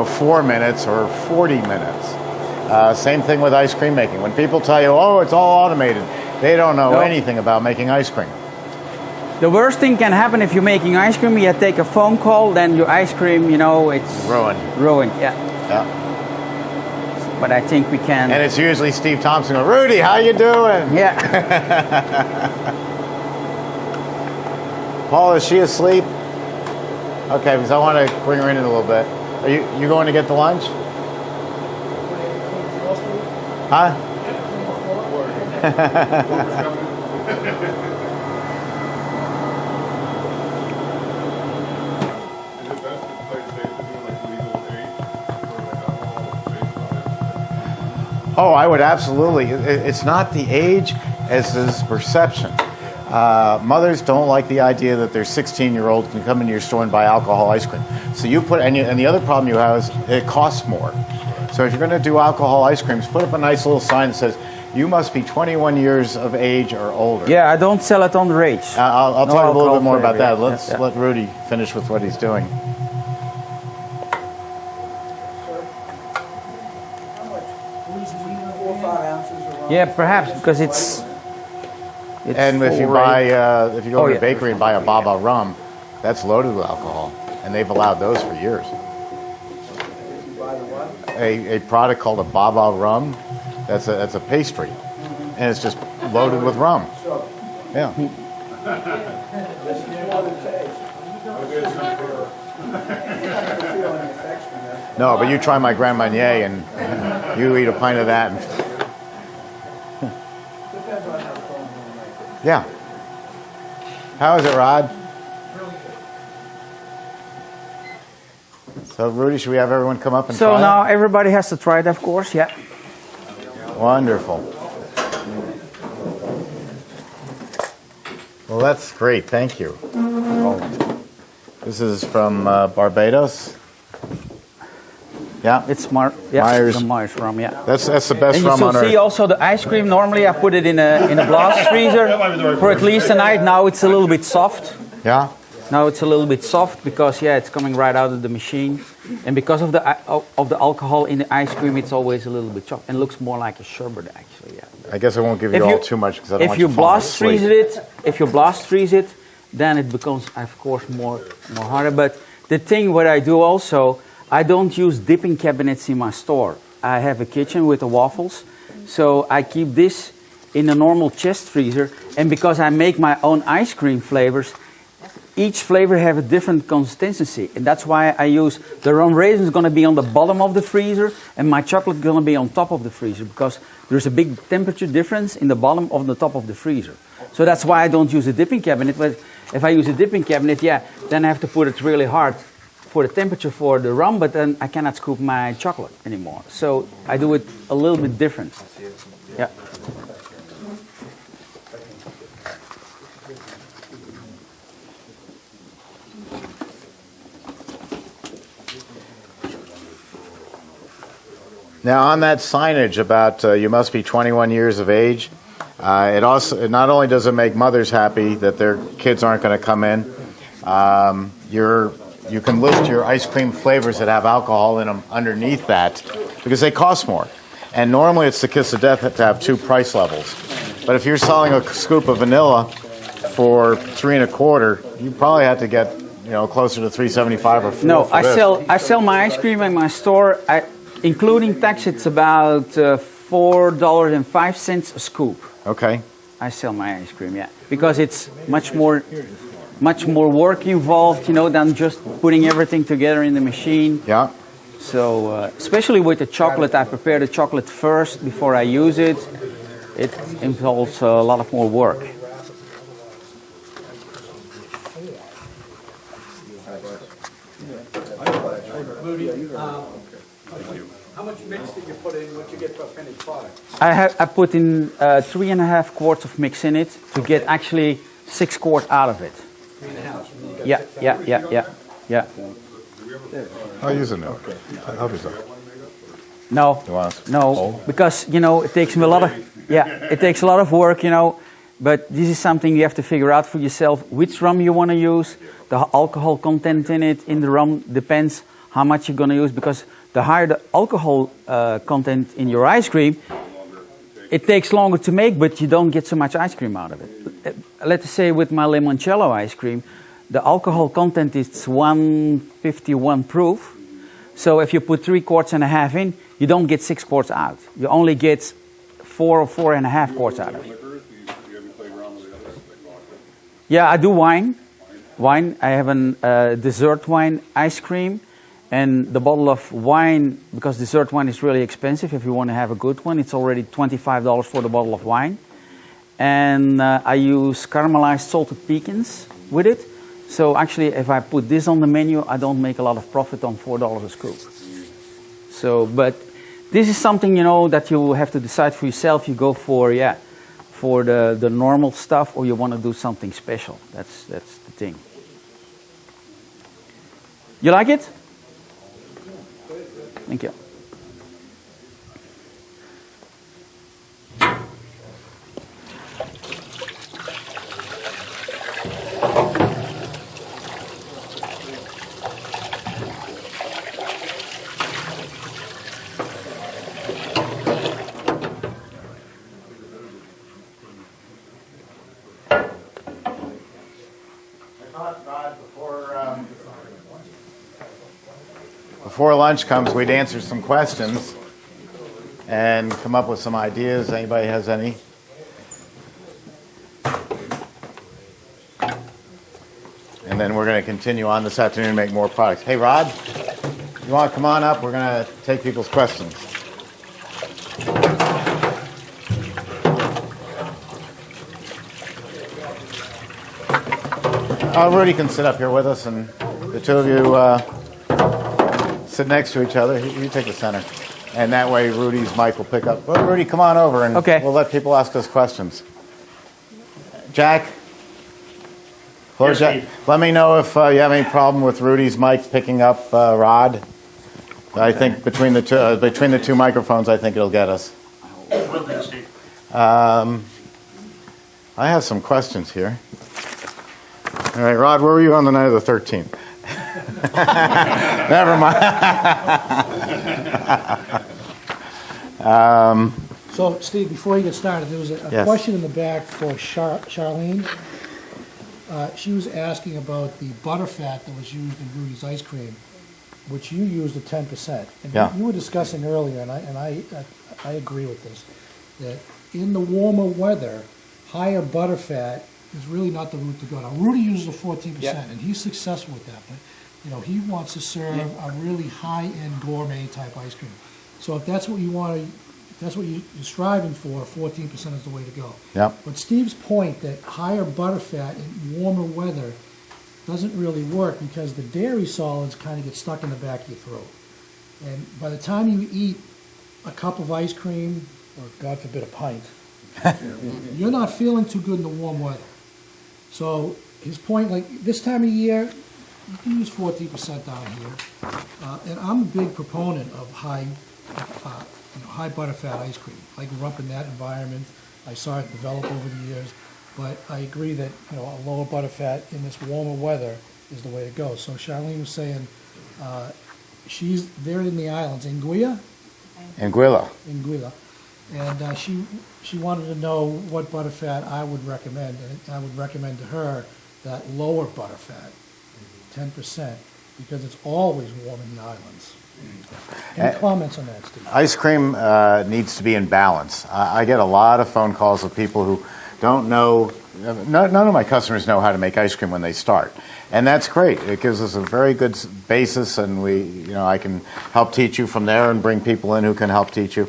4 minutes or 40 minutes. Same thing with ice cream making. When people tell you, oh, it's all automated, they don't know anything about making ice cream. The worst thing can happen if you're making ice cream, you take a phone call, then your ice cream, it's ruined, yeah. But I think we can. And it's usually Steve Thompson going, Rudy, how you doing? Yeah. Paul, is she asleep? Okay, because I want to bring her in a little bit. Are you going to get the lunch? Huh? Oh, I would absolutely. It's not the age as is perception. Mothers don't like the idea that their 16-year-old can come into your store and buy alcohol ice cream. So you put, and the other problem you have is it costs more. So if you're going to do alcohol ice creams, put up a nice little sign that says, you must be 21 years of age or older. Yeah, I don't sell it on the rage. I'll tell you a little bit more about that. Yeah. Let's let Rudy finish with what he's doing. Yeah, perhaps because it's and if you full buy, rate. if you go to a bakery and buy a Baba rum, that's loaded with alcohol, and they've allowed those for years. A product called a Baba rum, that's a pastry, and it's just loaded with rum. Yeah. No, but you try my Grand Marnier and you eat a pint of that. And yeah. How is it, Rod? So, Rudy, should we have everyone come up and try So now it? everybody has to try it, of course, yeah. Wonderful. Well, that's great. Thank you. This is from Barbados. Yeah, It's Myers. the Myers rum, yeah. That's the best And rum you on should see earth. also the ice cream. Normally I put it in a blast freezer for at least a night. Now it's a little bit soft. Yeah. Now it's a little bit soft because it's coming right out of the machine, and because of the alcohol in the ice cream, it's always a little bit soft and looks more like a sherbet actually. Yeah. I guess I won't give you all too much because I don't If want you you to fall blast asleep. freeze it, then it becomes, of course, more harder. But the thing what I do also, I don't use dipping cabinets in my store. I have a kitchen with the waffles, so I keep this in a normal chest freezer. And because I make my own ice cream flavors, each flavor have a different consistency, and that's why I use the rum raisin is going to be on the bottom of the freezer, and my chocolate is going to be on top of the freezer, because there's a big temperature difference in the bottom of the top of the freezer. So that's why I don't use a dipping cabinet. But if I use a dipping cabinet, yeah, then I have to put it really hard for the temperature for the rum, but then I cannot scoop my chocolate anymore. So I do it a little bit different. Yeah. Now, on that signage about you must be 21 years of age, it not only does it make mothers happy that their kids aren't going to come in, you can list your ice cream flavors that have alcohol in them underneath that because they cost more. And normally it's the kiss of death to have two price levels. But if you're selling a scoop of vanilla for $3 1/4, you probably have to get closer to $3.75 or $4. No, I sell my ice cream in my store. Including tax, it's about $4.05 a scoop. Okay. I sell my ice cream, yeah, because it's much more work involved, than just putting everything together in the machine. Yeah. So, especially with the chocolate, I prepare the chocolate first before I use it. It involves a lot of more work. How much mix did you put in, what you get for a finished product? I put in 3.5 quarts of mix in it to get actually 6 quarts out of it. 3.5. Yeah. I'll use it now. Help yourself. No, You want us- no, because it takes me it takes a lot of work, But this is something you have to figure out for yourself. Which rum you want to use, the alcohol content in the rum depends how much you're going to use, because the higher the alcohol content in your ice cream, it takes longer to make, but you don't get so much ice cream out of it. Let's say with my limoncello ice cream, the alcohol content is 151 proof. So if you put 3.5 quarts in, you don't get 6 quarts out. You only get 4 or 4.5 quarts out of it. Yeah, I do wine. Wine. I have a dessert wine ice cream. And the bottle of wine, because dessert wine is really expensive, if you want to have a good one, it's already $25 for the bottle of wine. And I use caramelized salted pecans with it. So actually, if I put this on the menu, I don't make a lot of profit on $4 a scoop. So, but this is something, that you have to decide for yourself. You go for the normal stuff, or you want to do something special. That's the thing. You like it? Thank you. Before lunch comes, we'd answer some questions and come up with some ideas. Anybody has any? And then we're going to continue on this afternoon and make more products. Hey, Rod, you want to come on up? We're going to take people's questions. Rudy can sit up here with us, and the two of you sit next to each other. You take the center. And that way Rudy's mic will pick up. Well, Rudy, come on over, and we'll let people ask us questions. Jack? Hello, Yes, Jack. Steve. Let me know if you have any problem with Rudy's mic picking up Rod. I think between the two microphones, I think it'll get us. Will do, Steve. I have some questions here. All right, Rod, where were you on the night of the 13th? Never mind. So, Steve, before you get started, there was a Yes. question in the back for Charlene. She was asking about the butterfat that was used in Rudy's ice cream, which you used at 10%. And Yeah. you were discussing earlier, and I agree with this. that in the warmer weather, higher butterfat is really not the route to go. Now, Rudy uses a 14%, Yeah. and he's successful with that, but, you know, he wants to serve a really high-end gourmet type ice cream. So if that's what you want to, if that's what you're striving for, 14% is the way to go. Yep. But Steve's point that higher butterfat in warmer weather doesn't really work because the dairy solids kind of get stuck in the back of your throat. And by the time you eat a cup of ice cream, or God forbid, a pint, you're not feeling too good in the warm weather. So his point, like this time of year, you can use 14% down here. And I'm a big proponent of high butterfat ice cream. I grew up in that environment. I saw it develop over the years. But I agree that, you know, a lower butterfat in this warmer weather is the way to go. So Charlene was saying, they're in the islands, Anguilla? Anguilla. Anguilla. And she wanted to know what butterfat I would recommend. And I would recommend to her that lower butterfat, 10%, because it's always warm in the islands. Any comments on that, Steve? Ice cream needs to be in balance. I get a lot of phone calls of people who don't know, none of my customers know how to make ice cream when they start. And that's great. It gives us a very good basis, and I can help teach you from there and bring people in who can help teach you.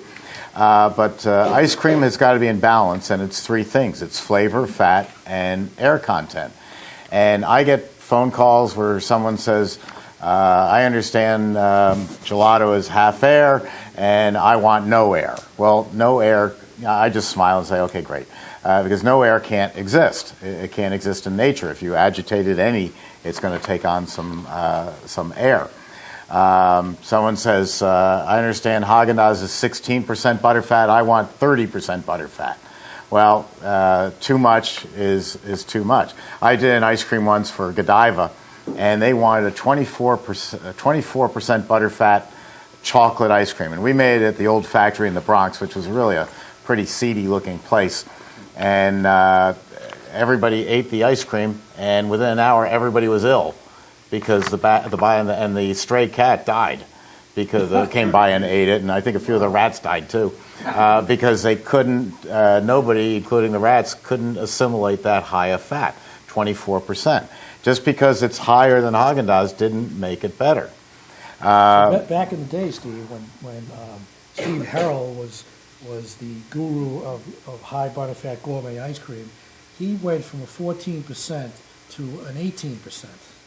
But ice cream has got to be in balance, and it's three things. It's flavor, fat, and air content. And I get phone calls where someone says, I understand gelato is half air, and I want no air. Well, no air, I just smile and say, okay, great. Because no air can't exist. It can't exist in nature. If you agitate it any, it's going to take on some air. Someone says, I understand Haagen-Dazs is 16% butterfat. I want 30% butterfat. Well, too much is too much. I did an ice cream once for Godiva, and they wanted a 24% butterfat chocolate ice cream. And we made it at the old factory in the Bronx, which was really a pretty seedy-looking place. And everybody ate the ice cream, and within an hour, everybody was ill because the bat and the stray cat died because they came by and ate it, and I think a few of the rats died too because they couldn't. Nobody, including the rats, couldn't assimilate that high of fat, 24%. Just because it's higher than Haagen-Dazs didn't make it better. Back in the day, Steve, when Steve Harrell was the guru of high butterfat gourmet ice cream, he went from a 14% to an 18%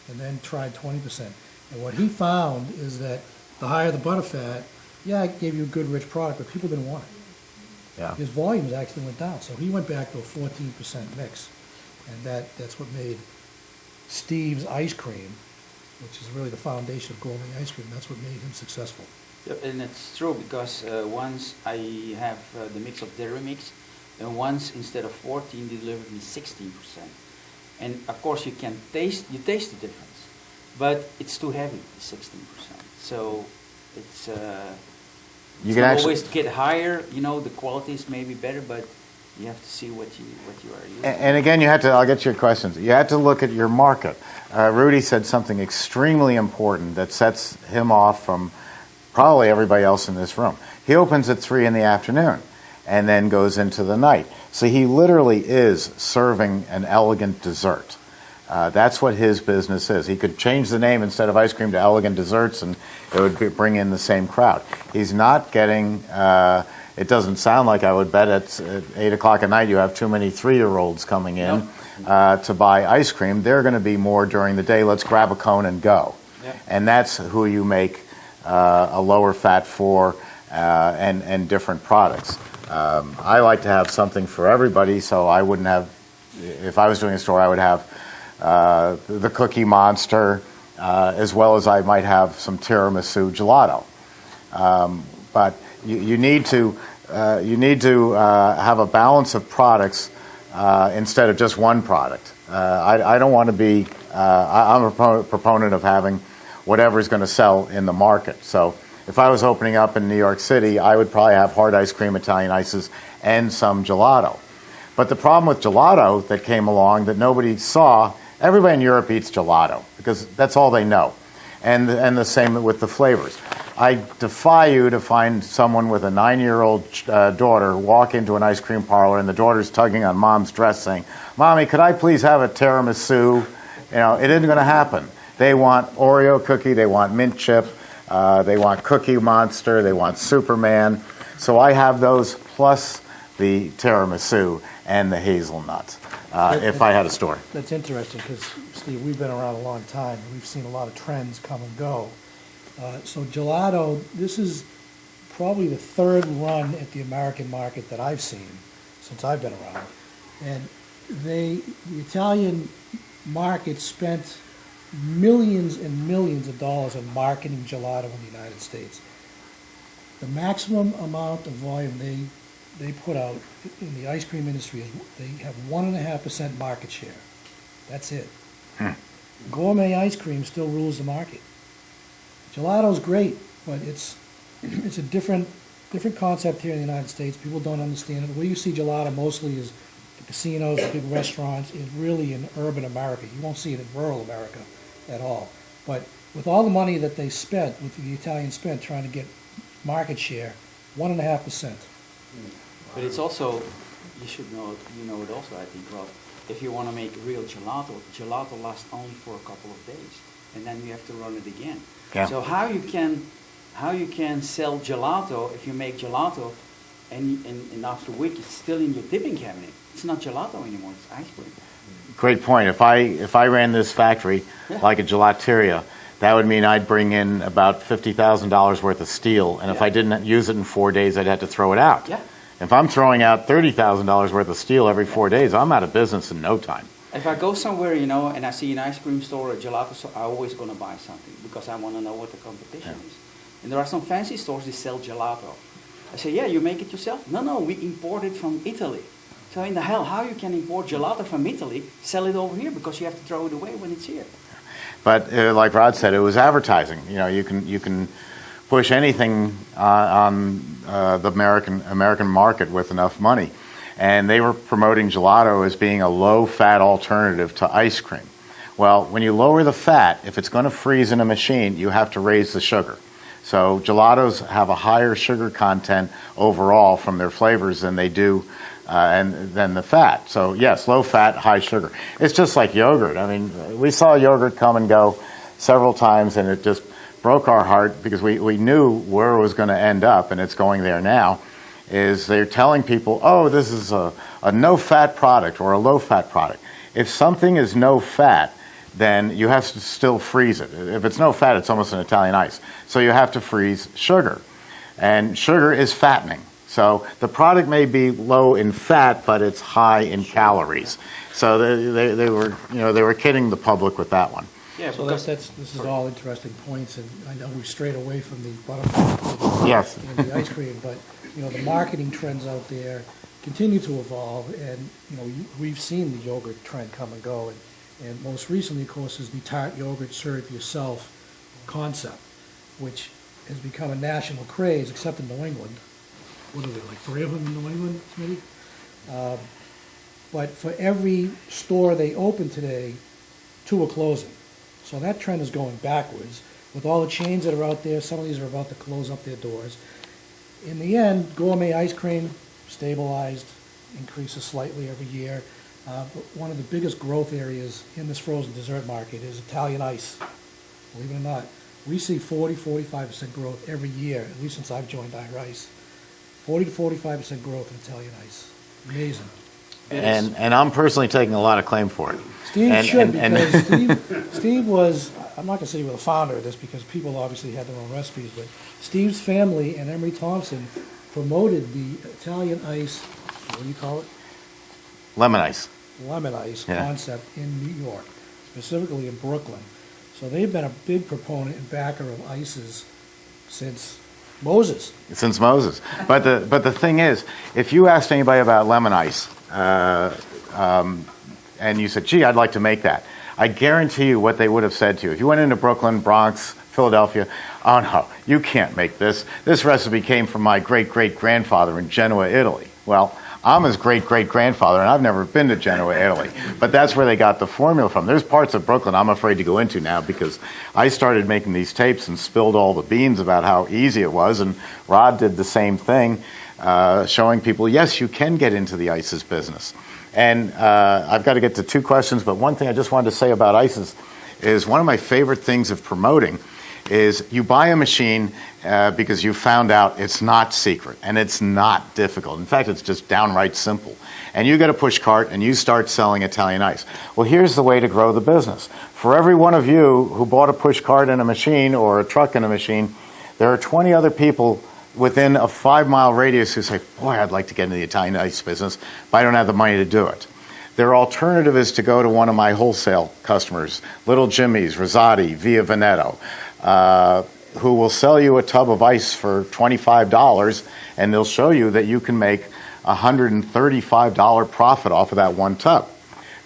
and then tried 20%. And what he found is that the higher the butterfat, yeah, it gave you a good rich product, but people didn't want it. Yeah. His volumes actually went down. So he went back to a 14% mix. And that's what made Steve's ice cream, which is really the foundation of gourmet ice cream, that's what made him successful. Yeah, and it's true because once I have the mix of dairy mix, and once instead of 14, they delivered me 16%. And of course you taste the difference, but it's too heavy, 16%. So it's You can actually always get higher. You know, the quality is maybe better, but you have to see what you are using. And again, I'll get to your questions. You have to look at your market. Rudy said something extremely important that sets him off from probably everybody else in this room. He opens at 3 in the afternoon and then goes into the night. So he literally is serving an elegant dessert. That's what his business is. He could change the name instead of ice cream to Elegant Desserts, and it would bring in the same crowd. He's not getting... it doesn't sound like I would bet at 8 o'clock at night you have too many 3-year-olds coming in to buy ice cream. They're going to be more during the day, let's grab a cone and go. Yep. And that's who you make a lower fat for and different products. I like to have something for everybody, so I wouldn't have, if I was doing a store, I would have the Cookie Monster, as well as I might have some tiramisu gelato. But you need to have a balance of products instead of just one product. I don't want to be. I'm a proponent of having whatever is going to sell in the market. So if I was opening up in New York City, I would probably have hard ice cream, Italian ices, and some gelato. But the problem with gelato that came along that nobody saw, everybody in Europe eats gelato because that's all they know, and the same with the flavors. I defy you to find someone with a 9-year-old daughter walk into an ice cream parlor and the daughter's tugging on mom's dress saying, "Mommy, could I please have a tiramisu?" You know, it isn't going to happen. They want Oreo cookie, they want mint chip, they want Cookie Monster, they want Superman. So I have those plus the tiramisu and the hazelnut if I had a store. That's interesting because, Steve, we've been around a long time and we've seen a lot of trends come and go. So gelato, this is probably the third run at the American market that I've seen since I've been around. And the Italian market spent millions and millions of dollars on marketing gelato in the United States. The maximum amount of volume they put out in the ice cream industry is they have 1.5% market share. That's it. Gourmet ice cream still rules the market. Gelato's great, but it's a different concept here in the United States. People don't understand it. Where you see gelato mostly is the casinos, the big restaurants, is really in urban America. You won't see it in rural America at all. But with all the money that they spent, with the Italians spent trying to get market share, 1.5%. But it's also, you should know, you know it also, I think, Rob, if you want to make real gelato lasts only for a couple of days, and then you have to run it again. Yeah. So how you can sell gelato if you make gelato and after a week it's still in your dipping cabinet? It's not gelato anymore, it's ice cream. Great point. If I ran this factory like a gelateria, that would mean I'd bring in about $50,000 worth of steel, and if I didn't use it in 4 days, I'd have to throw it out. Yeah. If I'm throwing out $30,000 worth of steel every 4 days, I'm out of business in no time. If I go somewhere, you know, and I see an ice cream store or a gelato store, I'm always going to buy something because I want to know what the competition is. And there are some fancy stores that sell gelato. I say, yeah, you make it yourself? No, we import it from Italy. So in the hell, how you can import gelato from Italy, sell it over here because you have to throw it away when it's here. But like Rod said, it was advertising. You know, you can push anything on the American market with enough money. And they were promoting gelato as being a low-fat alternative to ice cream. Well, when you lower the fat, if it's going to freeze in a machine, you have to raise the sugar. So gelatos have a higher sugar content overall from their flavors than they do than the fat. So yes, low fat, high sugar. It's just like yogurt. I mean, we saw yogurt come and go several times, and it just broke our heart because we knew where it was going to end up, and it's going there now. Is they're telling people, oh, this is a no-fat product or a low-fat product. If something is no-fat, then you have to still freeze it. If it's no-fat, it's almost an Italian ice. So you have to freeze sugar. And sugar is fattening. So the product may be low in fat, but it's high in calories. So they were kidding the public with that one. Yeah, So this is all interesting points, and I know we strayed away from the buttermilk Yes. and the ice cream, but the marketing trends out there continue to evolve, and we've seen the yogurt trend come and go, and most recently, of course, is the tart yogurt serve yourself concept, which has become a national craze, except in New England. What are there, like 3 of them in New England, maybe? But for every store they open today, 2 are closing. So that trend is going backwards. With all the chains that are out there, some of these are about to close up their doors. In the end, gourmet ice cream stabilized, increases slightly every year. But one of the biggest growth areas in this frozen dessert market is Italian ice. Believe it or not, we see 40-45% growth every year, at least since I've joined iRice. 40-45% growth in Italian ice. Amazing. And I'm personally taking a lot of claim for it. Steve should, because Steve was, I'm not going to say he was the founder of this because people obviously had their own recipes, but Steve's family and Emery Thompson promoted the Italian ice, what do you call it? Lemon ice. Lemon ice Yeah. concept in New York, specifically in Brooklyn. So they've been a big proponent and backer of ices since Moses. Since Moses. But the thing is, if you asked anybody about lemon ice, and you said, gee, I'd like to make that, I guarantee you what they would have said to you. If you went into Brooklyn, Bronx, Philadelphia, oh no, you can't make this. This recipe came from my great-great-grandfather in Genoa, Italy. Well, I'm his great-great-grandfather, and I've never been to Genoa, Italy. But that's where they got the formula from. There's parts of Brooklyn I'm afraid to go into now because I started making these tapes and spilled all the beans about how easy it was, and Rod did the same thing, showing people, yes, you can get into the ICES business. And I've got to get to two questions, but one thing I just wanted to say about ICES is one of my favorite things of promoting is you buy a machine because you found out it's not secret and it's not difficult. In fact, it's just downright simple. And you get a push cart and you start selling Italian ice. Well, here's the way to grow the business. For every one of you who bought a push cart and a machine or a truck and a machine, there are 20 other people within a 5-mile radius who say, boy, I'd like to get into the Italian ice business, but I don't have the money to do it. Their alternative is to go to one of my wholesale customers, Little Jimmy's, Rosati, Via Veneto, who will sell you a tub of ice for $25, and they'll show you that you can make a $135 profit off of that one tub.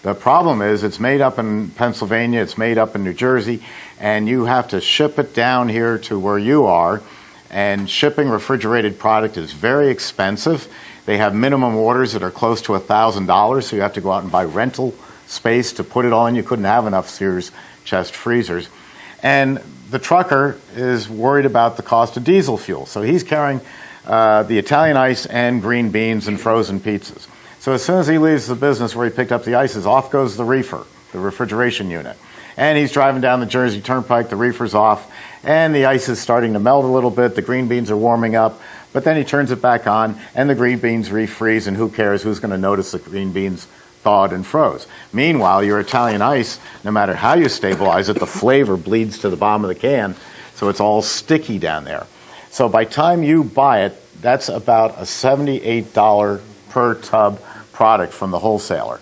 The problem is it's made up in Pennsylvania, it's made up in New Jersey, and you have to ship it down here to where you are, and shipping refrigerated product is very expensive. They have minimum orders that are close to $1,000, so you have to go out and buy rental space to put it all in. You couldn't have enough Sears chest freezers. And the trucker is worried about the cost of diesel fuel, so he's carrying the Italian ice and green beans and frozen pizzas. So as soon as he leaves the business where he picked up the ices, off goes the reefer, the refrigeration unit. And he's driving down the Jersey Turnpike, the reefer's off, and the ice is starting to melt a little bit, the green beans are warming up, but then he turns it back on, and the green beans refreeze, and who cares, who's going to notice the green beans thawed and froze. Meanwhile, your Italian ice, no matter how you stabilize it, the flavor bleeds to the bottom of the can, so it's all sticky down there. So by the time you buy it, that's about a $78 per tub product from the wholesaler.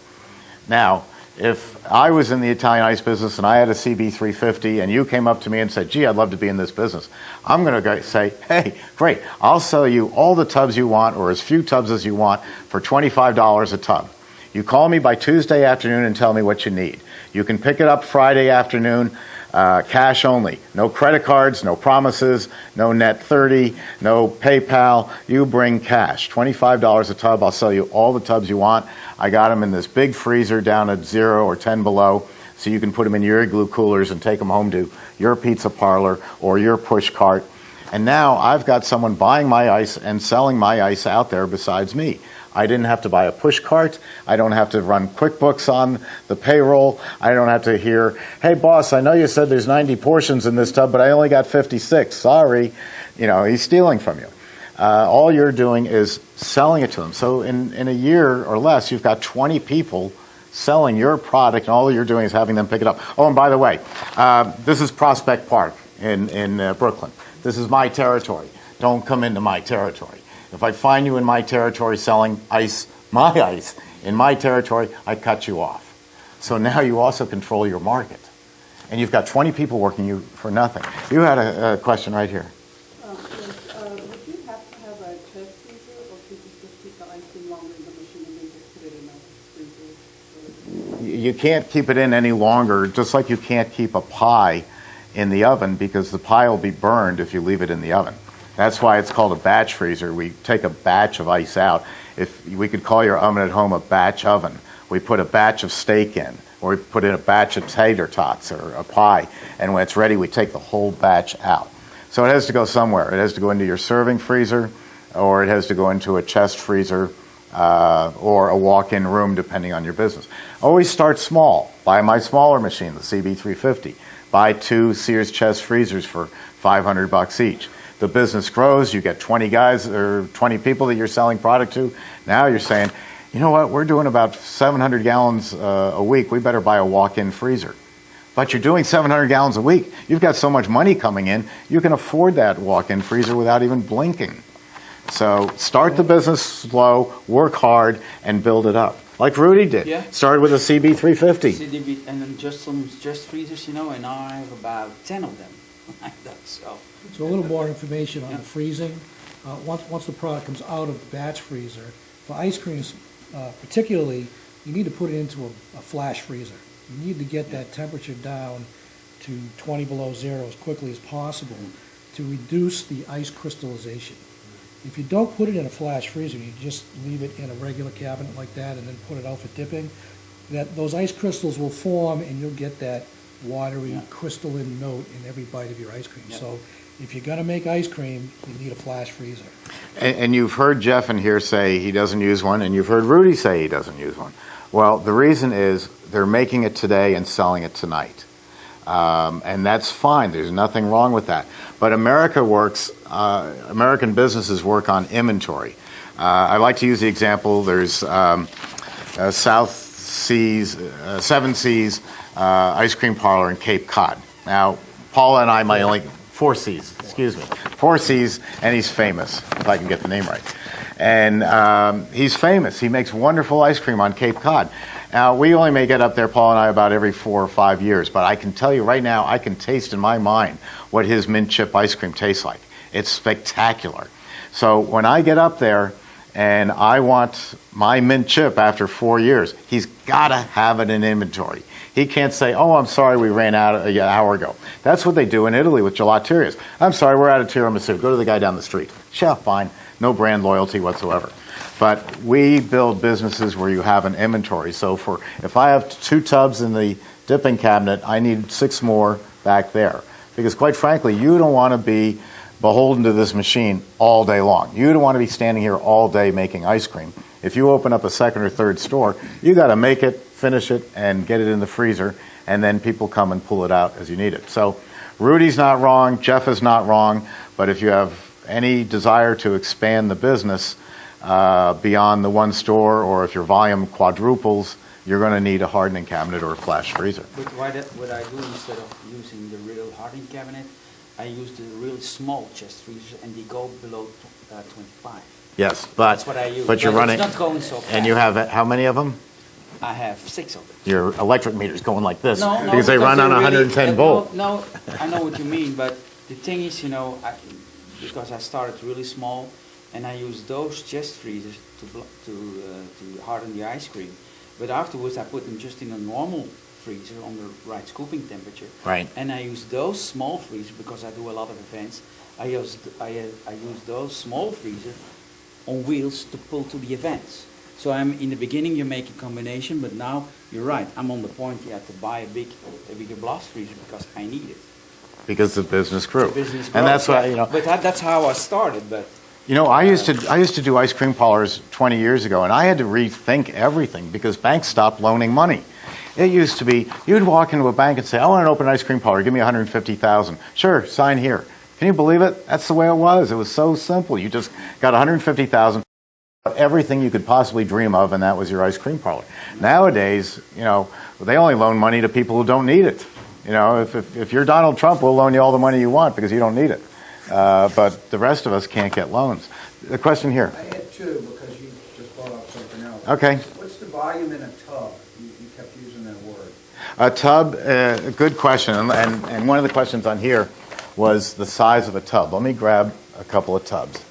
Now, if I was in the Italian ice business and I had a CB350 and you came up to me and said, gee, I'd love to be in this business, I'm going to say, hey, great, I'll sell you all the tubs you want or as few tubs as you want for $25 a tub. You call me by Tuesday afternoon and tell me what you need. You can pick it up Friday afternoon, cash only. No credit cards, no promises, no net 30, no PayPal. You bring cash. $25 a tub. I'll sell you all the tubs you want. I got them in this big freezer down at 0 or 10 below, so you can put them in your igloo coolers and take them home to your pizza parlor or your push cart. And now I've got someone buying my ice and selling my ice out there besides me. I didn't have to buy a push cart. I don't have to run QuickBooks on the payroll. I don't have to hear, hey, boss, I know you said there's 90 portions in this tub, but I only got 56. Sorry. You know, he's stealing from you. All you're doing is selling it to them. So in a year or less, you've got 20 people selling your product, and all you're doing is having them pick it up. Oh, and by the way, this is Prospect Park in Brooklyn. This is my territory. Don't come into my territory. If I find you in my territory selling ice, my ice, in my territory, I cut you off. So now you also control your market. And you've got 20 people working you for nothing. You had a question right here. Would you have to have a chest freezer, or could you just keep the ice in longer in the machine and then just put it in a freezer? You can't keep it in any longer, just like you can't keep a pie in the oven because the pie will be burned if you leave it in the oven. That's why it's called a batch freezer. We take a batch of ice out. If we could call your oven at home a batch oven. We put a batch of steak in, or we put in a batch of tater tots or a pie, and when it's ready, we take the whole batch out. So it has to go somewhere. It has to go into your serving freezer, or it has to go into a chest freezer, or a walk-in room, depending on your business. Always start small. Buy my smaller machine, the CB350. Buy 2 Sears chest freezers for $500 each. The business grows, you get 20 guys or 20 people that you're selling product to. Now you're saying, you know what, we're doing about 700 gallons a week. We better buy a walk-in freezer. But you're doing 700 gallons a week. You've got so much money coming in, you can afford that walk-in freezer without even blinking. So start the business slow, work hard, and build it up. Like Rudy did. Yeah. Started with a CB350. CDB, and then just some freezers, and now I have about 10 of them. So So a little more information on the freezing. Once the product comes out of the batch freezer, for ice creams particularly, you need to put it into a flash freezer. You need to get that temperature down to 20 below zero as quickly as possible to reduce the ice crystallization. If you don't put it in a flash freezer, you just leave it in a regular cabinet like that and then put it out for dipping, those ice crystals will form and you'll get that watery crystalline note in every bite of your ice cream. Yeah. So if you're gonna make ice cream, you need a flash freezer. And you've heard Jeff in here say he doesn't use one, and you've heard Rudy say he doesn't use one. Well, the reason is they're making it today and selling it tonight. And that's fine. There's nothing wrong with that. But American businesses work on inventory. I like to use the example, there's Seven Seas ice cream parlor in Cape Cod. Now, Paula and I, Four Seas, and he's famous, if I can get the name right. And he's famous. He makes wonderful ice cream on Cape Cod. Now, we only may get up there, Paul and I, about every 4 or 5 years, but I can tell you right now, I can taste in my mind what his mint chip ice cream tastes like. It's spectacular. So when I get up there and I want my mint chip after 4 years, he's got to have it in inventory. He can't say, oh, I'm sorry, we ran out an hour ago. That's what they do in Italy with gelaterias. I'm sorry, we're out of tiramisu. Go to the guy down the street. Sure, fine. No brand loyalty whatsoever. But we build businesses where you have an inventory. So if I have 2 tubs in the dipping cabinet, I need 6 more back there. Because quite frankly, you don't want to be beholden to this machine all day long. You don't want to be standing here all day making ice cream. If you open up a second or third store, you got to make it, finish it, and get it in the freezer, and then people come and pull it out as you need it. So Rudy's not wrong, Jeff is not wrong, but if you have any desire to expand the business beyond the one store, or if your volume quadruples, you're going to need a hardening cabinet or a flash freezer. But what I do, instead of using the real hardening cabinet, I use the real small chest freezers, and they go below 25. Yes, but That's what I use. but you're But running, it's not going so fast. and you have how many of them? I have 6 of them. Your electric meter's going like this No, because they run on they're 110 volt. No, I know what you mean, but the thing is, because I started really small, and I use those chest freezers to harden the ice cream. But afterwards, I put them just in a normal freezer on the right scooping temperature. Right. And I use those small freezers because I do a lot of events. I use those small freezers on wheels to pull to the events. So in the beginning you make a combination, but now you're right. I'm on the point you have to buy a bigger blast freezer because I need it. Because the business grew. Business And grows, that's why, yeah. But that's how I started. But I used to do ice cream parlors 20 years ago, and I had to rethink everything because banks stopped loaning money. It used to be, you'd walk into a bank and say, I want to open an ice cream parlor, give me $150,000. Sure, sign here. Can you believe it? That's the way it was. It was so simple. You just got $150,000, everything you could possibly dream of, and that was your ice cream parlor. Nowadays, they only loan money to people who don't need it. If you're Donald Trump, we'll loan you all the money you want because you don't need it. But the rest of us can't get loans. The question here. I had 2 because you just brought up something else. Okay. What's the volume in a tub? You kept using that word. A tub, a good question. And one of the questions on here was the size of a tub. Let me grab a couple of tubs,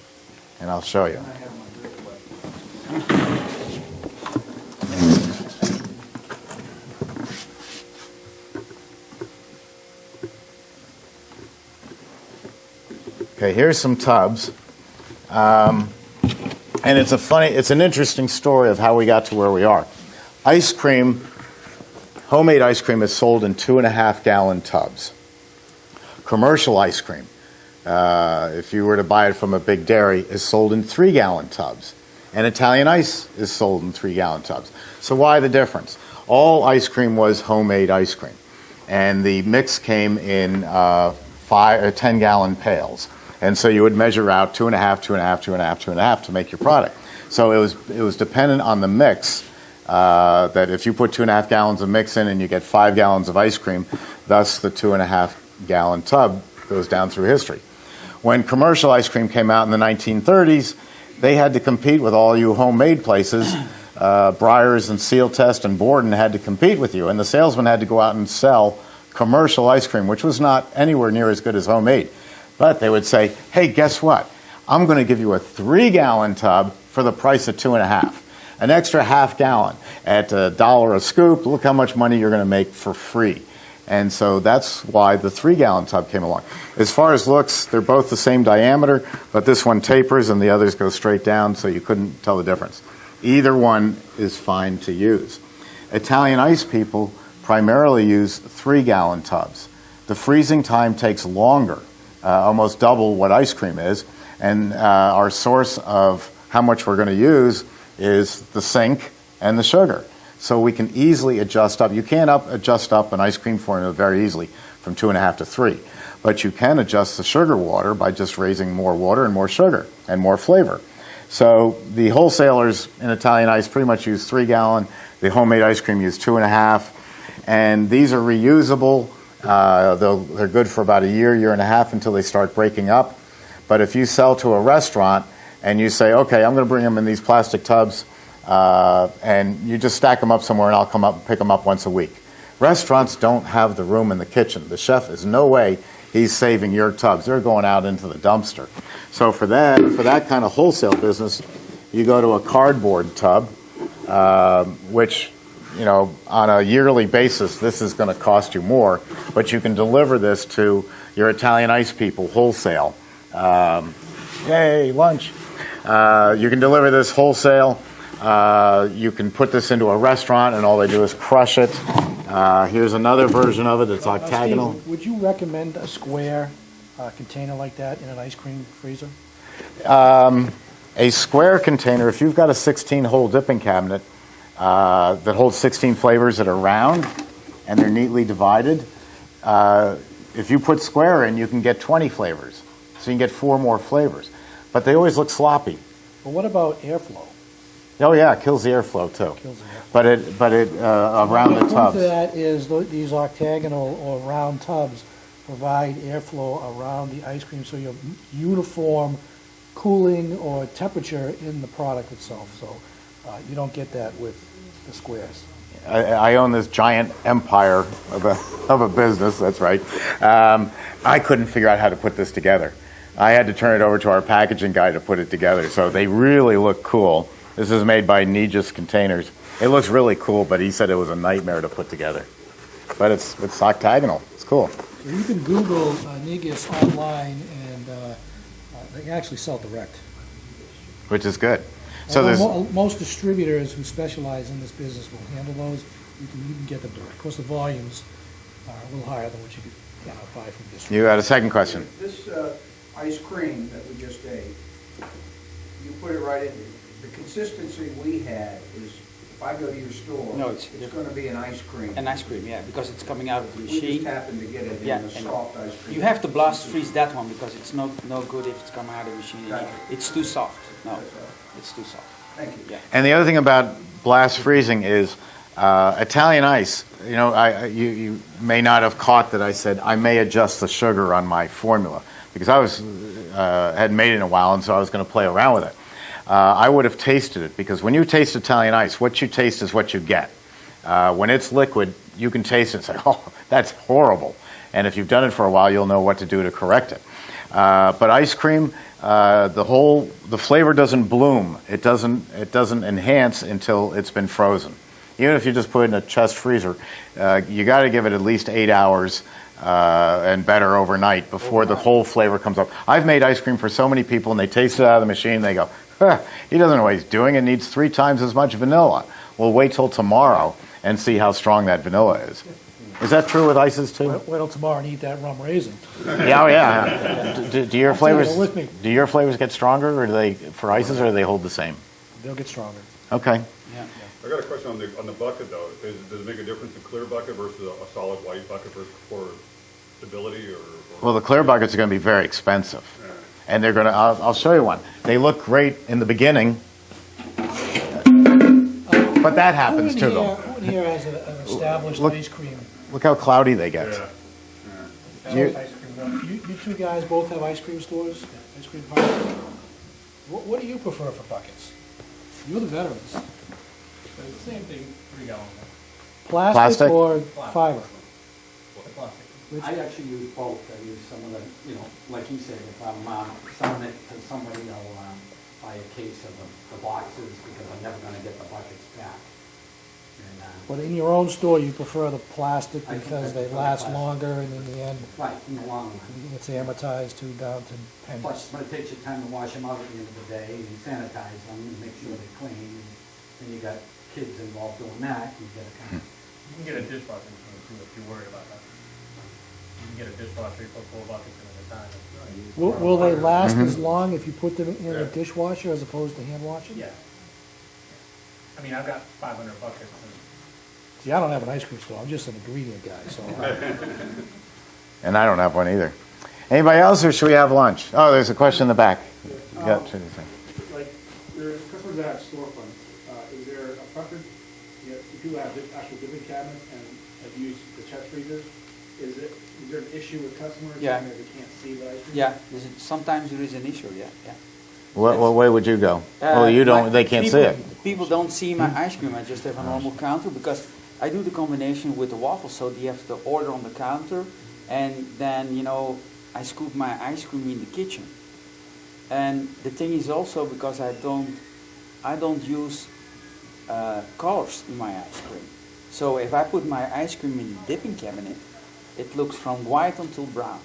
and I'll show you. I have my real question. Okay, here's some tubs. And it's an interesting story of how we got to where we are. Ice cream, homemade ice cream is sold in 2.5-gallon tubs. Commercial ice cream, if you were to buy it from a big dairy, is sold in 3-gallon tubs. And Italian ice is sold in 3-gallon tubs. So why the difference? All ice cream was homemade ice cream. And the mix came in 10-gallon pails. And so you would measure out 2.5, 2.5, 2.5, 2.5 to make your product. So it was dependent on the mix, that if you put 2.5 gallons of mix in and you get 5 gallons of ice cream, thus the 2.5-gallon tub goes down through history. When commercial ice cream came out in the 1930s, they had to compete with all you homemade places. Breyers and Sealtest and Borden had to compete with you, and the salesman had to go out and sell commercial ice cream, which was not anywhere near as good as homemade. But they would say, hey, guess what? I'm going to give you a 3-gallon tub for the price of 2.5. An extra half gallon at $1 a scoop. Look how much money you're going to make for free. And so that's why the 3-gallon tub came along. As far as looks, they're both the same diameter, but this one tapers and the others go straight down, so you couldn't tell the difference. Either one is fine to use. Italian ice people primarily use 3-gallon tubs. The freezing time takes longer, almost double what ice cream is, and our source of how much we're going to use is the sink and the sugar. So we can easily adjust up. You can't adjust up an ice cream formula very easily from 2.5 to 3, but you can adjust the sugar water by just raising more water and more sugar and more flavor. So the wholesalers in Italian ice pretty much use 3-gallon. The homemade ice cream use 2.5, and these are reusable. They're good for about a year and a half until they start breaking up. But if you sell to a restaurant and you say, okay, I'm going to bring them in these plastic tubs, and you just stack them up somewhere and I'll come up and pick them up once a week. Restaurants don't have the room in the kitchen. The chef is no way he's saving your tubs. They're going out into the dumpster. So for that kind of wholesale business, you go to a cardboard tub, which, you know, on a yearly basis, this is going to cost you more, but you can deliver this to your Italian ice people wholesale. Yay, lunch. You can deliver this wholesale. You can put this into a restaurant and all they do is crush it. Here's another version of it that's octagonal. Steve, would you recommend a square container like that in an ice cream freezer? A square container, if you've got a 16-hole dipping cabinet that holds 16 flavors that are round and they're neatly divided, if you put square in, you can get 20 flavors. So you can get 4 more flavors. But they always look sloppy. But what about airflow? Oh yeah, it kills the airflow too. Kills the airflow. But it around the One tubs. to that is these octagonal or round tubs provide airflow around the ice cream, so you have uniform cooling or temperature in the product itself. So you don't get that with the squares. I own this giant empire of a business. That's right. I couldn't figure out how to put this together. I had to turn it over to our packaging guy to put it together. So they really look cool. This is made by Nijus Containers. It looks really cool, but he said it was a nightmare to put together. But it's octagonal. It's cool. So you can Google Nijus online, and they actually sell direct. Which is good. So Although most distributors who specialize in this business will handle those. You can get them direct. Of course, the volumes are a little higher than what you could buy from distributors. You had a second question. This ice cream that we just ate, you put it right in, the consistency we had is, if I go to your store, No, it's going to be an ice cream. An ice cream, yeah, because it's coming out of the We machine. just happened to get it in Yeah, a and soft ice cream. You have to blast freeze that one because it's no good if it's coming out of the machine. Gotcha. It's too soft. No, That's all right. it's too soft. Thank you. Yeah. And the other thing about blast freezing is Italian ice. You know, you may not have caught that I said I may adjust the sugar on my formula because I hadn't made it in a while, and so I was going to play around with it. I would have tasted it because when you taste Italian ice, what you taste is what you get. When it's liquid, you can taste it and say, "Oh, that's horrible." And if you've done it for a while, you'll know what to do to correct it. But ice cream, the flavor doesn't bloom. It doesn't enhance until it's been frozen. Even if you just put it in a chest freezer, you got to give it at least 8 hours and better overnight before the whole flavor comes up. I've made ice cream for so many people, and they taste it out of the machine. And they go, he doesn't know what he's doing. It needs 3 times as much vanilla. Well, wait till tomorrow and see how strong that vanilla is. Is that true with ices too? Wait till tomorrow and eat that rum raisin. Yeah, oh yeah. Do your flavors with me. do your flavors get stronger, or do they for ices, or do they hold the same? They'll get stronger. Okay. Yeah. I got a question on the bucket though. Does it make a difference, a clear bucket versus a solid white bucket for stability or? Well, the clear buckets are going to be very expensive, and they're going to. I'll show you one. They look great in the beginning, but that happens too, though. Who in here has an established Look- ice cream? Look how cloudy they get. You- You two guys both have ice cream stores, ice cream parlors. What do you prefer for buckets? You're the veterans. Same thing, 3-gallon. Plastic Plastic? or fiber? I actually use both. I use some of the, like you said, if I'm selling it to somebody, I'll buy a case of the boxes because I'm never gonna get the buckets back. And, But in your own store, you prefer the plastic I because they prefer last plastic. longer, and in the end, right, in the long run. it's amortized down to Plus, pennies. but it takes you time to wash them out at the end of the day, and you sanitize them, and make sure they're clean, and you got kids involved doing that, you gotta kind of. You can get a dishwasher machine too if you're worried about that. You can get a dishwasher, you put 4 buckets in at a time. Will they last as long if you put them in a dishwasher as opposed to hand washing? Yeah. I mean, I've got 500 buckets. And See, I don't have an ice cream store, I'm just an ingredient guy, so. And I don't have one either. Anybody else, or should we have lunch? Oh, there's a question in the back. Yeah, should we say? Like, your customers that have storefronts, is there a preference, if you have actual dipping cabinets and have used the chest freezers, is there an issue with customers? Yeah. Saying that they can't see the ice cream? Yeah, sometimes there is an issue, yeah. What way would you go? Oh, you don't, they can't see it. People don't see my ice cream, I just have a normal counter, because I do the combination with the waffle, so you have to order on the counter, and then, I scoop my ice cream in the kitchen. And the thing is also because I don't use colors in my ice cream. So if I put my ice cream in the dipping cabinet, it looks from white until brown.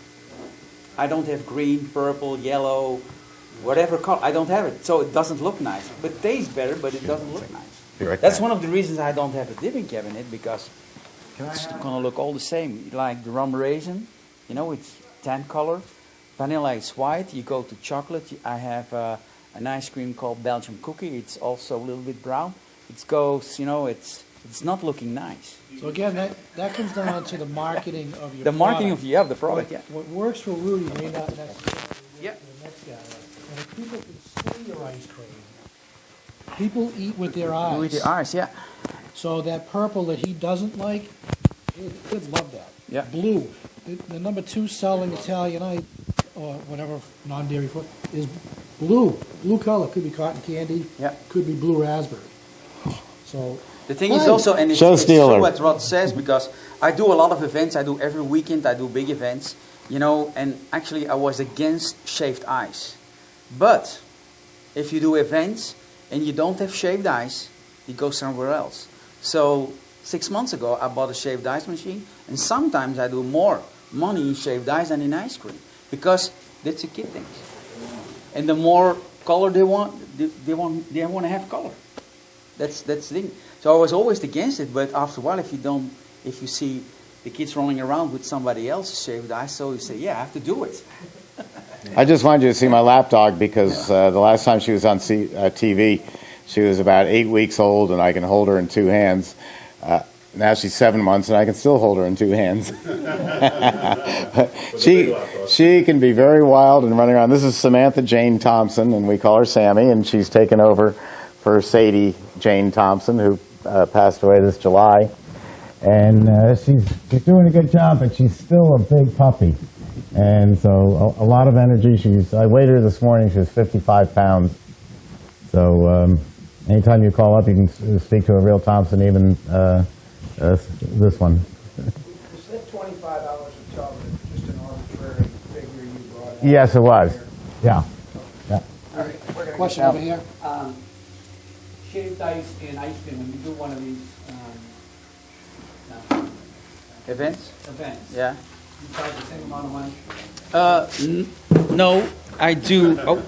I don't have green, purple, yellow, whatever color. I don't have it, so it doesn't look nice. But it tastes better, but it doesn't look nice. Be right That's back. one of the reasons I don't have a dipping cabinet, because it's gonna look all the same. Like the rum raisin, it's tan color. Vanilla is white. You go to chocolate. I have an ice cream called Belgian cookie. It's also a little bit brown. It goes, it's not looking nice. So again, that comes down to the marketing of your The marketing product. of the product, yeah. What works for Rudy may not necessarily work Yeah. for the next guy. And if people can see your ice cream, people eat with their eyes. With the eyes, yeah. So that purple that he doesn't like, kids love that. Yeah. Blue, the number 2 selling Italian ice, or whatever, non-dairy food, is blue. Blue color, could be cotton candy, Yeah. could be blue raspberry. So, The thing is Right. also, and it's Show true stealer. what Rod says, because I do a lot of events. I do every weekend. I do big events, and actually I was against shaved ice. But if you do events and you don't have shaved ice, you go somewhere else. So 6 months ago, I bought a shaved ice machine, and sometimes I do more money in shaved ice than in ice cream, because that's a kid thing. And the more color they want to have color. That's the thing. So I was always against it, but after a while, if you see the kids running around with somebody else's shaved ice, so you say, yeah, I have to do it. I just wanted you to see my lapdog because the last time she was on TV, she was about 8 weeks old, and I can hold her in 2 hands. Now she's 7 months, and I can still hold her in 2 hands. She can be very wild and running around. This is Samantha Jane Thompson, and we call her Sammy, and she's taken over for Sadie Jane Thompson, who passed away this July. And she's doing a good job, but she's still a big puppy. And so a lot of energy. I weighed her this morning. She was 55 pounds. So anytime you call up, you can speak to a real Thompson, even this one. Is that $25 a tub just an arbitrary figure you brought in? Yes, it was. Yeah. Yeah. All right, we're gonna question get over here. Shaved ice and ice cream, when you do one of these Events? events, Yeah. you charge the same amount of money? No, I do. Oh,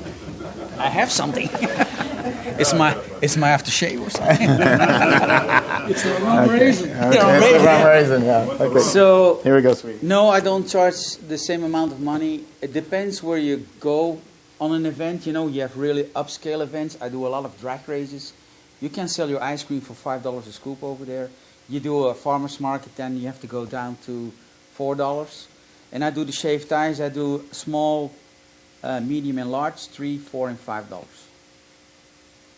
I have something. It's my aftershave or something. it's the rum raisin. Okay, it's the rum raisin, yeah. Okay. So Here we go, sweetie. no, I don't charge the same amount of money. It depends where you go on an event. You have really upscale events. I do a lot of drag races. You can sell your ice cream for $5 a scoop over there. You do a farmer's market, then you have to go down to $4. And I do the shaved ice. I do small, medium, and large, $3, $4, and $5.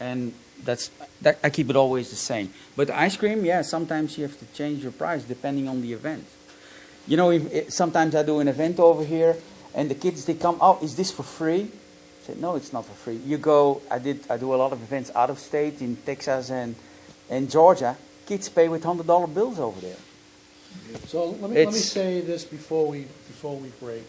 And that I keep it always the same. But the ice cream, yeah, sometimes you have to change your price depending on the event. Sometimes I do an event over here, and the kids, they come, oh, is this for free? I said, no, it's not for free. You go, I do a lot of events out of state, in Texas and Georgia. Kids pay with $100 bills over there. So let me say this before we break.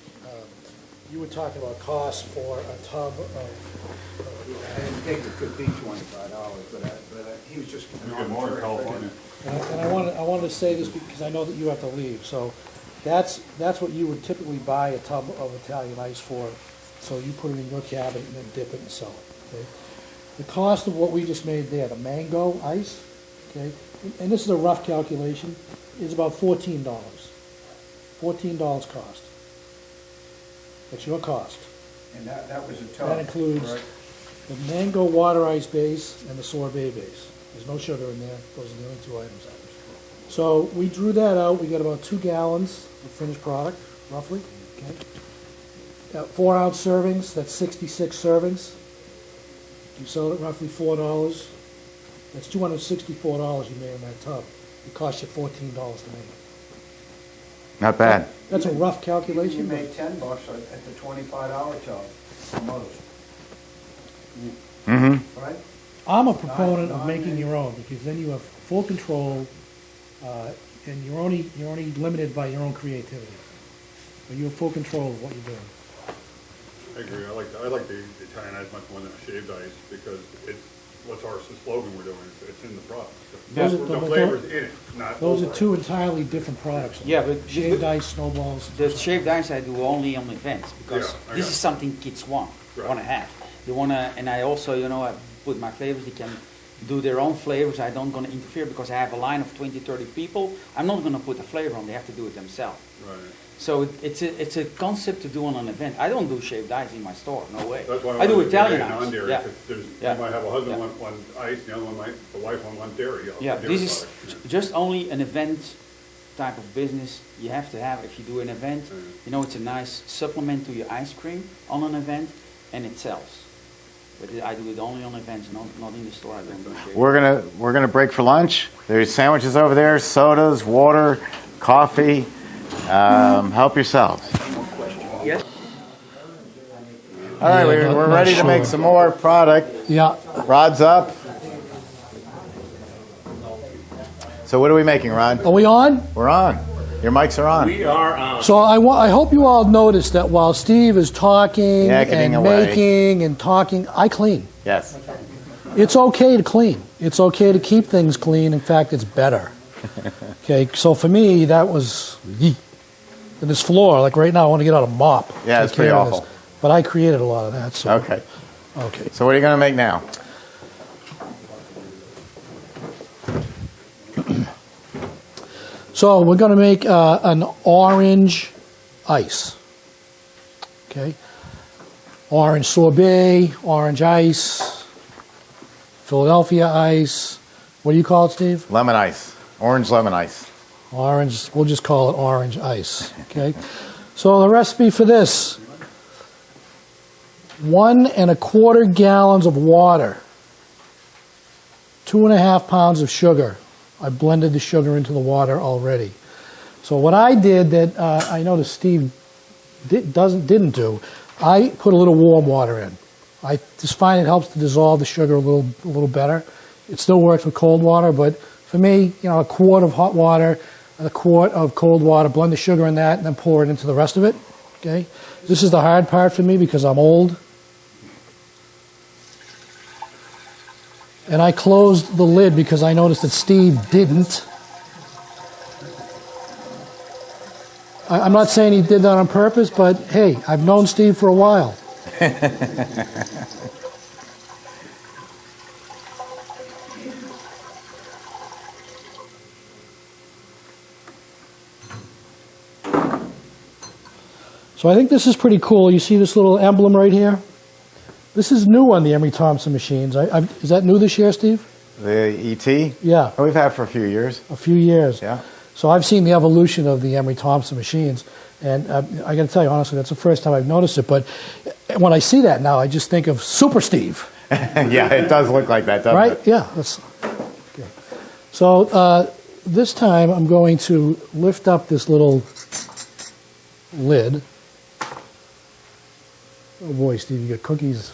You were talking about costs for a tub of I didn't think it could be $25, but but he was just. We get more in California. And I wanted to say this because I know that you have to leave. So that's what you would typically buy a tub of Italian ice for. So you put it in your cabinet and then dip it and sell it. Okay? The cost of what we just made there, the mango ice, okay, and this is a rough calculation, is about $14. $14 cost. That's your cost. And that was a tub. That includes correct? the mango water ice base and the sorbet base. There's no sugar in there. Those are the only two items. So we drew that out. We got about 2 gallons of finished product, roughly. Okay. 4-ounce servings. That's 66 servings. You sell it at roughly $4. That's $264 you made in that tub. It cost you $14 to make it. Not bad. That's a rough calculation. You made $10 at the $25 tub, almost. Mm-hmm. Right? I'm a proponent of making your own because then you have full control, and you're only limited by your own creativity. But you have full control of what you're doing. I agree. I like the Italian ice much more than a shaved ice because it's what's our slogan we're doing. It's in the product. The flavors in it, not Those are two entirely different products. Yeah, but shaved ice, snowballs. The shaved ice I do only on events because Yeah, I this got is it. something kids want to have. They wanna, and I also, I put my flavors. They can do their own flavors. I don't gonna interfere because I have a line of 20, 30 people. I'm not gonna put the flavor on. They have to do it themselves. Right. So it's a concept to do on an event. I don't do shaved ice in my store. No way. That's why I do wanted to Italian make it ice. non-dairy, Yeah. 'cause Yeah. you might have a husband Yeah. want ice, the other one the wife want dairy. Yeah, dairy this is product. just only an event type of business you have to have if you do an event. It's a nice supplement to your ice cream on an event, and it sells. But I do it only on events, not in the store. I don't do shaved. We're gonna break for lunch. There's sandwiches over there, sodas, water, coffee. Help yourselves. Yes. All right, Yeah, we're not ready to sure. make some more product. Yeah. Rod's up. So what are we making, Rod? Are we on? We're on. Your mics are on. We are on. So I hope you all noticed that while Steve is talking Yakking and away. making and talking, I clean. Yes. It's okay to clean. It's okay to keep things clean. In fact, it's better. Okay, so for me, that was and this floor. Like right now, I want to get out a mop. Yeah, take it's pretty care of this. awful. But I created a lot of that. So Okay. okay. So what are you gonna make now? So we're going to make an orange ice. Okay, orange sorbet, orange ice, Philadelphia ice. What do you call it, Steve? Lemon ice. Orange lemon ice. Orange, we'll just call it orange ice, okay? So the recipe for this, 1 1/4 gallons of water, 2.5 pounds of sugar. I blended the sugar into the water already. So what I did that I noticed Steve didn't do, I put a little warm water in. I just find it helps to dissolve the sugar a little better. It still works with cold water, but for me, a quart of hot water and a quart of cold water, blend the sugar in that, and then pour it into the rest of it. Okay, this is the hard part for me because I'm old. And I closed the lid because I noticed that Steve didn't. I'm not saying he did that on purpose, but hey, I've known Steve for a while. So I think this is pretty cool. You see this little emblem right here? This is new on the Emery Thompson machines. Is that new this year, Steve? The ET? Yeah. Oh, we've had it for a few years. A few years. Yeah. So I've seen the evolution of the Emery Thompson machines, and I got to tell you honestly, that's the first time I've noticed it. But when I see that now, I just think of Super Steve. Yeah, it does look like that, doesn't Right? it? Yeah. That's okay. So this time I'm going to lift up this little lid. Oh boy, Steve, you got cookies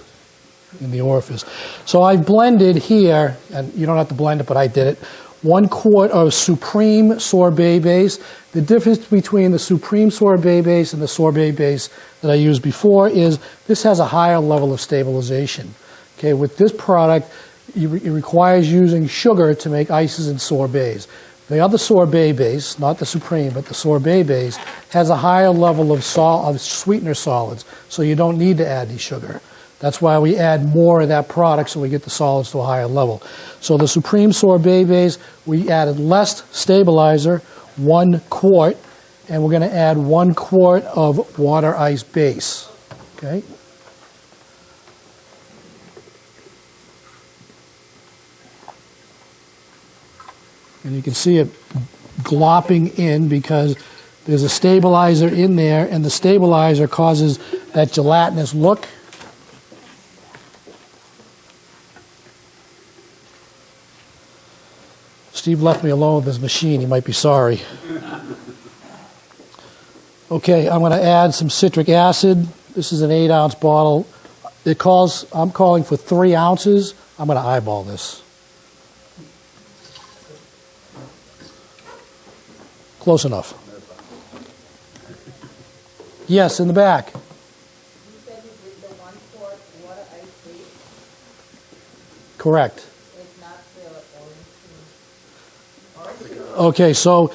in the orifice. So I blended here, and you don't have to blend it, but I did it, 1 quart of Supreme sorbet base. The difference between the Supreme sorbet base and the sorbet base that I used before is this has a higher level of stabilization. Okay, with this product, it requires using sugar to make ices and sorbets. The other sorbet base, not the Supreme, but the sorbet base, has a higher level of sweetener solids, so you don't need to add any sugar. That's why we add more of that product so we get the solids to a higher level. So the Supreme sorbet base, we added less stabilizer, 1 quart, and we're going to add 1 quart of water ice base. Okay? And you can see it glopping in because there's a stabilizer in there, and the stabilizer causes that gelatinous look. Steve left me alone with his machine. He might be sorry. Okay, I'm going to add some citric acid. This is an 8-ounce bottle. I'm calling for 3 ounces. I'm going to eyeball this. Close enough. Yes, in the back. You said you did the 1 quart water ice base. Correct. It's not the orange. Okay, so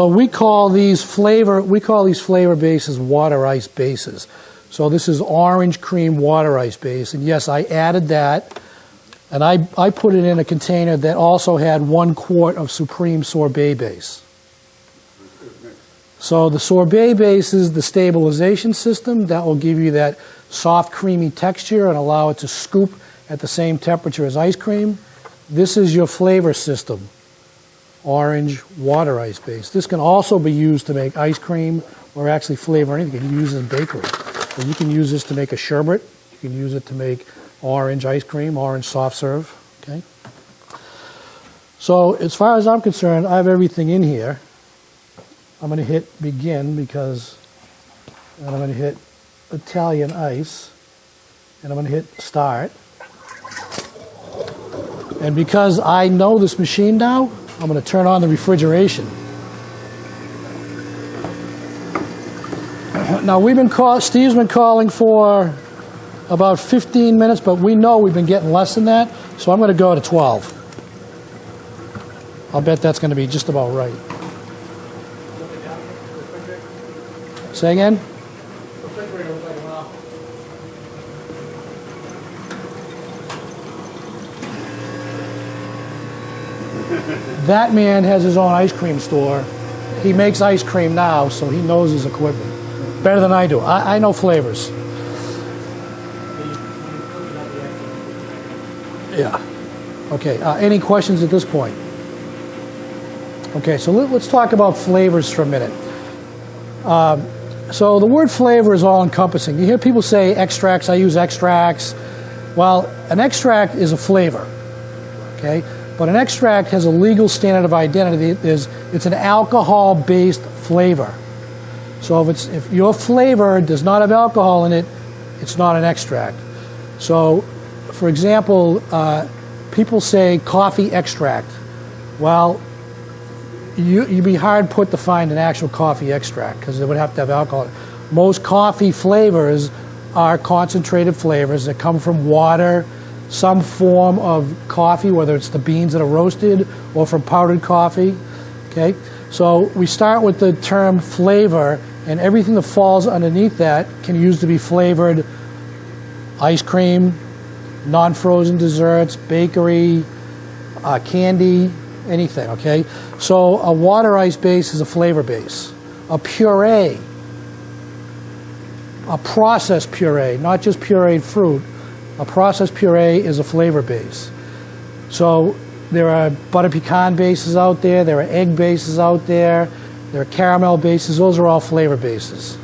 we call these flavor bases water ice bases. So this is orange cream water ice base, and yes, I added that, and I put it in a container that also had 1 quart of Supreme sorbet base. So the sorbet base is the stabilization system that will give you that soft, creamy texture and allow it to scoop at the same temperature as ice cream. This is your flavor system, orange water ice base. This can also be used to make ice cream or actually flavor anything. You can use it in bakery. So you can use this to make a sherbet. You can use it to make orange ice cream, orange soft serve. Okay. So as far as I'm concerned, I have everything in here. I'm going to hit begin and I'm going to hit Italian ice, and I'm going to hit start. And because I know this machine now, I'm going to turn on the refrigeration. Now Steve's been calling for about 15 minutes, but we know we've been getting less than that, so I'm going to go to 12. I'll bet that's going to be just about right. Say again? That man has his own ice cream store. He makes ice cream now, so he knows his equipment better than I do. I know flavors. Yeah. Okay, any questions at this point? Okay, so let's talk about flavors for a minute. So the word flavor is all-encompassing. You hear people say extracts, I use extracts. Well, an extract is a flavor, okay? But an extract has a legal standard of identity. It's an alcohol-based flavor. So if your flavor does not have alcohol in it, it's not an extract. So, for example, people say coffee extract. Well, you'd be hard put to find an actual coffee extract because it would have to have alcohol. Most coffee flavors are concentrated flavors that come from water, some form of coffee, whether it's the beans that are roasted or from powdered coffee. Okay, so we start with the term flavor, and everything that falls underneath that can use to be flavored ice cream, non-frozen desserts, bakery, candy, anything, okay? So a water ice base is a flavor base. A puree, a processed puree, not just pureed fruit, a processed puree is a flavor base. So there are butter pecan bases out there, there are egg bases out there are caramel bases, those are all flavor bases,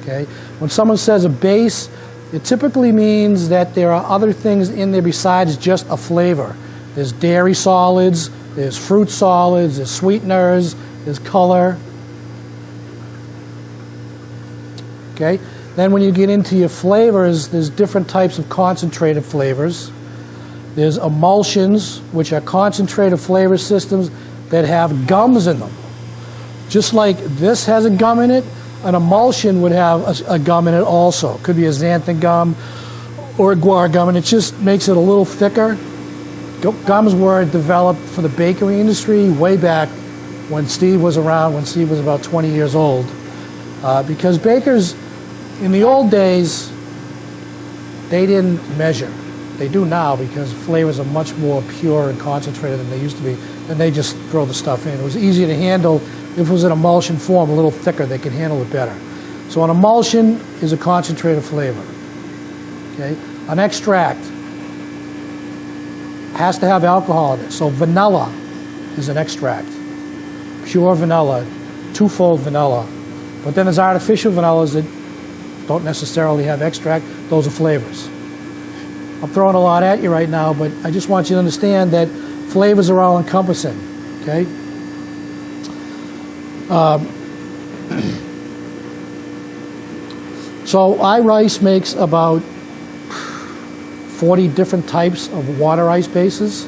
okay? When someone says a base, it typically means that there are other things in there besides just a flavor. There's dairy solids, there's fruit solids, there's sweeteners, there's color. Okay? Then when you get into your flavors, there's different types of concentrated flavors. There's emulsions, which are concentrated flavor systems that have gums in them. Just like this has a gum in it, an emulsion would have a gum in it also. It could be a xanthan gum or a guar gum, and it just makes it a little thicker. Gums were developed for the bakery industry way back when Steve was around, when Steve was about 20 years old. Because bakers, in the old days, they didn't measure. They do now because flavors are much more pure and concentrated than they used to be. And they just throw the stuff in. It was easier to handle. If it was in emulsion form, a little thicker, they could handle it better. So an emulsion is a concentrated flavor. Okay? An extract has to have alcohol in it. So vanilla is an extract. Pure vanilla, twofold vanilla. But then there's artificial vanillas that don't necessarily have extract. Those are flavors. I'm throwing a lot at you right now, but I just want you to understand that flavors are all encompassing. Okay? So iRice makes about 40 different types of water ice bases.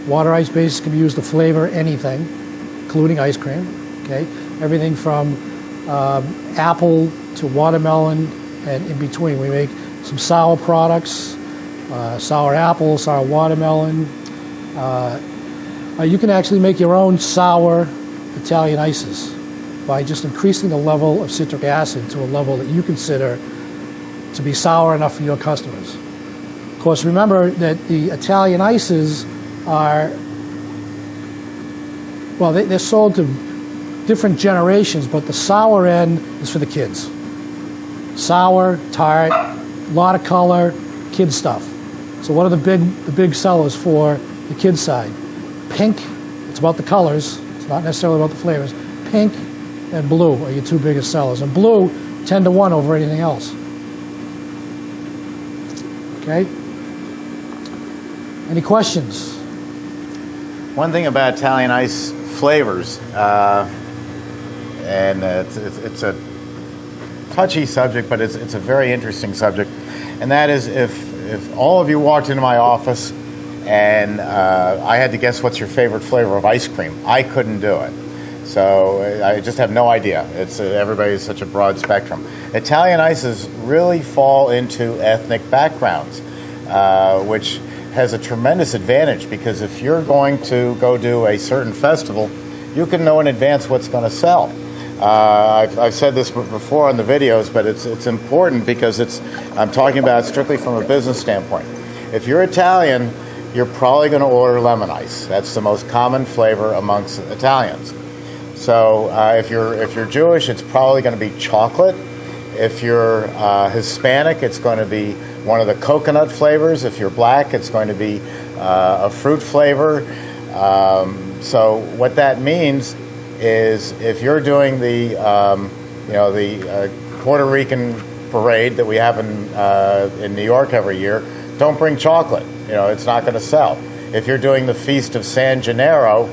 Water ice bases can be used to flavor anything, including ice cream. Okay, everything from apple to watermelon and in between. We make some sour products, sour apple, sour watermelon. You can actually make your own sour Italian ices by just increasing the level of citric acid to a level that you consider to be sour enough for your customers. Of course, remember that the Italian ices are, well, they're sold to different generations, but the sour end is for the kids. Sour, tart, a lot of color, kid stuff. So what are the big sellers for the kids side? Pink, it's about the colors, it's not necessarily about the flavors. Pink and blue are your two biggest sellers. And blue, 10-to-1 over anything else. Okay? Any questions? One thing about Italian ice flavors, and it's a touchy subject, but it's a very interesting subject, and that is if all of you walked into my office and I had to guess what's your favorite flavor of ice cream, I couldn't do it. So I just have no idea. Everybody's such a broad spectrum. Italian ices really fall into ethnic backgrounds, which has a tremendous advantage because if you're going to go do a certain festival, you can know in advance what's going to sell. I've said this before on the videos, but it's important because I'm talking about it strictly from a business standpoint. If you're Italian, you're probably going to order lemon ice. That's the most common flavor amongst Italians. So if you're Jewish, it's probably going to be chocolate. If you're Hispanic, it's going to be one of the coconut flavors. If you're black, it's going to be a fruit flavor. So what that means is if you're doing the Puerto Rican parade that we have in New York every year, don't bring chocolate. It's not going to sell. If you're doing the Feast of San Gennaro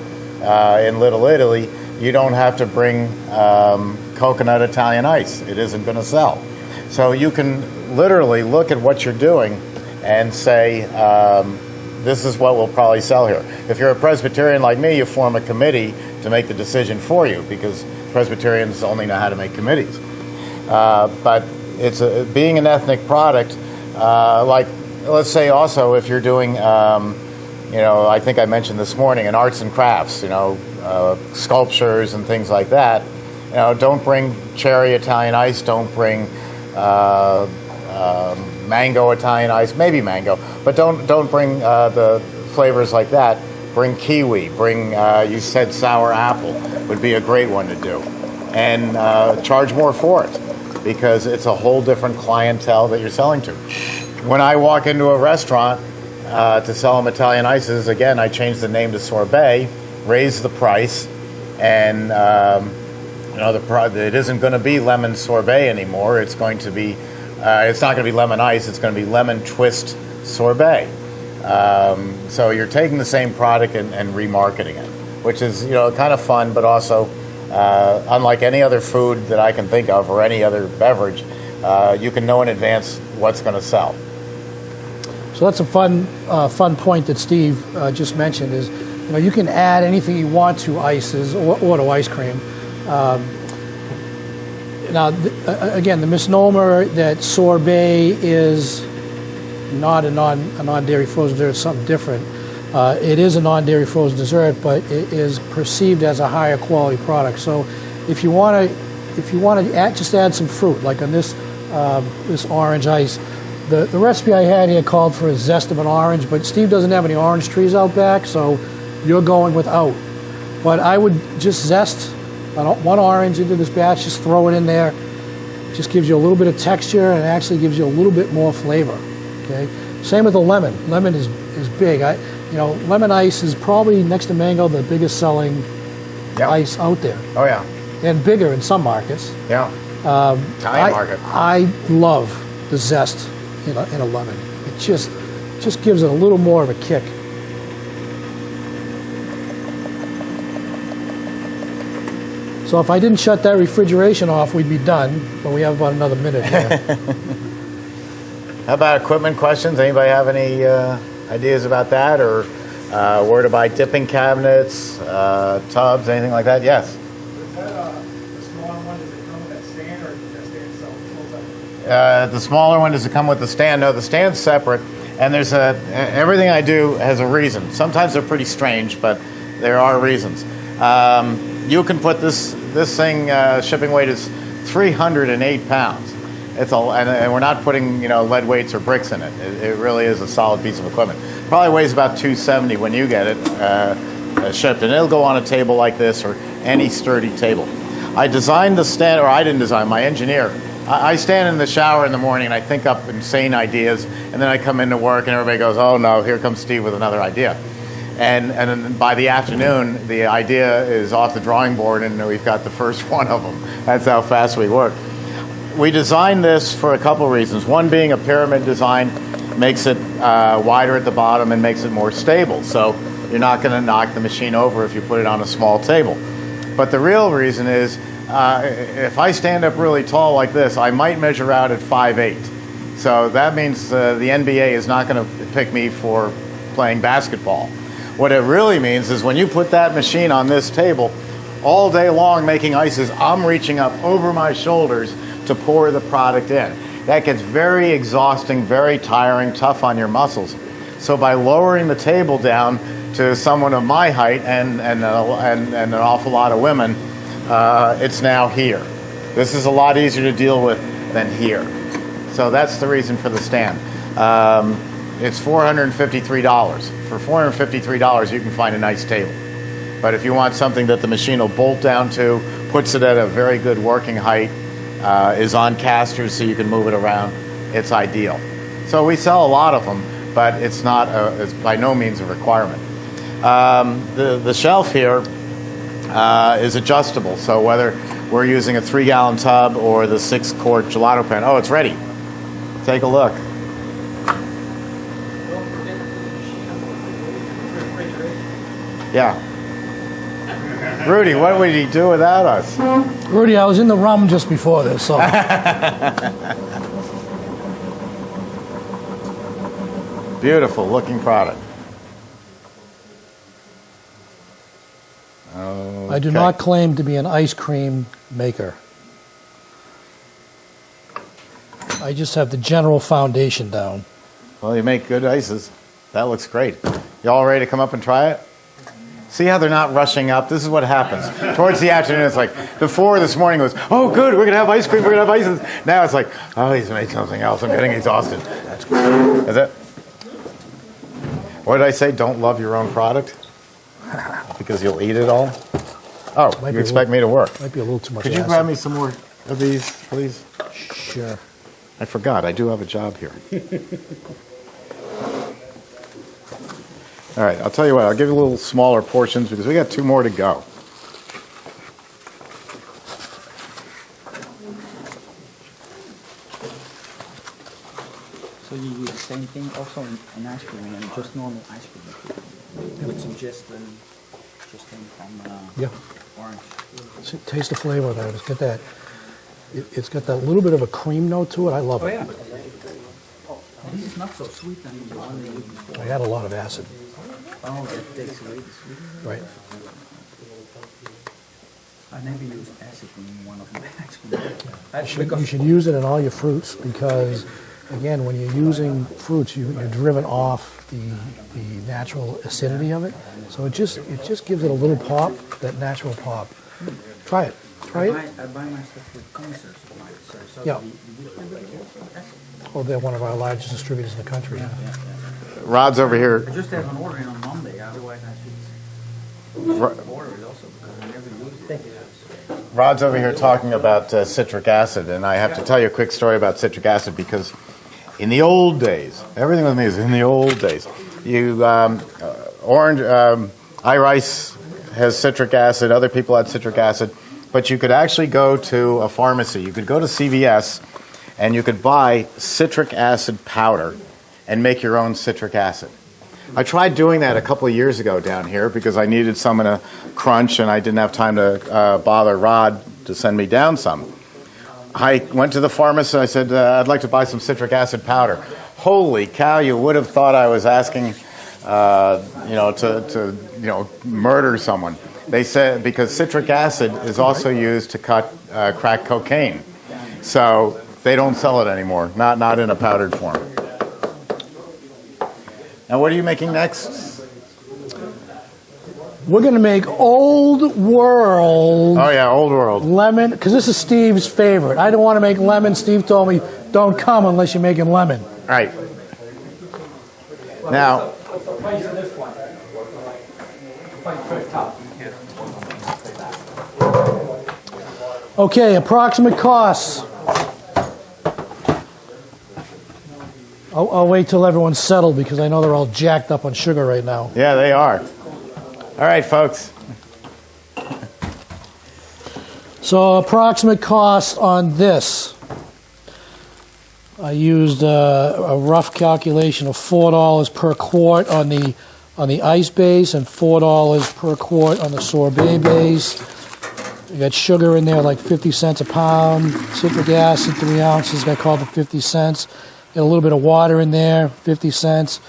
in Little Italy, you don't have to bring coconut Italian ice. It isn't going to sell. So you can literally look at what you're doing and say, this is what will probably sell here. If you're a Presbyterian like me, you form a committee to make the decision for you because Presbyterians only know how to make committees. But it's being an ethnic product, like let's say also if you're doing, I think I mentioned this morning, in arts and crafts, sculptures and things like that. Don't bring cherry Italian ice. Don't bring mango Italian ice. Maybe mango, but don't bring the flavors like that. Bring kiwi. Bring you said sour apple would be a great one to do, and charge more for it because it's a whole different clientele that you're selling to. When I walk into a restaurant to sell them Italian ices, again I change the name to Sorbet, raise the price, and it isn't going to be lemon sorbet anymore. It's going to be, it's not going to be lemon ice. It's going to be lemon twist sorbet. So you're taking the same product and remarketing it, which is kind of fun, but also unlike any other food that I can think of or any other beverage, you can know in advance what's going to sell. So that's a fun point that Steve just mentioned is, you can add anything you want to ices or to ice cream. Now, again, the misnomer that sorbet is not a non-dairy frozen dessert, it's something different. It is a non-dairy frozen dessert, but it is perceived as a higher quality product. So if you want to add, just add some fruit, like on this this orange ice. The recipe I had here called for a zest of an orange, but Steve doesn't have any orange trees out back, so you're going without. But I would just zest one orange into this batch, just throw it in there. Just gives you a little bit of texture and it actually gives you a little bit more flavor. Okay. Same with the lemon. Lemon is big. Lemon ice is probably next to mango the biggest selling ice out there. Oh yeah. And bigger in some markets. Yeah. Italian market. I love the zest in a lemon. It just gives it a little more of a kick. So if I didn't shut that refrigeration off, we'd be done, but we have about another minute here. How about equipment questions? Anybody have any ideas about that, or where to buy dipping cabinets, tubs, anything like that? Yes. Is that the smaller one, does it come with that stand, or does that stand itself? The smaller one, does it come with the stand? No, the stand's separate, and there's everything I do has a reason. Sometimes they're pretty strange, but there are reasons. You can put this thing, shipping weight is 308 pounds. And we're not putting lead weights or bricks in it. It really is a solid piece of equipment. Probably weighs about 270 when you get it shipped, and it'll go on a table like this or any sturdy table. I designed the stand, or I didn't design, my engineer. I stand in the shower in the morning and I think up insane ideas, and then I come into work and everybody goes, "Oh no, here comes Steve with another idea." And then by the afternoon, the idea is off the drawing board, and we've got the first one of them. That's how fast we work. We designed this for a couple reasons. One being a pyramid design makes it wider at the bottom and makes it more stable. So you're not going to knock the machine over if you put it on a small table. But the real reason is if I stand up really tall like this, I might measure out at 5'8". So that means the NBA is not going to pick me for playing basketball. What it really means is when you put that machine on this table, all day long making ices, I'm reaching up over my shoulders to pour the product in. That gets very exhausting, very tiring, tough on your muscles. So by lowering the table down to someone of my height and an awful lot of women, it's now here. This is a lot easier to deal with than here. So that's the reason for the stand. It's $453. For $453, you can find a nice table. But if you want something that the machine will bolt down to, puts it at a very good working height, is on casters so you can move it around, it's ideal. So we sell a lot of them, but it's by no means a requirement. The shelf here is adjustable, so whether we're using a 3-gallon tub or the 6-quart gelato pan, it's ready. Take a look. Yeah. Rudy, what would he do without us? Rudy, I was in the rum just before this, so. Beautiful looking product. Okay. I do not claim to be an ice cream maker. I just have the general foundation down. Well, you make good ices. That looks great. You all ready to come up and try it? See how they're not rushing up? This is what happens. Towards the afternoon, it's like, before this morning was, oh, good, we're going to have ice cream, we're going to have ices. Now it's like, oh, he's made something else. I'm getting exhausted. That's good. Is it? What did I say? Don't love your own product? Because you'll eat it all? Oh, you expect me to work? Might be a little too much Could you acid. grab me some more of these, please? Sure. I forgot. I do have a job here. All right, I'll tell you what, I'll give you a little smaller portions because we got 2 more to go. So you do the same thing also in ice cream, and just normal ice cream with some just from orange. Taste the flavor of that. It's got that little bit of a cream note to it. I love it. Yeah. This is not so sweet than the one they used before. I had a lot of acid. Oh, that takes away the sweetness. Right. I never used acid in one of my ice cream. You should use it in all your fruits because again, when you're using fruits, you're driven off the natural acidity of it. So it just gives it a little pop, that natural pop. Try it. Try it. I buy my stuff with commissary supplies. So Yeah. the- Oh, they're one of our largest distributors in the country. Rod's over here. I just have an order in on Monday, otherwise I should order it also because I never use it. Rod's over here talking about citric acid, and I have to tell you a quick story about citric acid because in the old days, everything with me is in the old days. iRice has citric acid, other people had citric acid, but you could actually go to a pharmacy. You could go to CVS, and you could buy citric acid powder and make your own citric acid. I tried doing that a couple of years ago down here because I needed some in a crunch and I didn't have time to bother Rod to send me down some. I went to the pharmacist and I said, I'd like to buy some citric acid powder. Holy cow, you would have thought I was asking to murder someone. They said because citric acid is also used to cut crack cocaine. So they don't sell it anymore, not in a powdered form. Now, what are you making next? We're going to make Old World. Oh, yeah, Old World. Lemon, because this is Steve's favorite. I don't want to make lemon. Steve told me, don't come unless you're making lemon. Right. Now, What's the price of this one? Price for the top. Okay, approximate costs. I'll wait till everyone's settled because I know they're all jacked up on sugar right now. yeah, they are. All right, folks. So approximate cost on this. I used a rough calculation of $4 per quart on the ice base and $4 per quart on the sorbet base. You got sugar in there like 50 cents a pound, citric acid 3 ounces, got called for 50 cents. Got a little bit of water in there, 50 cents.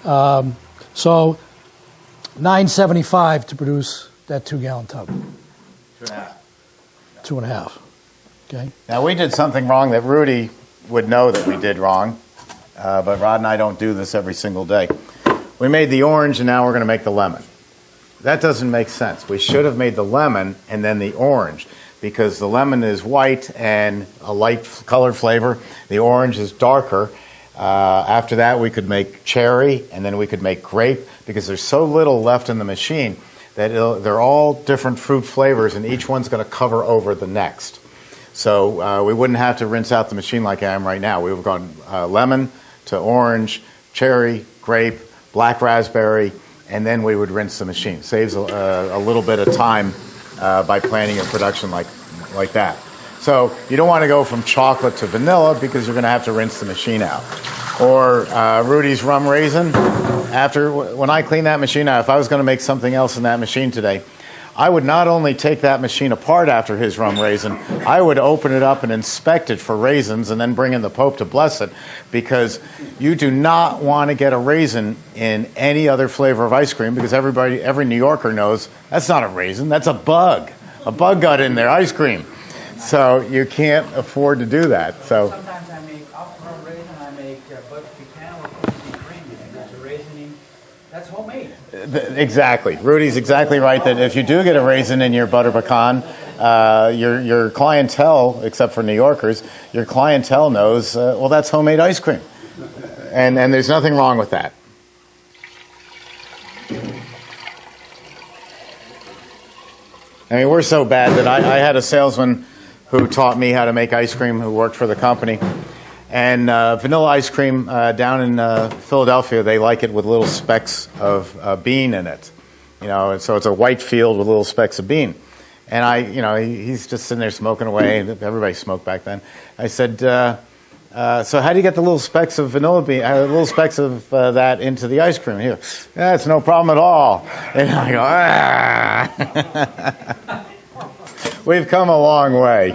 So $9.75 to produce that 2-gallon tub. 2.5. Okay. Now, we did something wrong that Rudy would know that we did wrong, but Rod and I don't do this every single day. We made the orange, and now we're going to make the lemon. That doesn't make sense. We should have made the lemon and then the orange, because the lemon is white and a light colored flavor. The orange is darker. After that, we could make cherry, and then we could make grape, because there's so little left in the machine that they're all different fruit flavors, and each one's going to cover over the next. So we wouldn't have to rinse out the machine like I am right now. We would have gone lemon to orange, cherry, grape, black raspberry, and then we would rinse the machine. Saves a little bit of time by planning a production like that. So you don't want to go from chocolate to vanilla because you're going to have to rinse the machine out. Or Rudy's rum raisin. When I clean that machine out, if I was going to make something else in that machine today, I would not only take that machine apart after his rum raisin, I would open it up and inspect it for raisins and then bring in the Pope to bless it, because you do not want to get a raisin in any other flavor of ice cream, because every New Yorker knows that's not a raisin, that's a bug. A bug got in their ice cream. So you can't afford to do that. So Sometimes I make rum raisin, I make butter pecan or cookies and cream, and there's a raisin in. That's homemade. Exactly. Rudy's exactly right that if you do get a raisin in your butter pecan, your clientele, except for New Yorkers, your clientele knows, well, that's homemade ice cream. And there's nothing wrong with that. I mean, we're so bad that I had a salesman who taught me how to make ice cream, who worked for the company. And vanilla ice cream down in Philadelphia, they like it with little specks of bean in it. So it's a white field with little specks of bean. And he's just sitting there smoking away. Everybody smoked back then. I said, so how do you get the little specks of vanilla bean, little specks of that into the ice cream? Here, it's no problem at all. And I go, We've come a long way.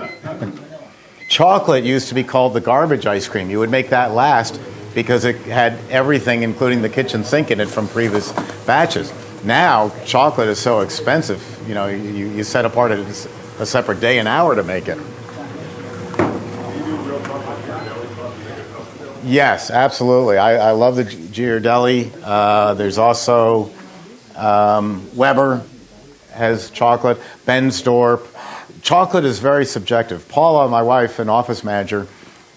Chocolate used to be called the garbage ice cream. You would make that last because it had everything, including the kitchen sink in it from previous batches. Now, chocolate is so expensive, you set apart a separate day and hour to make it. Yes, absolutely. I love the Ghirardelli. There's also Weber has chocolate. Bensdorp. Chocolate is very subjective. Paula, my wife and office manager,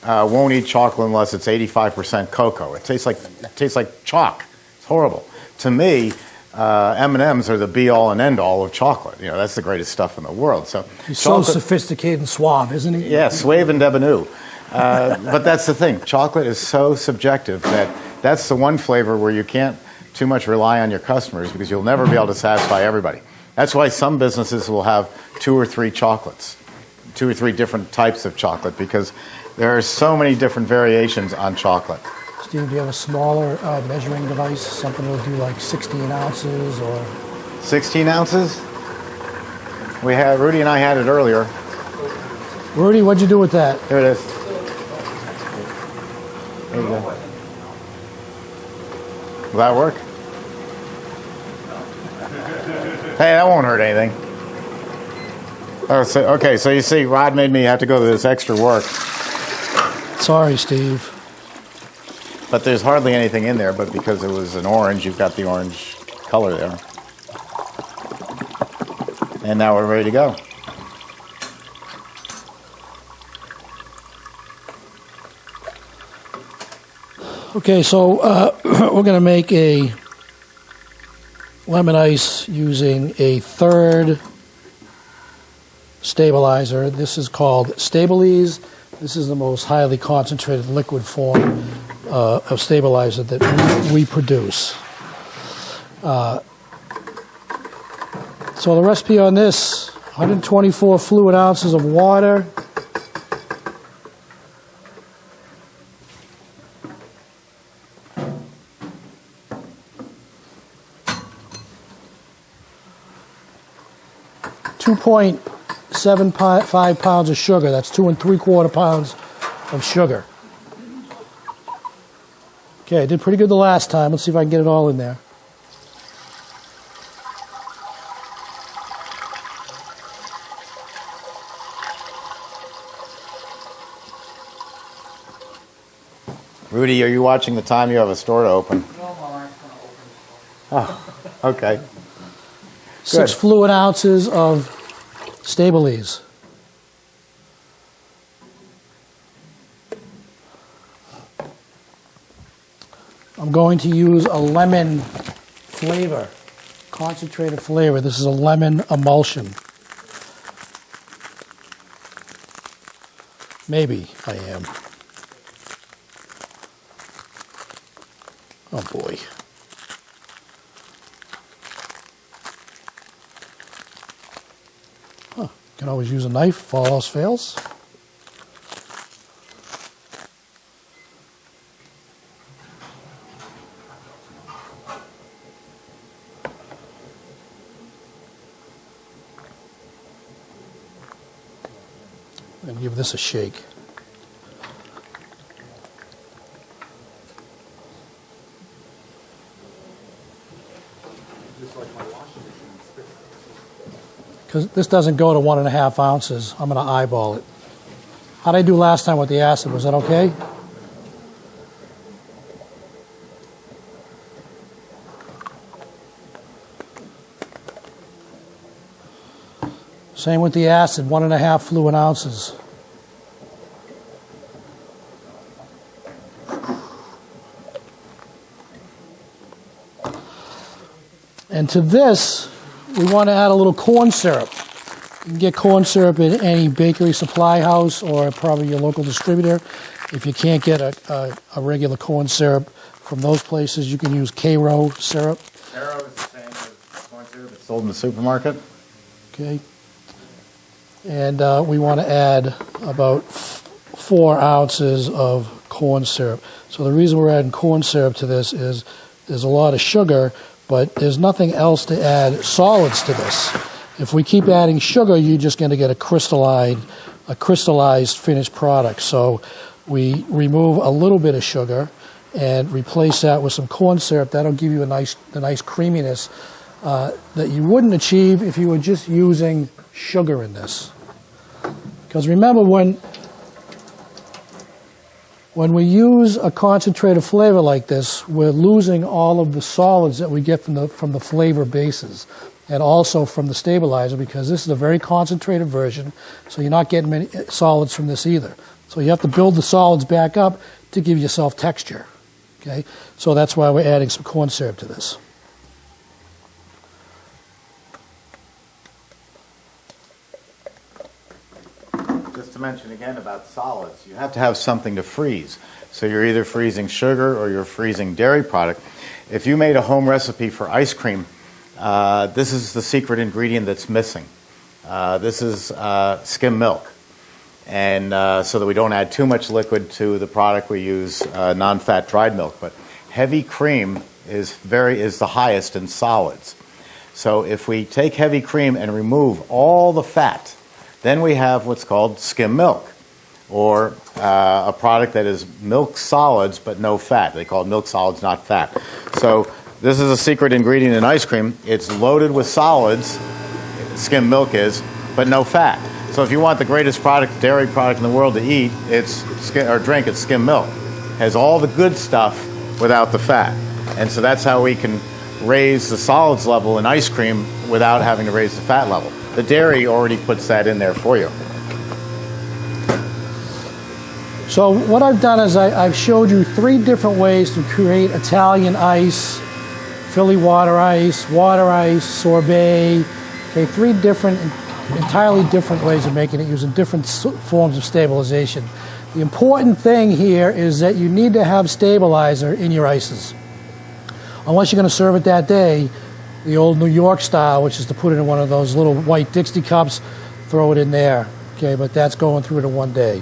won't eat chocolate unless it's 85% cocoa. It tastes like chalk. It's horrible. To me, M&Ms are the be-all and end-all of chocolate. You know, that's the greatest stuff in the world. So He's so sophisticated and suave, isn't he? Yeah, suave and debonair. But that's the thing. Chocolate is so subjective that's the one flavor where you can't too much rely on your customers because you'll never be able to satisfy everybody. That's why some businesses will have 2 or 3 chocolates, 2 or 3 different types of chocolate, because there are so many different variations on chocolate. Steve, do you have a smaller measuring device, something that'll do like 16 ounces or? 16 ounces? Rudy and I had it earlier. Rudy, what'd you do with that? Here it is. There you go. Will that work? Hey, that won't hurt anything. Oh, so you see, Rod made me have to go to this extra work. Sorry, Steve. But there's hardly anything in there, but because it was an orange, you've got the orange color there. And now we're ready to go. Okay, so we're going to make a lemon ice using a third stabilizer. This is called Stabilize. This is the most highly concentrated liquid form of stabilizer that we produce. So the recipe on this, 124 fluid ounces of water, 2.75 pounds of sugar. That's 2 3/4 pounds of sugar. Okay, I did pretty good the last time. Let's see if I can get it all in there. Rudy, are you watching the time you have a store to open? No, my wife's going to open the store. Oh, okay. 6 fluid ounces of Stabilize. I'm going to use a lemon flavor, concentrated flavor. This is a lemon emulsion. Maybe I am. Oh boy. Huh. Can always use a knife if all else fails. And give this a shake. Because this doesn't go to 1.5 ounces, I'm going to eyeball it. How did I do last time with the acid? Was that okay? Same with the acid, 1.5 fluid ounces. And to this, we want to add a little corn syrup. You can get corn syrup at any bakery supply house or probably your local distributor. If you can't get a regular corn syrup from those places, you can use Karo syrup. Karo is the same as corn syrup. It's sold in the supermarket. Okay. And we want to add about 4 ounces of corn syrup. So the reason we're adding corn syrup to this is there's a lot of sugar, but there's nothing else to add solids to this. If we keep adding sugar, you're just going to get a crystallized finished product. So we remove a little bit of sugar and replace that with some corn syrup. That'll give you the nice creaminess that you wouldn't achieve if you were just using sugar in this. Because remember, when when we use a concentrated flavor like this, we're losing all of the solids that we get from the flavor bases and also from the stabilizer, because this is a very concentrated version, so you're not getting many solids from this either. So you have to build the solids back up to give yourself texture. Okay? So that's why we're adding some corn syrup to this. Just to mention again about solids, you have to have something to freeze. So you're either freezing sugar or you're freezing dairy product. If you made a home recipe for ice cream, this is the secret ingredient that's missing. This is skim milk. And so that we don't add too much liquid to the product, we use non-fat dried milk. But heavy cream is the highest in solids. So if we take heavy cream and remove all the fat, then we have what's called skim milk, or a product that is milk solids but no fat. They call it milk solids, not fat. So this is a secret ingredient in ice cream. It's loaded with solids, skim milk is, but no fat. So if you want the greatest dairy product in the world to eat, it's skim milk. It has all the good stuff without the fat. And so that's how we can raise the solids level in ice cream without having to raise the fat level. The dairy already puts that in there for you. So what I've done is I've showed you 3 different ways to create Italian ice, Philly water ice, sorbet. Okay, 3 entirely different ways of making it using different forms of stabilization. The important thing here is that you need to have stabilizer in your ices. Unless you're going to serve it that day, the old New York style, which is to put it in one of those little white Dixie cups, throw it in there. Okay, but that's going through to one day.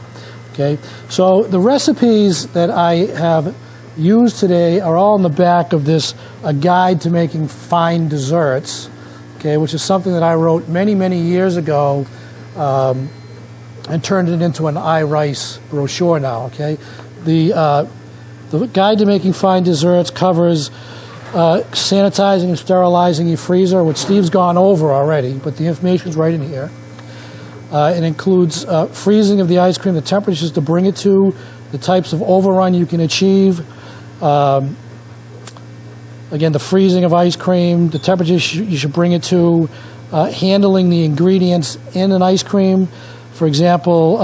Okay, so the recipes that I have used today are all in the back of this, A Guide to Making Fine Desserts, okay, which is something that I wrote many, many years ago and turned it into an iRice brochure now. Okay, the Guide to Making Fine Desserts covers sanitizing and sterilizing your freezer, which Steve's gone over already, but the information's right in here. It includes freezing of the ice cream, the temperatures to bring it to, the types of overrun you can achieve. Again, the freezing of ice cream, the temperatures you should bring it to, handling the ingredients in an ice cream. For example,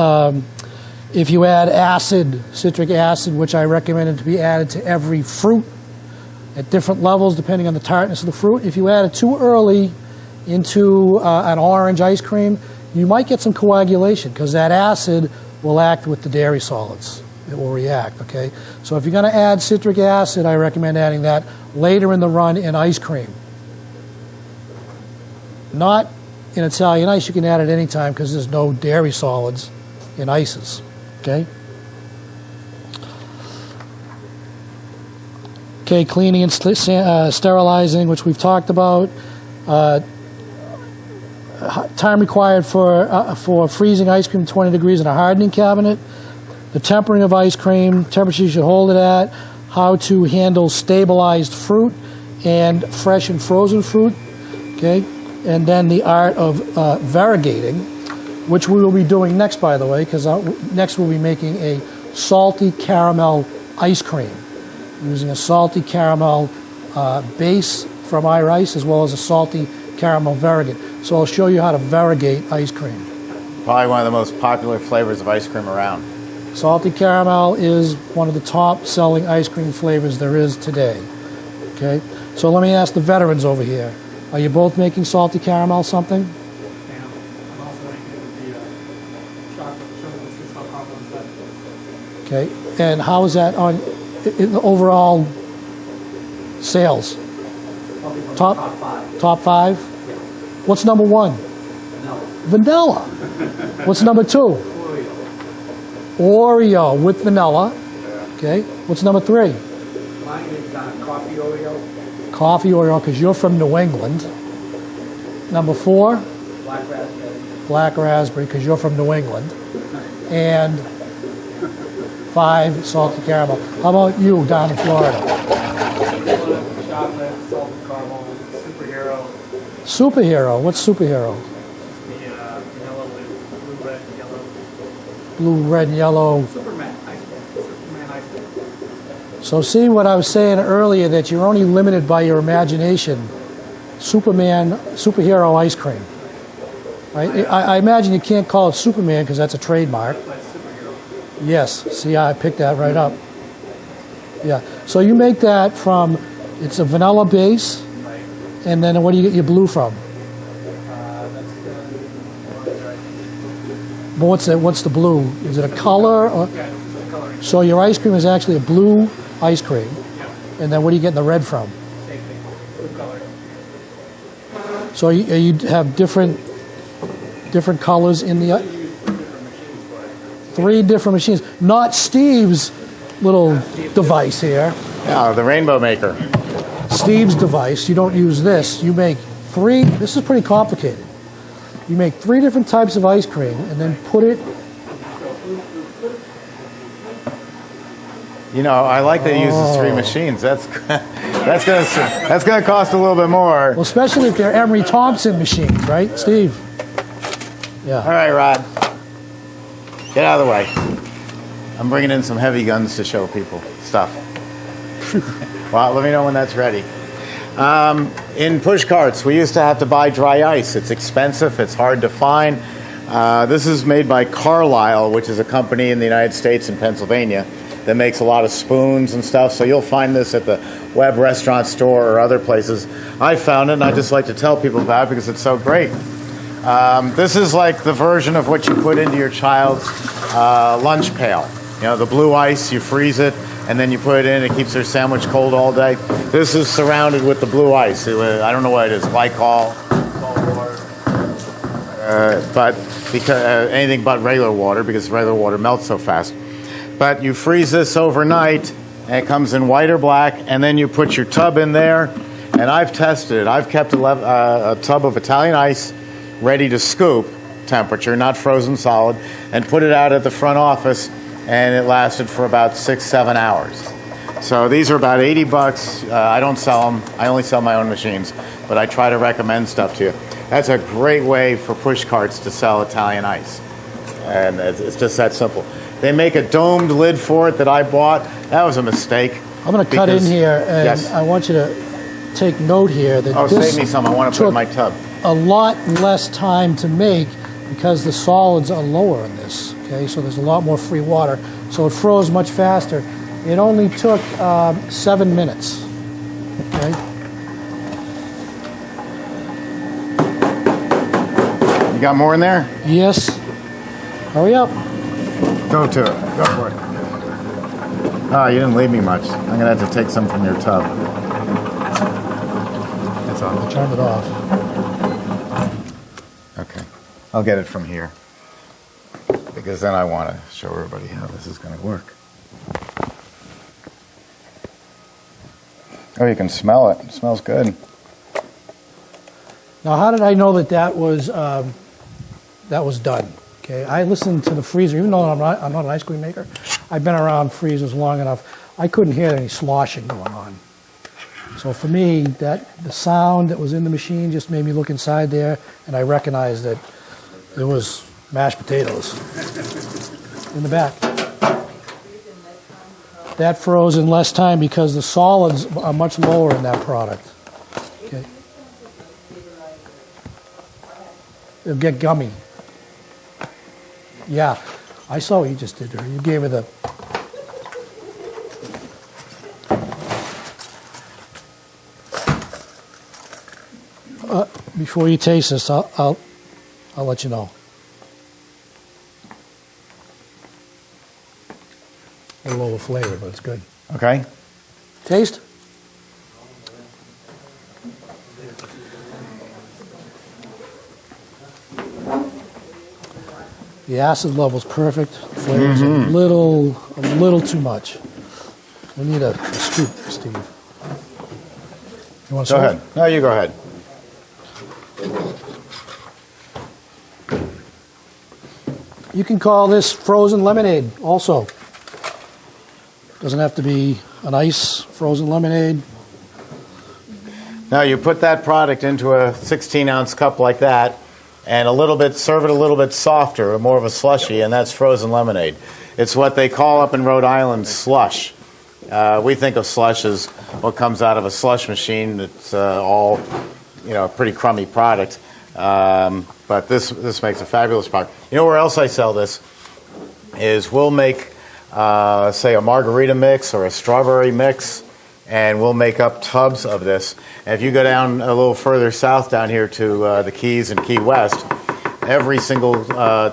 if you add citric acid, which I recommend it to be added to every fruit at different levels depending on the tartness of the fruit. If you add it too early into an orange ice cream, you might get some coagulation because that acid will act with the dairy solids. It will react, okay? So if you're going to add citric acid, I recommend adding that later in the run in ice cream. Not in Italian ice. You can add it any time because there's no dairy solids in ices, okay? Okay, cleaning and sterilizing, which we've talked about. Time required for freezing ice cream 20 degrees in a hardening cabinet. The tempering of ice cream, temperature you should hold it at. How to handle stabilized fruit and fresh and frozen fruit. Okay, and then the art of variegating, which we will be doing next, by the way, because next we'll be making a salty caramel ice cream using a salty caramel base from iRice as well as a salty caramel variegate. So I'll show you how to variegate ice cream. Probably one of the most popular flavors of ice cream around. Salty caramel is one of the top selling ice cream flavors there is today. Okay, so let me ask the veterans over here. Are you both making salty caramel something? Yeah, I'm also making the chocolate with the compliments. Okay, and how is that on in the overall sales? Top 5. Top 5? Yeah. What's number 1? Vanilla. What's number 2? Oreo with vanilla. Okay. What's number 3? Mine is coffee Oreo. Coffee Oreo, because you're from New England. Number 4? Black raspberry. Black raspberry, because you're from New England. And 5, salty caramel. How about you down in Florida? Chocolate, salted caramel, superhero. Superhero. What's superhero? The yellow with blue, red, and yellow. Blue, red, and yellow. Superman. Superman So see what I was saying earlier, that you're only limited by your imagination. Superhero ice cream. Right? I imagine you can't call it Superman because that's a trademark. Yes, see, I picked that right up. Yeah, so you make that from, it's a vanilla base, and then what do you get your blue from? But what's the blue? Is it a color? Or? So your ice cream is actually a blue ice cream, and then what do you get the red from? Same thing, blue color. So you have different colors in the... 3 different machines. Not Steve's little device here. Yeah, the Rainbow Maker. Steve's device. You don't use this. You make 3. This is pretty complicated. You make 3 different types of ice cream and then put it... You know, I like that he uses 3 machines. That's gonna cost a little bit more. Well, especially if they're Emery Thompson machines, right, Steve? Yeah. All right, Rod. Get out of the way. I'm bringing in some heavy guns to show people stuff. Well, let me know when that's ready. In push carts, we used to have to buy dry ice. It's expensive. It's hard to find. This is made by Carlisle, which is a company in the United States in Pennsylvania that makes a lot of spoons and stuff. So you'll find this at the Webb Restaurant Store or other places. I found it, and I just like to tell people about it because it's so great. This is like the version of what you put into your child's lunch pail. You know, the blue ice, you freeze it, and then you put it in. It keeps their sandwich cold all day. This is surrounded with the blue ice. I don't know what it is, glycol, salt water, but because anything but regular water, because regular water melts so fast. But you freeze this overnight, and it comes in white or black, and then you put your tub in there. And I've tested it. I've kept a tub of Italian ice ready to scoop temperature, not frozen solid, and put it out at the front office, and it lasted for about 6-7 hours. So these are about $80. I don't sell them. I only sell my own machines, but I try to recommend stuff to you. That's a great way for push carts to sell Italian ice, and it's just that simple. They make a domed lid for it that I bought. That was a mistake. I'm going to cut in here, and yes. I want you to take note here that this save me some. I want to put in my tub. A lot less time to make because the solids are lower in this. Okay, so there's a lot more free water, so it froze much faster. It only took 7 minutes. Okay. You got more in there? Yes. Hurry up. Go to it. Go for it. Oh, you didn't leave me much. I'm gonna have to take some from your tub. That's all. I turned it off. Okay. I'll get it from here. Because then I want to show everybody how this is going to work. Oh, you can smell it. It smells good. Now, how did I know that was done? Okay, I listened to the freezer, even though I'm not an ice cream maker. I've been around freezers long enough. I couldn't hear any sloshing going on. So for me, the sound that was in the machine just made me look inside there, and I recognized that there was mashed potatoes in the back. That froze in less time because the solids are much lower in that product. Okay. It'll get gummy. Yeah, I saw what you just did there. You gave her the... before you taste this, I'll let you know. A little over flavor, but it's good. Okay. Taste? The acid level's perfect. The flavor's a little too much. We need a scoop, Steve. You want to Go ahead. No, you go ahead. You can call this frozen lemonade also. Doesn't have to be an ice frozen lemonade. Now you put that product into a 16-ounce cup like that, and serve it a little bit softer, more of a slushy, and that's frozen lemonade. It's what they call up in Rhode Island slush. We think of slush as what comes out of a slush machine. It's all, a pretty crummy product. But this makes a fabulous product. You know where else I sell this? Is we'll make, say, a margarita mix or a strawberry mix, and we'll make up tubs of this. And if you go down a little further south down here to the Keys and Key West, every single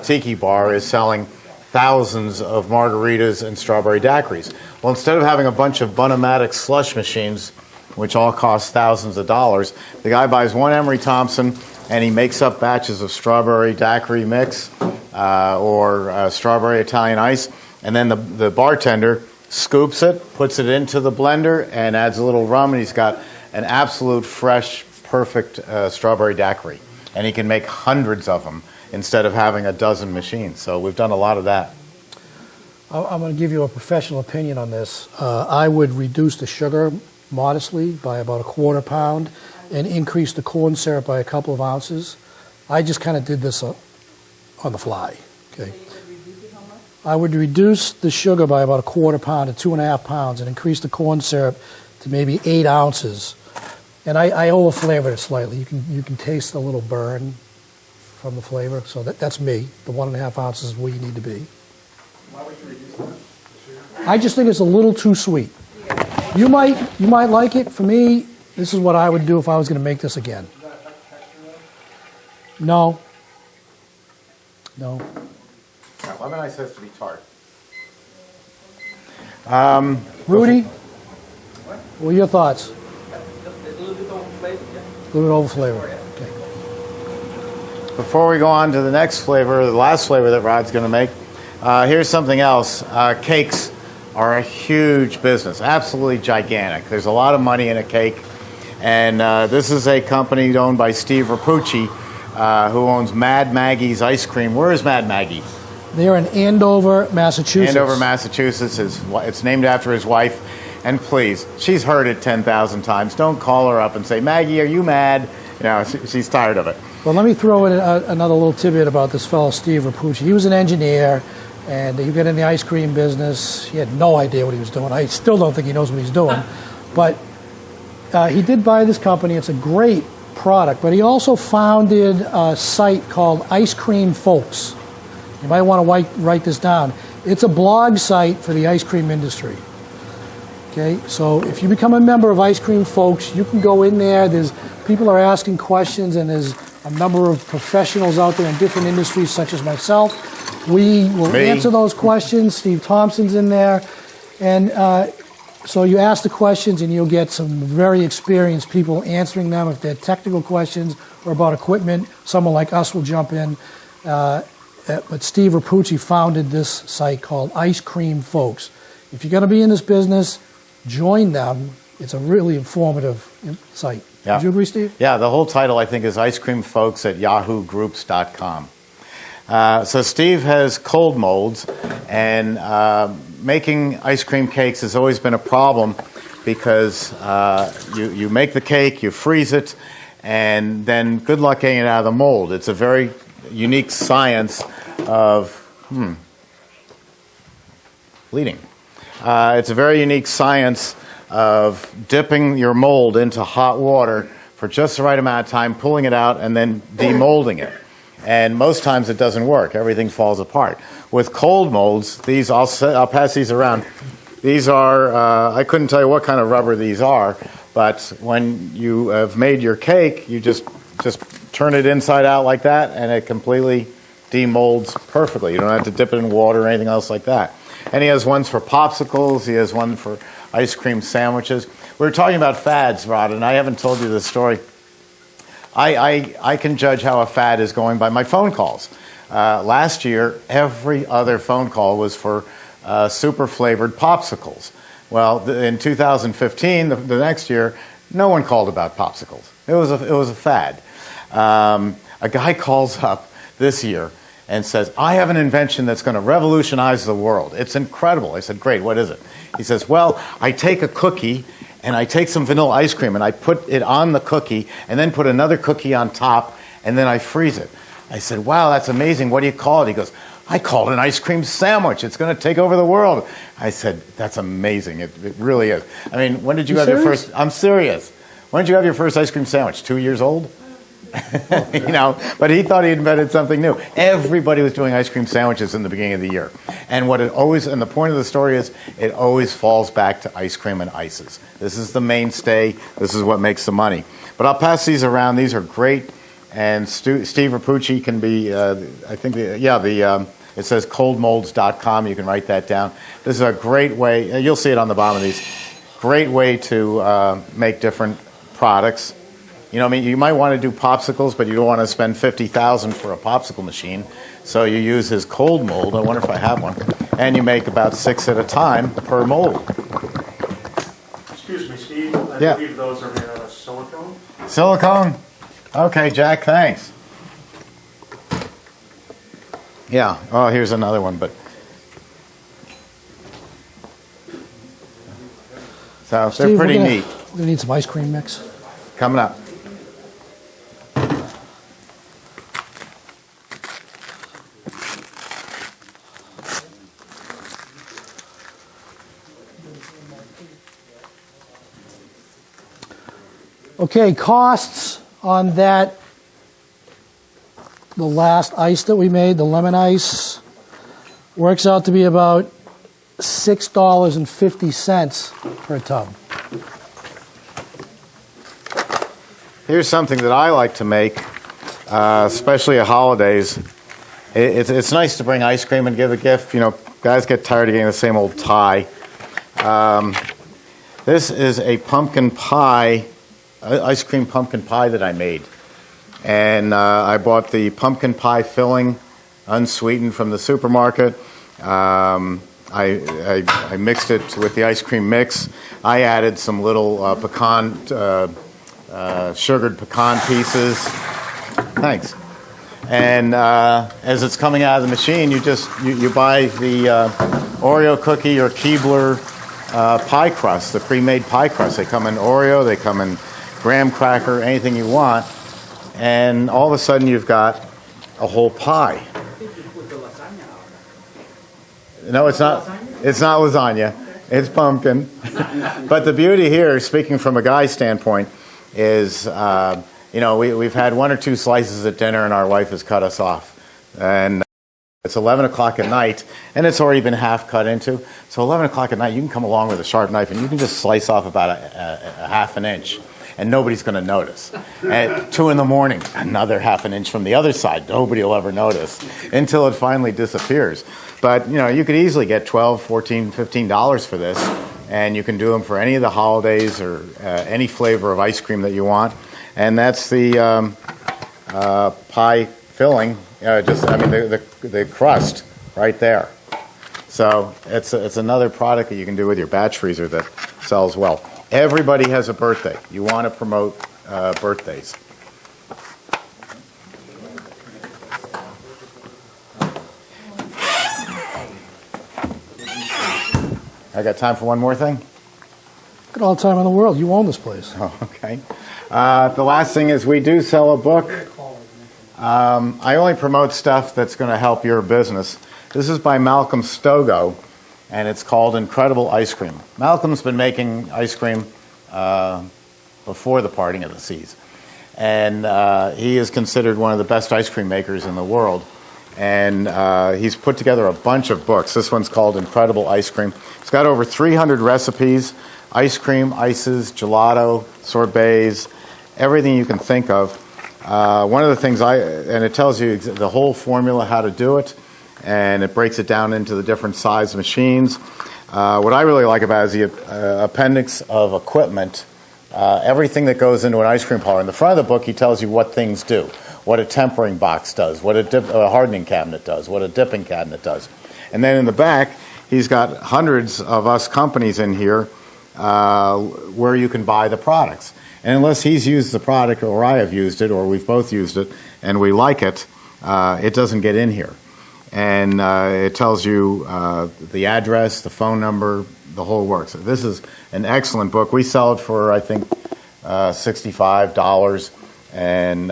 tiki bar is selling thousands of margaritas and strawberry daiquiris. Well, instead of having a bunch of Bun-O-Matic slush machines, which all cost thousands of dollars, the guy buys one Emery Thompson and he makes up batches of strawberry daiquiri mix or strawberry Italian ice, and then the bartender scoops it, puts it into the blender, and adds a little rum, and he's got an absolute fresh, perfect strawberry daiquiri. And he can make hundreds of them instead of having a dozen machines. So we've done a lot of that. I'm going to give you a professional opinion on this. I would reduce the sugar modestly by about 1/4 pound and increase the corn syrup by a couple of ounces. I just kind of did this on the fly. Okay. I would reduce the sugar by about 1/4 pound to 2.5 pounds and increase the corn syrup to maybe 8 ounces. And I over-flavored it slightly. You can taste the little burn from the flavor. So that's me. The 1.5 ounces is where you need to be. Why would you reduce that? I just think it's a little too sweet. You might like it. For me, this is what I would do if I was going to make this again. Does that affect texture though? No. No. Lemon ice has to be tart. Rudy, what are your thoughts? A little bit over flavor, yeah. A little bit over flavor. Okay. Before we go on to the next flavor, the last flavor that Rod's going to make, here's something else. Cakes are a huge business, absolutely gigantic. There's a lot of money in a cake. And this is a company owned by Steve Rapucci, who owns Mad Maggie's Ice Cream. Where is Mad Maggie? They're in Andover, Massachusetts. Andover, Massachusetts. It's named after his wife. And please, she's heard it 10,000 times. Don't call her up and say, Maggie, are you mad? She's tired of it. Well, let me throw in another little tidbit about this fellow, Steve Rapucci. He was an engineer, and he got in the ice cream business. He had no idea what he was doing. I still don't think he knows what he's doing. But he did buy this company. It's a great product. But he also founded a site called Ice Cream Folks. You might want to write this down. It's a blog site for the ice cream industry. Okay, so if you become a member of Ice Cream Folks, you can go in there. People are asking questions, and there's a number of professionals out there in different industries, such as myself. We will answer those questions. Steve Thompson's in there. And so you ask the questions, and you'll get some very experienced people answering them. If they're technical questions or about equipment, someone like us will jump in. But Steve Rapucci founded this site called Ice Cream Folks. If you're going to be in this business, join them. It's a really informative site. Yeah. Would you agree, Steve? Yeah, the whole title, I think, is Ice Cream Folks at yahoogroups.com. So Steve has cold molds, and making ice cream cakes has always been a problem because you make the cake, you freeze it, and then good luck getting it out of the mold. It's a very unique science of bleeding. It's a very unique science of dipping your mold into hot water for just the right amount of time, pulling it out, and then demolding it. And most times it doesn't work. Everything falls apart. With cold molds, these I'll pass these around. These are I couldn't tell you what kind of rubber these are, but when you have made your cake, you just turn it inside out like that, and it completely demolds perfectly. You don't have to dip it in water or anything else like that. And he has ones for popsicles. He has one for ice cream sandwiches. We were talking about fads, Rod, and I haven't told you this story. I can judge how a fad is going by my phone calls. Last year, every other phone call was for super flavored popsicles. Well, in 2015, the next year, no one called about popsicles. It was a fad. A guy calls up this year and says, I have an invention that's going to revolutionize the world. It's incredible. I said, great, what is it? He says, well, I take a cookie and I take some vanilla ice cream and I put it on the cookie and then put another cookie on top and then I freeze it. I said, wow, that's amazing. What do you call it? He goes, I called it an ice cream sandwich. It's going to take over the world. I said, that's amazing. It really is. I mean, when did you have your first? I'm serious. When did you have your first ice cream sandwich? 2 years old? You know, but he thought he invented something new. Everybody was doing ice cream sandwiches in the beginning of the year. And what it always, and the point of the story is, it always falls back to ice cream and ices. This is the mainstay. This is what makes the money. But I'll pass these around. These are great. And Steve Rapucci can be, it says coldmolds.com. You can write that down. This is a great way, you'll see it on the bottom of these, great way to make different products. You know, I mean, you might want to do popsicles, but you don't want to spend $50,000 for a popsicle machine. So you use his cold mold. I wonder if I have one. And you make about 6 at a time per mold. Excuse me, Steve. I Yeah. believe those are made out of silicone. Silicone? Okay, Jack, thanks. Yeah. Oh, here's another one, but. So Steve, they're pretty neat. We're going to need some ice cream mix. Coming up. Okay, costs on that, the last ice that we made, the lemon ice, works out to be about $6.50 per tub. Here's something that I like to make, especially at holidays. It's nice to bring ice cream and give a gift. You know, guys get tired of getting the same old tie. This is a pumpkin pie, ice cream pumpkin pie that I made. And I bought the pumpkin pie filling, unsweetened from the supermarket. I mixed it with the ice cream mix. I added some little sugared pecan pieces. Thanks. And as it's coming out of the machine, you buy the Oreo cookie or Keebler pie crust, the pre-made pie crust. They come in Oreo, they come in graham cracker, anything you want. And all of a sudden you've got a whole pie. No, it's not. It's not lasagna. It's pumpkin. But the beauty here, speaking from a guy's standpoint, is we've had 1 or 2 slices at dinner, and our wife has cut us off, and it's 11 o'clock at night, and it's already been half cut into. So 11 o'clock at night, you can come along with a sharp knife, and you can just slice off about a half an inch, and nobody's going to notice. At 2 in the morning, another half an inch from the other side. Nobody will ever notice until it finally disappears. But, you could easily get $12, $14, $15 for this, and you can do them for any of the holidays or any flavor of ice cream that you want. And that's the pie filling, the crust right there. So it's another product that you can do with your batch freezer that sells well. Everybody has a birthday. You want to promote birthdays. I got time for one more thing? Got all the time in the world. You own this place. Oh, okay. The last thing is we do sell a book. I only promote stuff that's going to help your business. This is by Malcolm Stogo, and it's called Incredible Ice Cream. Malcolm's been making ice cream before the parting of the seas. And he is considered one of the best ice cream makers in the world. And he's put together a bunch of books. This one's called Incredible Ice Cream. It's got over 300 recipes, ice cream, ices, gelato, sorbets, everything you can think of. One of the things and it tells you the whole formula, how to do it, and it breaks it down into the different size machines. What I really like about it is the appendix of equipment, everything that goes into an ice cream parlor. In the front of the book, he tells you what things do, what a tempering box does, what a hardening cabinet does, what a dipping cabinet does. And then in the back, he's got hundreds of us companies in here where you can buy the products. And unless he's used the product or I have used it or we've both used it and we like it, it doesn't get in here. And it tells you the address, the phone number, the whole works. So this is an excellent book. We sell it for, I think, $65. And,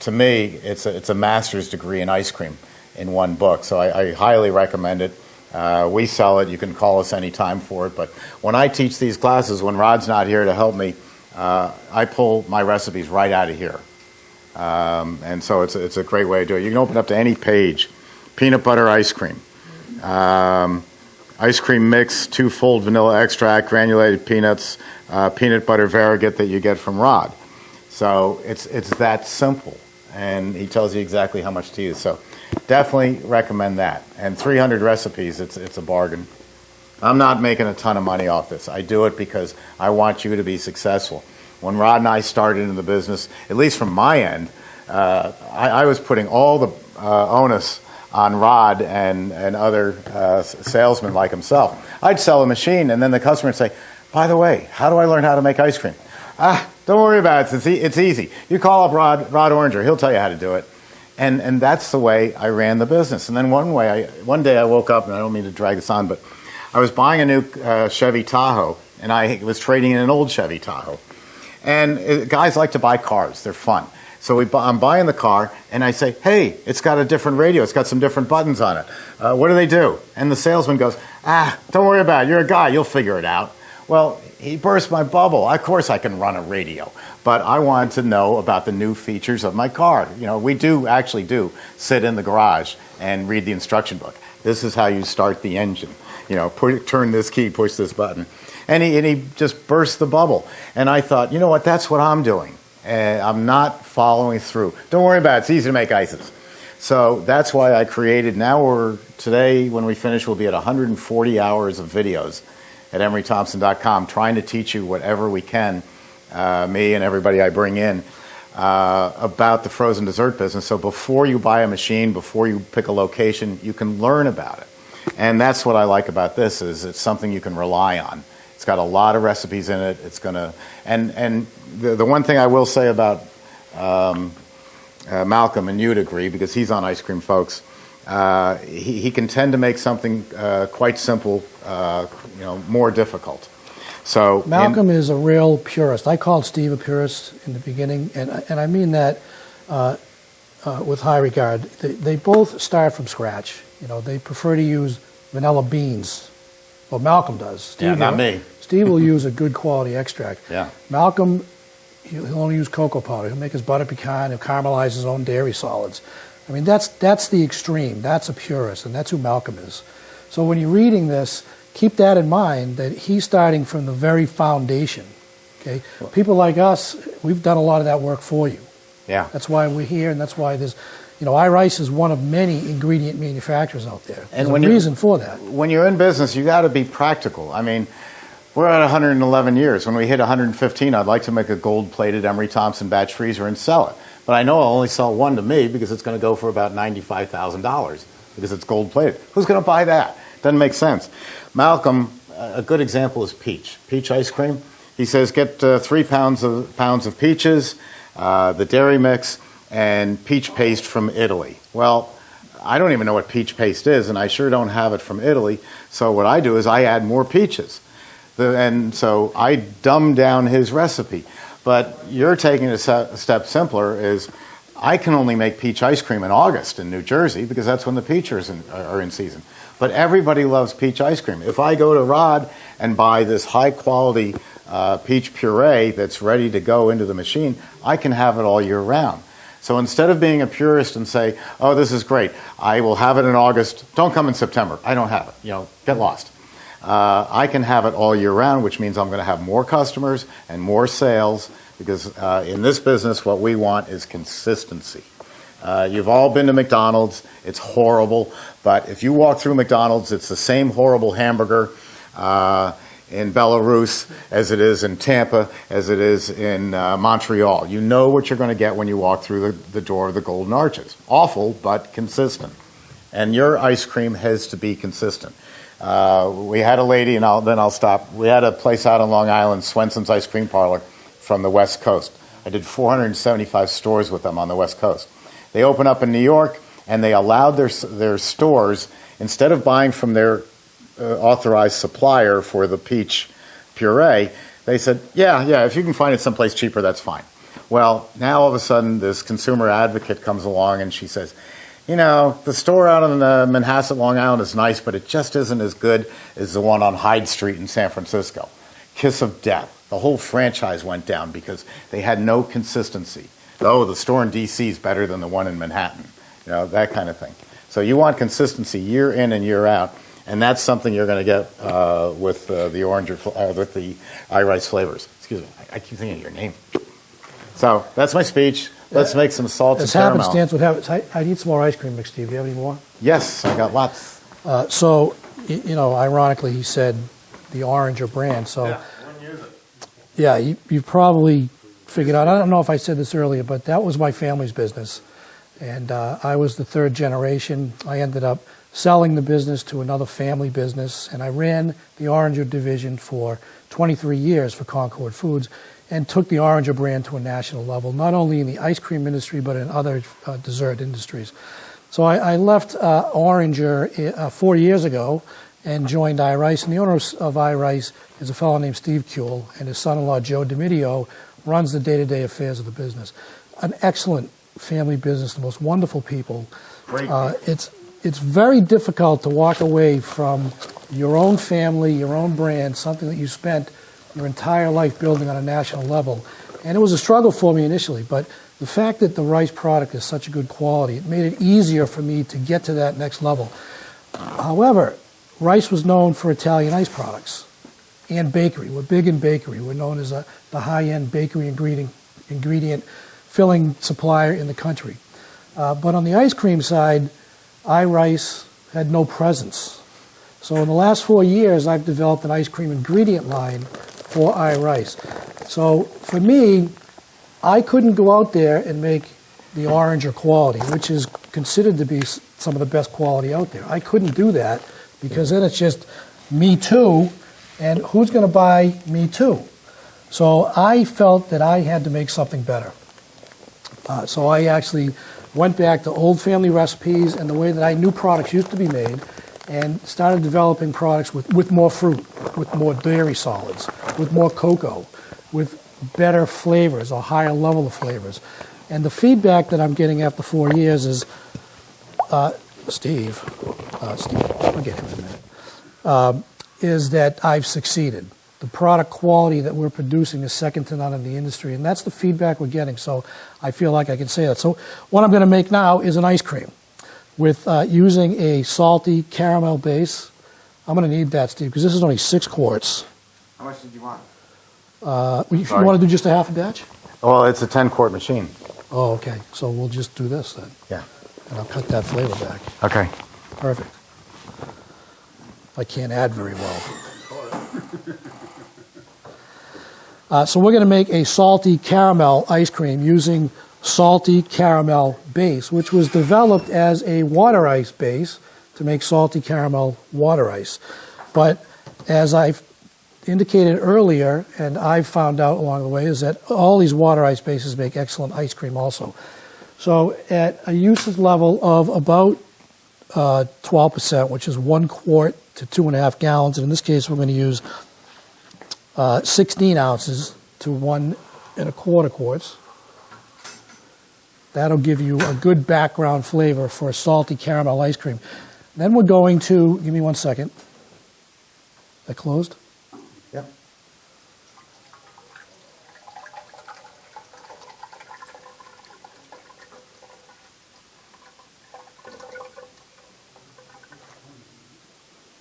to me, it's a master's degree in ice cream. in one book. So I highly recommend it. We sell it. You can call us anytime for it. But when I teach these classes, when Rod's not here to help me, I pull my recipes right out of here. And so it's a great way to do it. You can open up to any page. Peanut butter ice cream. Ice cream mix, 2-fold vanilla extract, granulated peanuts, peanut butter variegate that you get from Rod. So it's that simple. And he tells you exactly how much to use. So definitely recommend that. And 300 recipes, it's a bargain. I'm not making a ton of money off this. I do it because I want you to be successful. When Rod and I started in the business, at least from my end, I was putting all the onus on Rod and other salesmen like himself. I'd sell a machine, and then the customer would say, by the way, how do I learn how to make ice cream? Don't worry about it. It's easy. You call up Rod Oranger. He'll tell you how to do it. And that's the way I ran the business. And then one day I woke up, and I don't mean to drag this on, but I was buying a new Chevy Tahoe, and I was trading in an old Chevy Tahoe. And guys like to buy cars. They're fun. So I'm buying the car, and I say, hey, it's got a different radio. It's got some different buttons on it. What do they do? And the salesman goes, don't worry about it. You're a guy. You'll figure it out. Well, he burst my bubble. Of course I can run a radio. But I wanted to know about the new features of my car. You know, we actually do sit in the garage and read the instruction book. This is how you start the engine. You know, turn this key, push this button. And he just burst the bubble. And I thought, you know what, that's what I'm doing. I'm not following through. Don't worry about it. It's easy to make ices. So that's why I created, today when we finish, we'll be at 140 hours of videos at EmeryThompson.com trying to teach you whatever we can, me and everybody I bring in, about the frozen dessert business. So before you buy a machine, before you pick a location, you can learn about it. And that's what I like about this, is it's something you can rely on. It's got a lot of recipes in it. It's gonna, and the one thing I will say about Malcolm, and you'd agree because he's on Ice Cream Folks, he can tend to make something quite simple, more difficult. So Malcolm is a real purist. I called Steve a purist in the beginning, and I mean that with high regard. They both start from scratch. You know, they prefer to use vanilla beans. Well, Malcolm does. Steve, not me. Steve will use a good quality extract. Yeah. Malcolm, he'll only use cocoa powder. He'll make his butter pecan. He'll caramelize his own dairy solids. I mean, that's the extreme. That's a purist, and that's who Malcolm is. So when you're reading this, keep that in mind, that he's starting from the very foundation. Okay. People like us, we've done a lot of that work for you. Yeah. That's why we're here, and that's why there's. You know, iRice is one of many ingredient manufacturers out there. There's a reason for that. When you're in business, you got to be practical. I mean, we're at 111 years. When we hit 115, I'd like to make a gold-plated Emery Thompson batch freezer and sell it. But I know I'll only sell one to me because it's going to go for about $95,000 because it's gold-plated. Who's going to buy that? Doesn't make sense. Malcolm, a good example is peach ice cream. He says get 3 pounds of peaches, the dairy mix, and peach paste from Italy. Well, I don't even know what peach paste is, and I sure don't have it from Italy. So what I do is I add more peaches. And so I dumb down his recipe. But you're taking it a step simpler, is I can only make peach ice cream in August in New Jersey because that's when the peaches are in season. But everybody loves peach ice cream. If I go to Rod and buy this high-quality peach puree that's ready to go into the machine, I can have it all year round. So instead of being a purist and say, oh, this is great, I will have it in August, don't come in September, I don't have it, get lost. I can have it all year round, which means I'm going to have more customers and more sales because in this business what we want is consistency. You've all been to McDonald's, it's horrible, but if you walk through McDonald's, it's the same horrible hamburger in Belarus as it is in Tampa, as it is in Montreal. You know what you're going to get when you walk through the door of the Golden Arches. Awful, but consistent. And your ice cream has to be consistent. We had a lady, and then I'll stop. We had a place out on Long Island, Swenson's Ice Cream Parlor, from the West Coast. I did 475 stores with them on the West Coast. They opened up in New York, and they allowed their stores, instead of buying from their authorized supplier for the peach puree, they said, yeah, if you can find it someplace cheaper, that's fine. Well, now all of a sudden this consumer advocate comes along and she says, You know, the store out on Manhasset, Long Island is nice, but it just isn't as good as the one on Hyde Street in San Francisco. Kiss of death. The whole franchise went down because they had no consistency. Oh, the store in D.C. is better than the one in Manhattan. You know, that kind of thing. So you want consistency year in and year out, and that's something you're going to get with the orange with the iRice flavors. Excuse me, I keep thinking of your name. So that's my speech. Let's make some salted As caramel. happenstance would have it, I need some more ice cream mix, Steve. Do you have any more? Yes, I got lots. So, you know, ironically, he said the orange or brand. So, yeah, you probably figured out. I don't know if I said this earlier, but that was my family's business, and I was the third generation. I ended up selling the business to another family business, and I ran the Oranger division for 23 years for Concord Foods, and took the Oranger brand to a national level, not only in the ice cream industry, but in other dessert industries. So I left Oranger 4 years ago and joined iRice, and the owner of iRice is a fellow named Steve Kuehl, and his son-in-law, Joe DiMidio, runs the day-to-day affairs of the business. An excellent family business, the most wonderful people. It's very difficult to walk away from your own family, your own brand, something that you spent your entire life building on a national level. And it was a struggle for me initially, but the fact that the Rice product is such a good quality, it made it easier for me to get to that next level. However, Rice was known for Italian ice products and bakery. We're big in bakery. We're known as the high-end bakery ingredient filling supplier in the country. But on the ice cream side, iRice had no presence. So in the last 4 years, I've developed an ice cream ingredient line for iRice. So for me, I couldn't go out there and make the Oranger quality, which is considered to be some of the best quality out there. I couldn't do that because then it's just me too, and who's going to buy me too? So I felt that I had to make something better. So I actually went back to old family recipes and the way that I knew products used to be made, and started developing products with more fruit, with more dairy solids, with more cocoa, with better flavors or higher level of flavors. And the feedback that I'm getting after 4 years is, Steve, I'll get him in a minute, is that I've succeeded. The product quality that we're producing is second to none in the industry, and that's the feedback we're getting, so I feel like I can say that. So what I'm going to make now is an ice cream with using a salty caramel base. I'm going to need that, Steve, because this is only 6 quarts. How much did you want? If you want to do just a half a batch? Well, it's a 10-quart machine. Oh, okay. So we'll just do this then. Yeah. And I'll cut that flavor back. Okay. Perfect. I can't add very well. So we're going to make a salty caramel ice cream using salty caramel base, which was developed as a water ice base to make salty caramel water ice. But as I've indicated earlier, and I've found out along the way, is that all these water ice bases make excellent ice cream also. So at a usage level of about 12%, which is 1 quart to 2.5 gallons, and in this case we're going to use 16 ounces to 1 1/4 quarts. That'll give you a good background flavor for a salty caramel ice cream. Then we're going to, give me 1 second. That closed? Yep.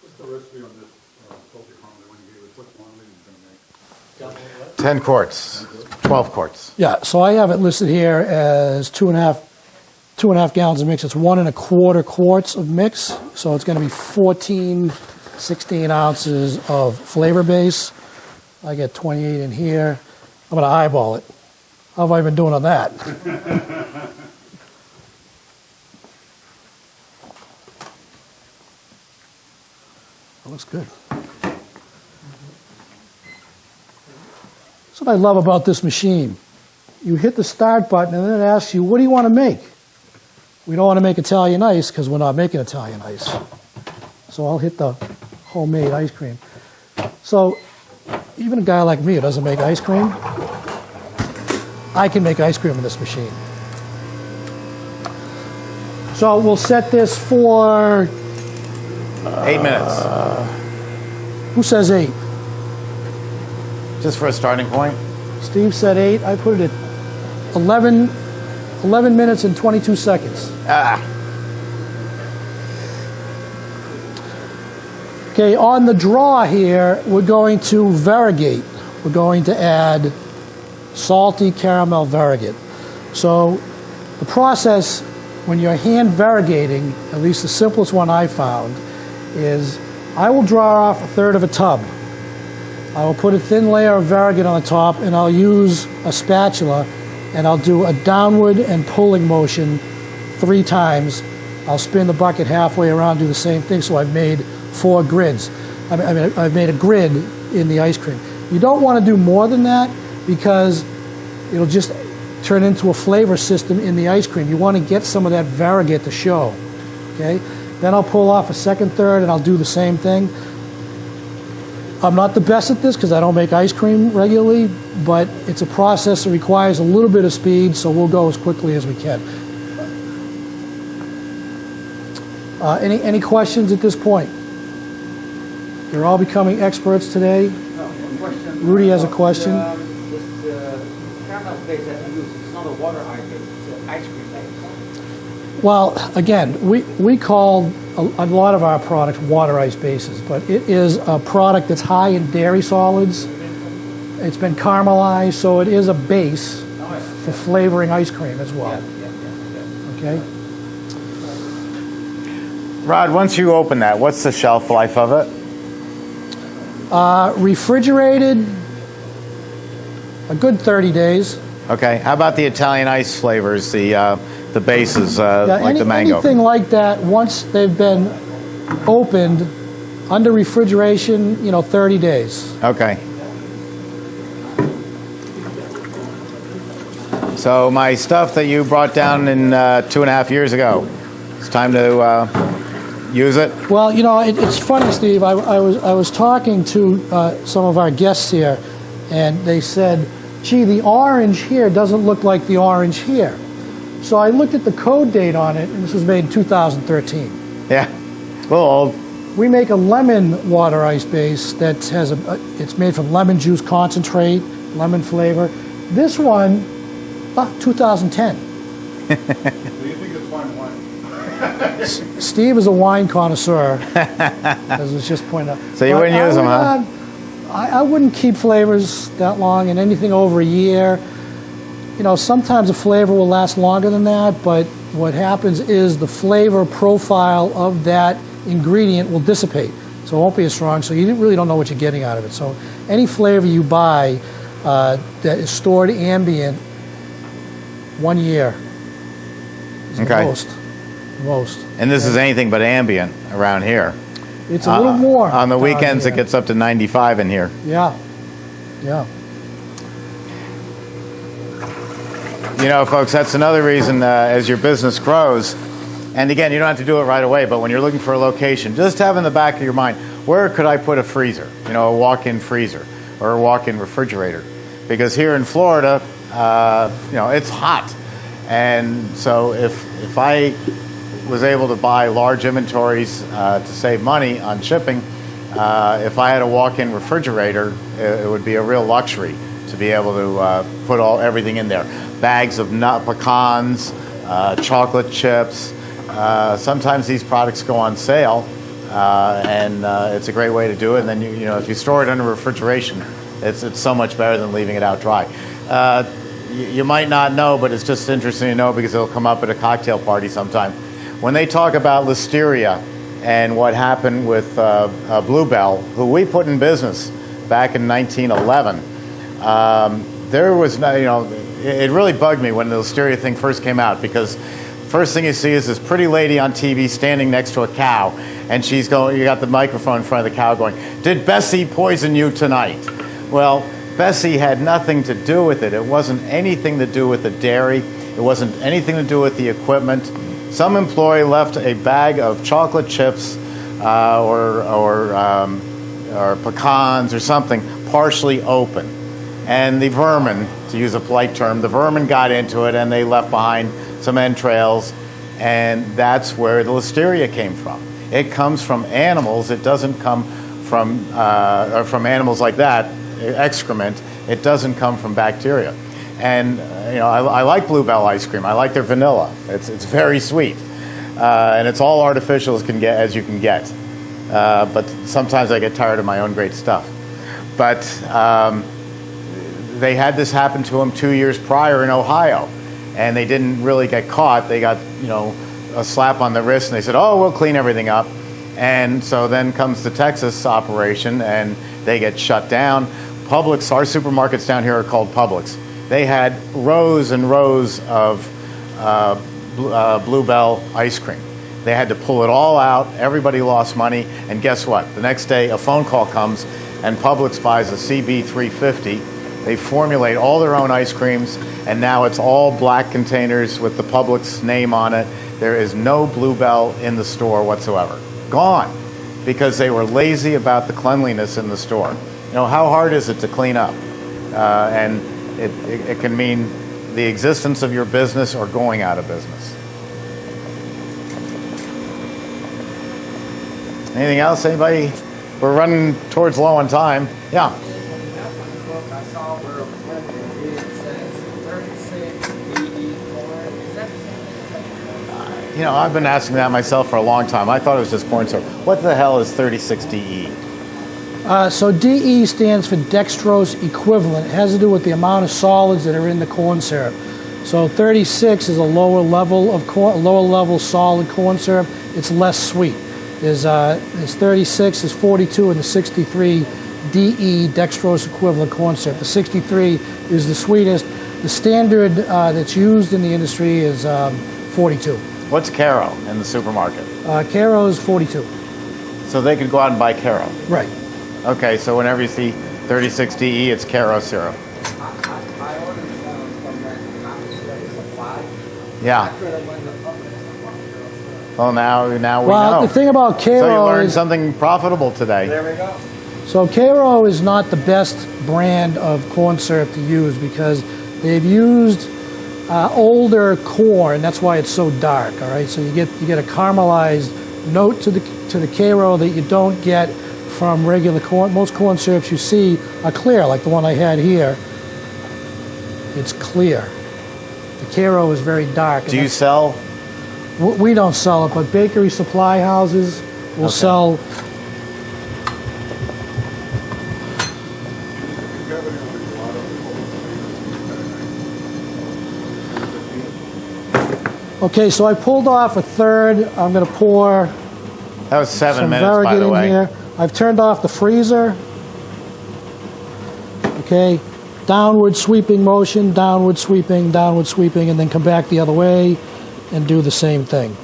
What's the recipe on this salty caramel when you gave us? What quantity are you going to make? 10 quarts, 12 quarts. Yeah, so I have it listed here as 2.5 gallons of mix. It's 1 1/4 quarts of mix, so it's going to be 16 ounces of flavor base. I get 28 in here. I'm going to eyeball it. How have I been doing on that? That looks good. That's what I love about this machine. You hit the start button and then it asks you, what do you want to make? We don't want to make Italian ice because we're not making Italian ice. So I'll hit the homemade ice cream. So even a guy like me who doesn't make ice cream, I can make ice cream in this machine. So we'll set this for, 8 minutes, who says 8? just for a starting point. Steve said 8. I put it at 11 minutes and 22 seconds. Okay, on the draw here, we're going to variegate. We're going to add salty caramel variegate. So the process when you're hand variegating, at least the simplest one I found, is I will draw off 1/3 of a tub. I will put a thin layer of variegate on the top, and I'll use a spatula, and I'll do a downward and pulling motion 3 times. I'll spin the bucket halfway around, do the same thing, so I've made 4 grids. I've made a grid in the ice cream. You don't want to do more than that because it'll just turn into a flavor system in the ice cream. You want to get some of that variegate to show. Okay? Then I'll pull off a second, third, and I'll do the same thing. I'm not the best at this because I don't make ice cream regularly, but it's a process that requires a little bit of speed, so we'll go as quickly as we can. Any questions at this point? You're all becoming experts today. Rudy has a question. This caramel base that you use, it's not a water ice base, it's an ice cream base. Well, again, we call a lot of our products water ice bases, but it is a product that's high in dairy solids. It's been caramelized, so it is a base for flavoring ice cream as well. Okay? Rod, once you open that, what's the shelf life of it? Refrigerated, a good 30 days. Okay. How about the Italian ice flavors, the bases, like the mango? Anything like that, once they've been opened under refrigeration, 30 days. Okay. So my stuff that you brought down in 2.5 years ago, it's time to use it? Well, it's funny, Steve. I was talking to some of our guests here, and they said, gee, the orange here doesn't look like the orange here. So I looked at the code date on it, and this was made in 2013. Yeah, a little old. We make a lemon water ice base that has it's made from lemon juice concentrate, lemon flavor. This one, 2010. Do you think it's fine wine? Steve is a wine connoisseur, as was just pointed out. So you wouldn't use them, huh? I wouldn't keep flavors that long, and anything over a year. Sometimes a flavor will last longer than that, but what happens is the flavor profile of that ingredient will dissipate. So it won't be as strong, so you really don't know what you're getting out of it. So any flavor you buy that is stored ambient, 1 year is the most. And this is anything but ambient around here. It's a little more. On the weekends, here. it gets up to 95 in here. Yeah. Folks, that's another reason as your business grows, and again, you don't have to do it right away, but when you're looking for a location, just have in the back of your mind, where could I put a freezer? A walk-in freezer or a walk-in refrigerator? Because here in Florida, it's hot. And so if I was able to buy large inventories to save money on shipping, if I had a walk-in refrigerator, it would be a real luxury to be able to put everything in there. Bags of nut pecans, chocolate chips. Sometimes these products go on sale, and it's a great way to do it. And then if you store it under refrigeration, it's so much better than leaving it out dry. You might not know, but it's just interesting to know because it'll come up at a cocktail party sometime. When they talk about listeria and what happened with Bluebell, who we put in business back in 1911, there was it really bugged me when the listeria thing first came out, because first thing you see is this pretty lady on TV standing next to a cow, and she's going, you got the microphone in front of the cow going, "Did Bessie poison you tonight?" Well, Bessie had nothing to do with it. It wasn't anything to do with the dairy. It wasn't anything to do with the equipment. Some employee left a bag of chocolate chips or pecans or something partially open. And the vermin, to use a polite term, the vermin got into it and they left behind some entrails. And that's where the listeria came from. It comes from animals. It doesn't come from animals like that, excrement. It doesn't come from bacteria. And I like Bluebell ice cream. I like their vanilla. It's very sweet, and it's all artificial as you can get. But sometimes I get tired of my own great stuff. But they had this happen to them 2 years prior in Ohio, and they didn't really get caught. They got a slap on the wrist, and they said, "Oh, we'll clean everything up." And so then comes the Texas operation, and they get shut down. Publix, our supermarkets down here are called Publix. They had rows and rows of Bluebell ice cream. They had to pull it all out. Everybody lost money. And guess what? The next day, a phone call comes, and Publix buys a CB350. They formulate all their own ice creams, and now it's all black containers with the Publix name on it. There is no Bluebell in the store whatsoever. Gone. Because they were lazy about the cleanliness in the store. How hard is it to clean up? And it can mean the existence of your business or going out of business. Anything else? Anybody? We're running towards low on time. Yeah. I saw where it says 36 DE corn. Is that the same? I've been asking that myself for a long time. I thought it was just corn syrup. What the hell is 36 DE? So DE stands for dextrose equivalent. It has to do with the amount of solids that are in the corn syrup. So 36 is a lower level of lower level solid corn syrup. It's less sweet. There's 36, there's 42, and the 63 DE dextrose equivalent corn syrup. The 63 is the sweetest. The standard that's used in the industry is 42. What's Caro in the supermarket? Caro is 42. So they could go out and buy Caro. Right. Okay, so whenever you see 36 DE, it's Caro syrup. I ordered from that commissary supply. Yeah. After I went to Publix, Well, now we know. Well, the thing about Caro So you learned is, something profitable today. there we go. so Caro is not the best brand of corn syrup to use because they've used older corn. That's why it's so dark. All right, so you get a caramelized note to the Caro that you don't get from regular corn. Most corn syrups you see are clear, like the one I had here. It's clear. The Caro is very dark. Do you sell? We don't sell it, but bakery supply houses will sell. Okay, so I pulled off a third. I'm going to pour That was 7 some minutes, by Variegated the in way. here. I've turned off the freezer. Okay, downward sweeping motion, downward sweeping, and then come back the other way and do the same thing.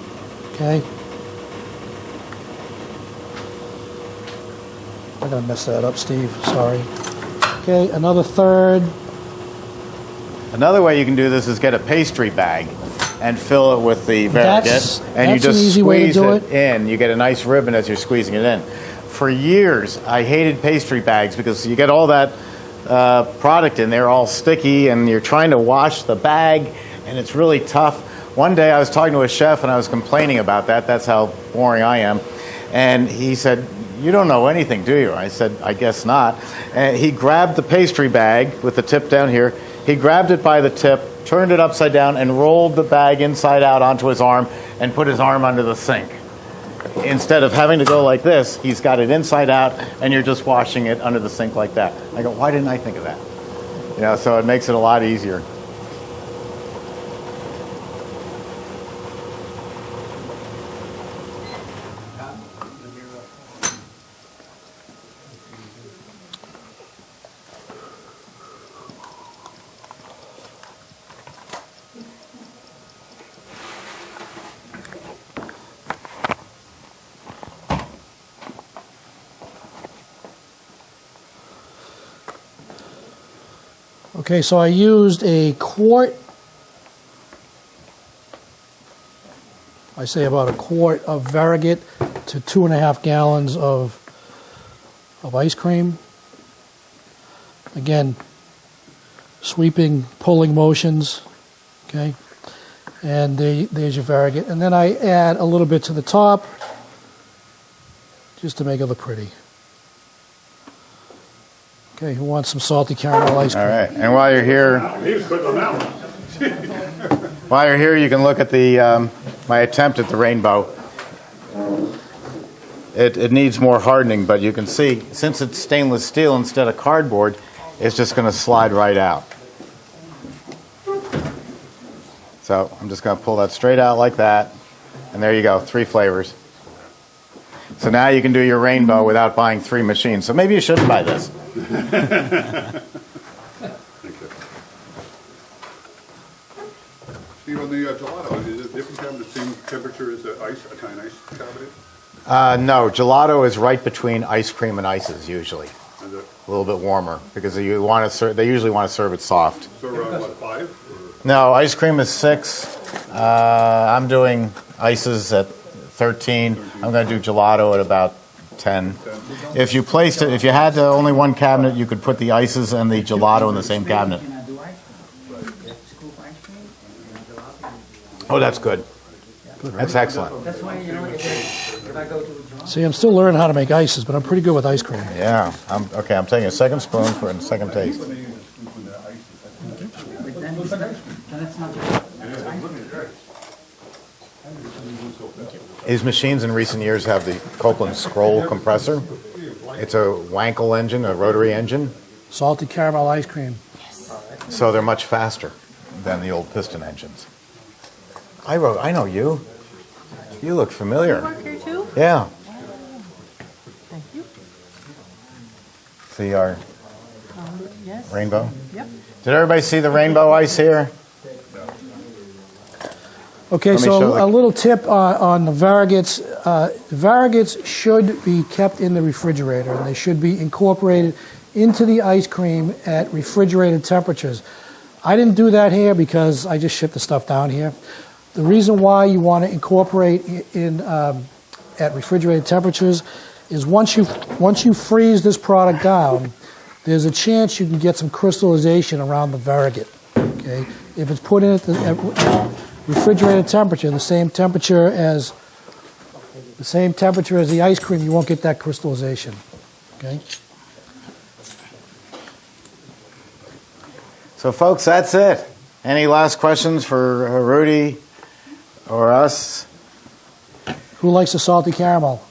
Okay. I'm going to mess that up, Steve. Sorry. Okay, another third. Another way you can do this is get a pastry bag and fill it with the That's Variegated, and you an just easy way to squeeze do it in. You get a nice ribbon as you're squeezing it in. For years, I hated pastry bags because you get all that product in there, all sticky, and you're trying to wash the bag, and it's really tough. One day I was talking to a chef, and I was complaining about that. That's how boring I am. And he said, "You don't know anything, do you?" I said, "I guess not." And he grabbed the pastry bag with the tip down here. He grabbed it by the tip, turned it upside down, and rolled the bag inside out onto his arm and put his arm under the sink. Instead of having to go like this, he's got it inside out, and you're just washing it under the sink like that. I go, why didn't I think of that? So it makes it a lot easier. Okay, so I used a quart, I say about a quart of Variegated to 2.5 gallons of ice cream. Again, sweeping, pulling motions, okay? And there's your variegate. And then I add a little bit to the top just to make it look pretty. Okay, who wants some salty caramel ice cream? All right, and while you're here, He was quick on that one. while you're here, you can look at the my attempt at the rainbow. It needs more hardening, but you can see, since it's stainless steel instead of cardboard, it's just going to slide right out. So I'm just going to pull that straight out like that, and there you go, 3 flavors. So now you can do your rainbow without buying 3 machines. So maybe you shouldn't buy this. Steve, on the gelato, is it different cabinet, the same temperature as the ice, Italian ice cabinet? No, gelato is right between ice cream and ices usually. Is it, A little bit warmer because you want to serve, they usually want to serve it soft. so around what, 5? Or? No, ice cream is 6. I'm doing ices at 13. I'm going to do gelato at about 10. If you placed it, if you had only one cabinet, you could put the ices and the gelato in the same cabinet. Oh, that's good. That's excellent. That's why, if I go to See, I'm still learning how to make ices, but I'm pretty good with ice cream. Yeah. Okay, I'm taking a second spoon for a second taste. These machines in recent years have the Copeland scroll compressor. It's a Wankel engine, a rotary engine, Salty caramel ice cream. so they're much faster than the old piston engines. I know you. You look familiar. You work here too? Yeah. Thank you. See our Yes. rainbow? Yep. Did everybody see the rainbow ice here? Okay, Let me so show a little tip on the variegates. Variegates should be kept in the refrigerator, and they should be incorporated into the ice cream at refrigerated temperatures. I didn't do that here because I just shipped the stuff down here. The reason why you want to incorporate in at refrigerated temperatures is once you freeze this product down, there's a chance you can get some crystallization around the variegate. Okay, if it's put in at the refrigerated temperature, the same temperature as the ice cream, you won't get that crystallization. Okay. So, folks, that's it. Any last questions for Rudy or us? Who likes the salty caramel?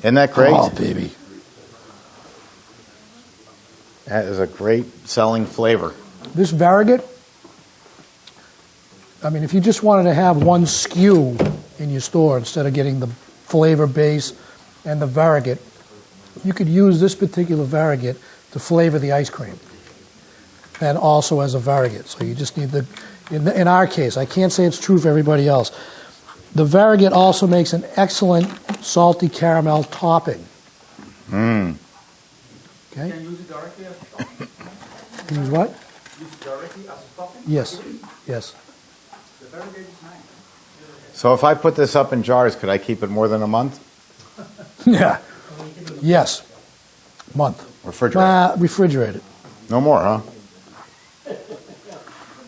Isn't that great? Oh, baby. That is a great selling flavor. This variegate, I mean, if you just wanted to have one SKU in your store instead of getting the flavor base and the variegate, you could use this particular variegate to flavor the ice cream and also as a variegate. So you just need in our case, I can't say it's true for everybody else, the variegate also makes an excellent salty caramel topping. Mmm. Okay? Can you use it directly as a topping? Use what? Use it directly as a topping? Yes, yes. The variegate is nice. So if I put this up in jars, could I keep it more than a month? Yeah. Yes. Month. Refrigerated? Refrigerated. No more, huh?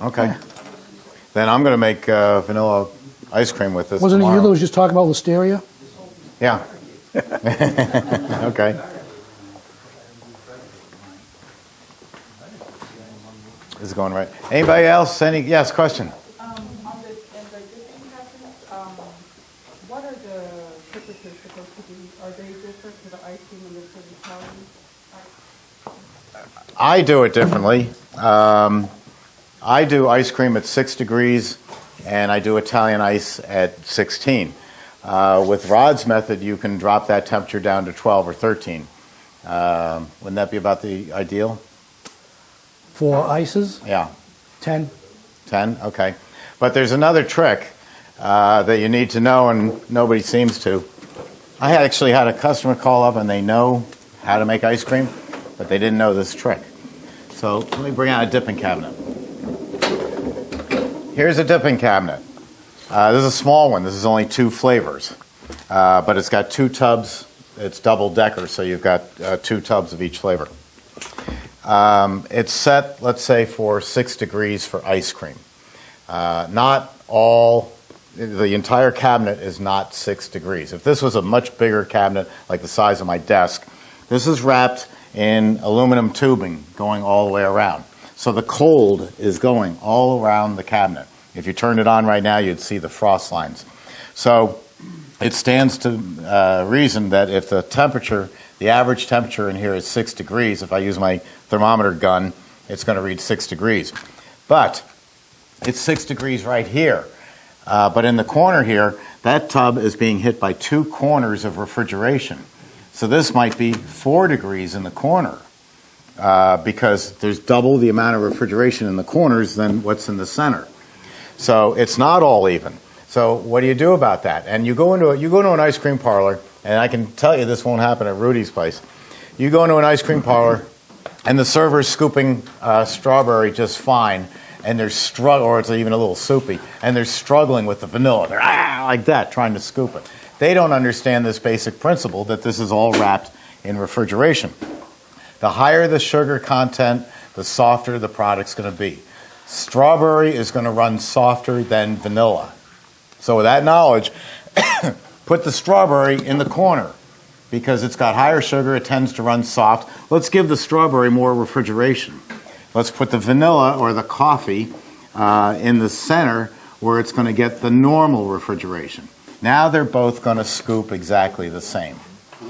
Okay. Then I'm going to make vanilla ice cream with this Wasn't it you tomorrow. that was just talking about listeria? Yeah. Okay. This is going right. Anybody else? Yes, question? On the dipping cabinets, what are the temperatures supposed to be? Are they different to the ice cream and the Italian? I do it differently. I do ice cream at 6 degrees, and I do Italian ice at 16. With Rod's method, you can drop that temperature down to 12 or 13. Wouldn't that be about the ideal? For ices? Yeah. 10. 10? Okay. But there's another trick that you need to know, and nobody seems to. I actually had a customer call up, and they know how to make ice cream, but they didn't know this trick. So let me bring out a dipping cabinet. Here's a dipping cabinet. This is a small one. This is only 2 flavors. But it's got 2 tubs. It's double decker, so you've got 2 tubs of each flavor. It's set, let's say, for 6 degrees for ice cream. Not the entire cabinet is not 6 degrees. If this was a much bigger cabinet, like the size of my desk, this is wrapped in aluminum tubing going all the way around. So the cold is going all around the cabinet. If you turned it on right now, you'd see the frost lines. So it stands to reason that if the average temperature in here is 6 degrees, if I use my thermometer gun, it's going to read 6 degrees. But it's 6 degrees right here. But in the corner here, that tub is being hit by 2 corners of refrigeration. So this might be 4 degrees in the corner because there's double the amount of refrigeration in the corners than what's in the center. So it's not all even. So what do you do about that? And you go into an ice cream parlor, and I can tell you this won't happen at Rudy's place. You go into an ice cream parlor, and the server's scooping strawberry just fine, and they're or it's even a little soupy, and they're struggling with the vanilla. They're like that, trying to scoop it. They don't understand this basic principle that this is all wrapped in refrigeration. The higher the sugar content, the softer the product's going to be. Strawberry is going to run softer than vanilla. So with that knowledge, put the strawberry in the corner because it's got higher sugar, it tends to run soft. Let's give the strawberry more refrigeration. Let's put the vanilla or the coffee in the center where it's going to get the normal refrigeration. Now they're both going to scoop exactly the same.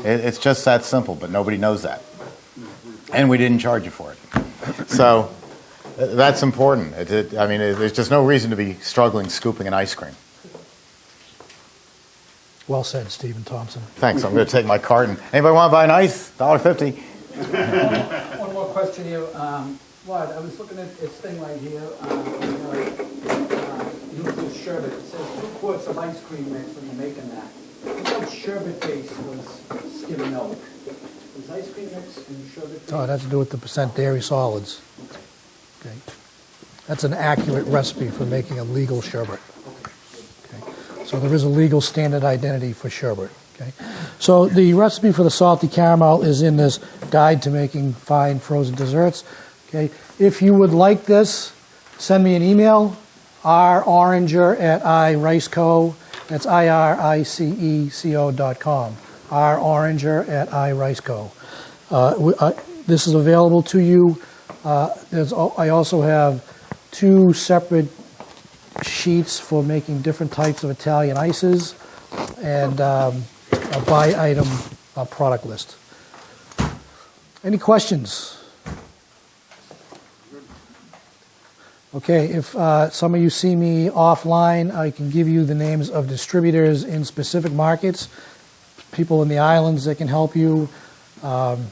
It's just that simple, but nobody knows that. And we didn't charge you for it. So that's important. There's just no reason to be struggling scooping an ice cream. Well said, Stephen Thompson. Thanks. I'm going to take my carton. Anybody want to buy an ice? $1.50. One more question here. Rod, I was looking at this thing right here. Usual sherbet. It says 2 quarts of ice cream mix when you're making that. What sherbet base was skim milk? Was ice cream mix and sherbet base? Oh, it has to do with the percent dairy solids. Okay. That's an accurate recipe for making a legal sherbet. Okay. So there is a legal standard identity for sherbet. Okay. So the recipe for the salty caramel is in this guide to making fine frozen desserts. Okay. If you would like this, send me an email, roranger@iriceco. That's IRICECO.com. roranger@iriceco. This is available to you. I also have 2 separate sheets for making different types of Italian ices and a by item product list. Any questions? Okay, if some of you see me offline, I can give you the names of distributors in specific markets, people in the islands that can help you. And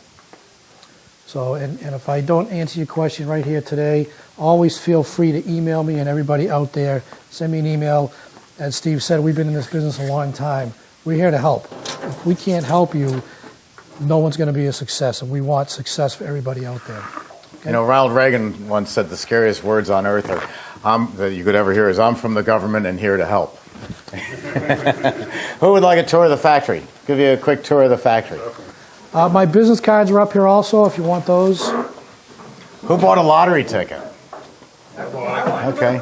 if I don't answer your question right here today, always feel free to email me, and everybody out there, send me an email. As Steve said, we've been in this business a long time. We're here to help. If we can't help you, no one's going to be a success, and we want success for everybody out there. You know, Ronald Reagan once said the scariest words on earth that you could ever hear is, "I'm from the government and here to help." Who would like a tour of the factory? Give you a quick tour of the factory. My business cards are up here also, if you want those. Who bought a lottery ticket? Okay.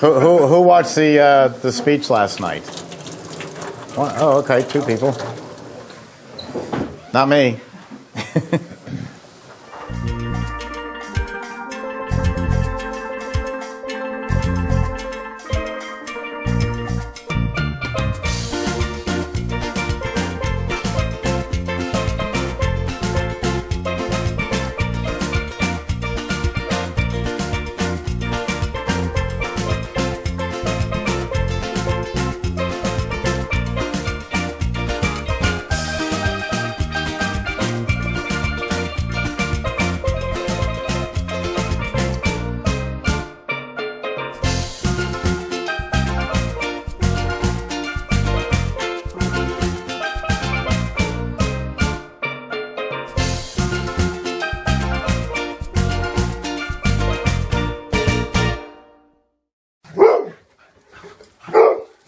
Who watched the speech last night? Oh, okay, 2 people. Not me.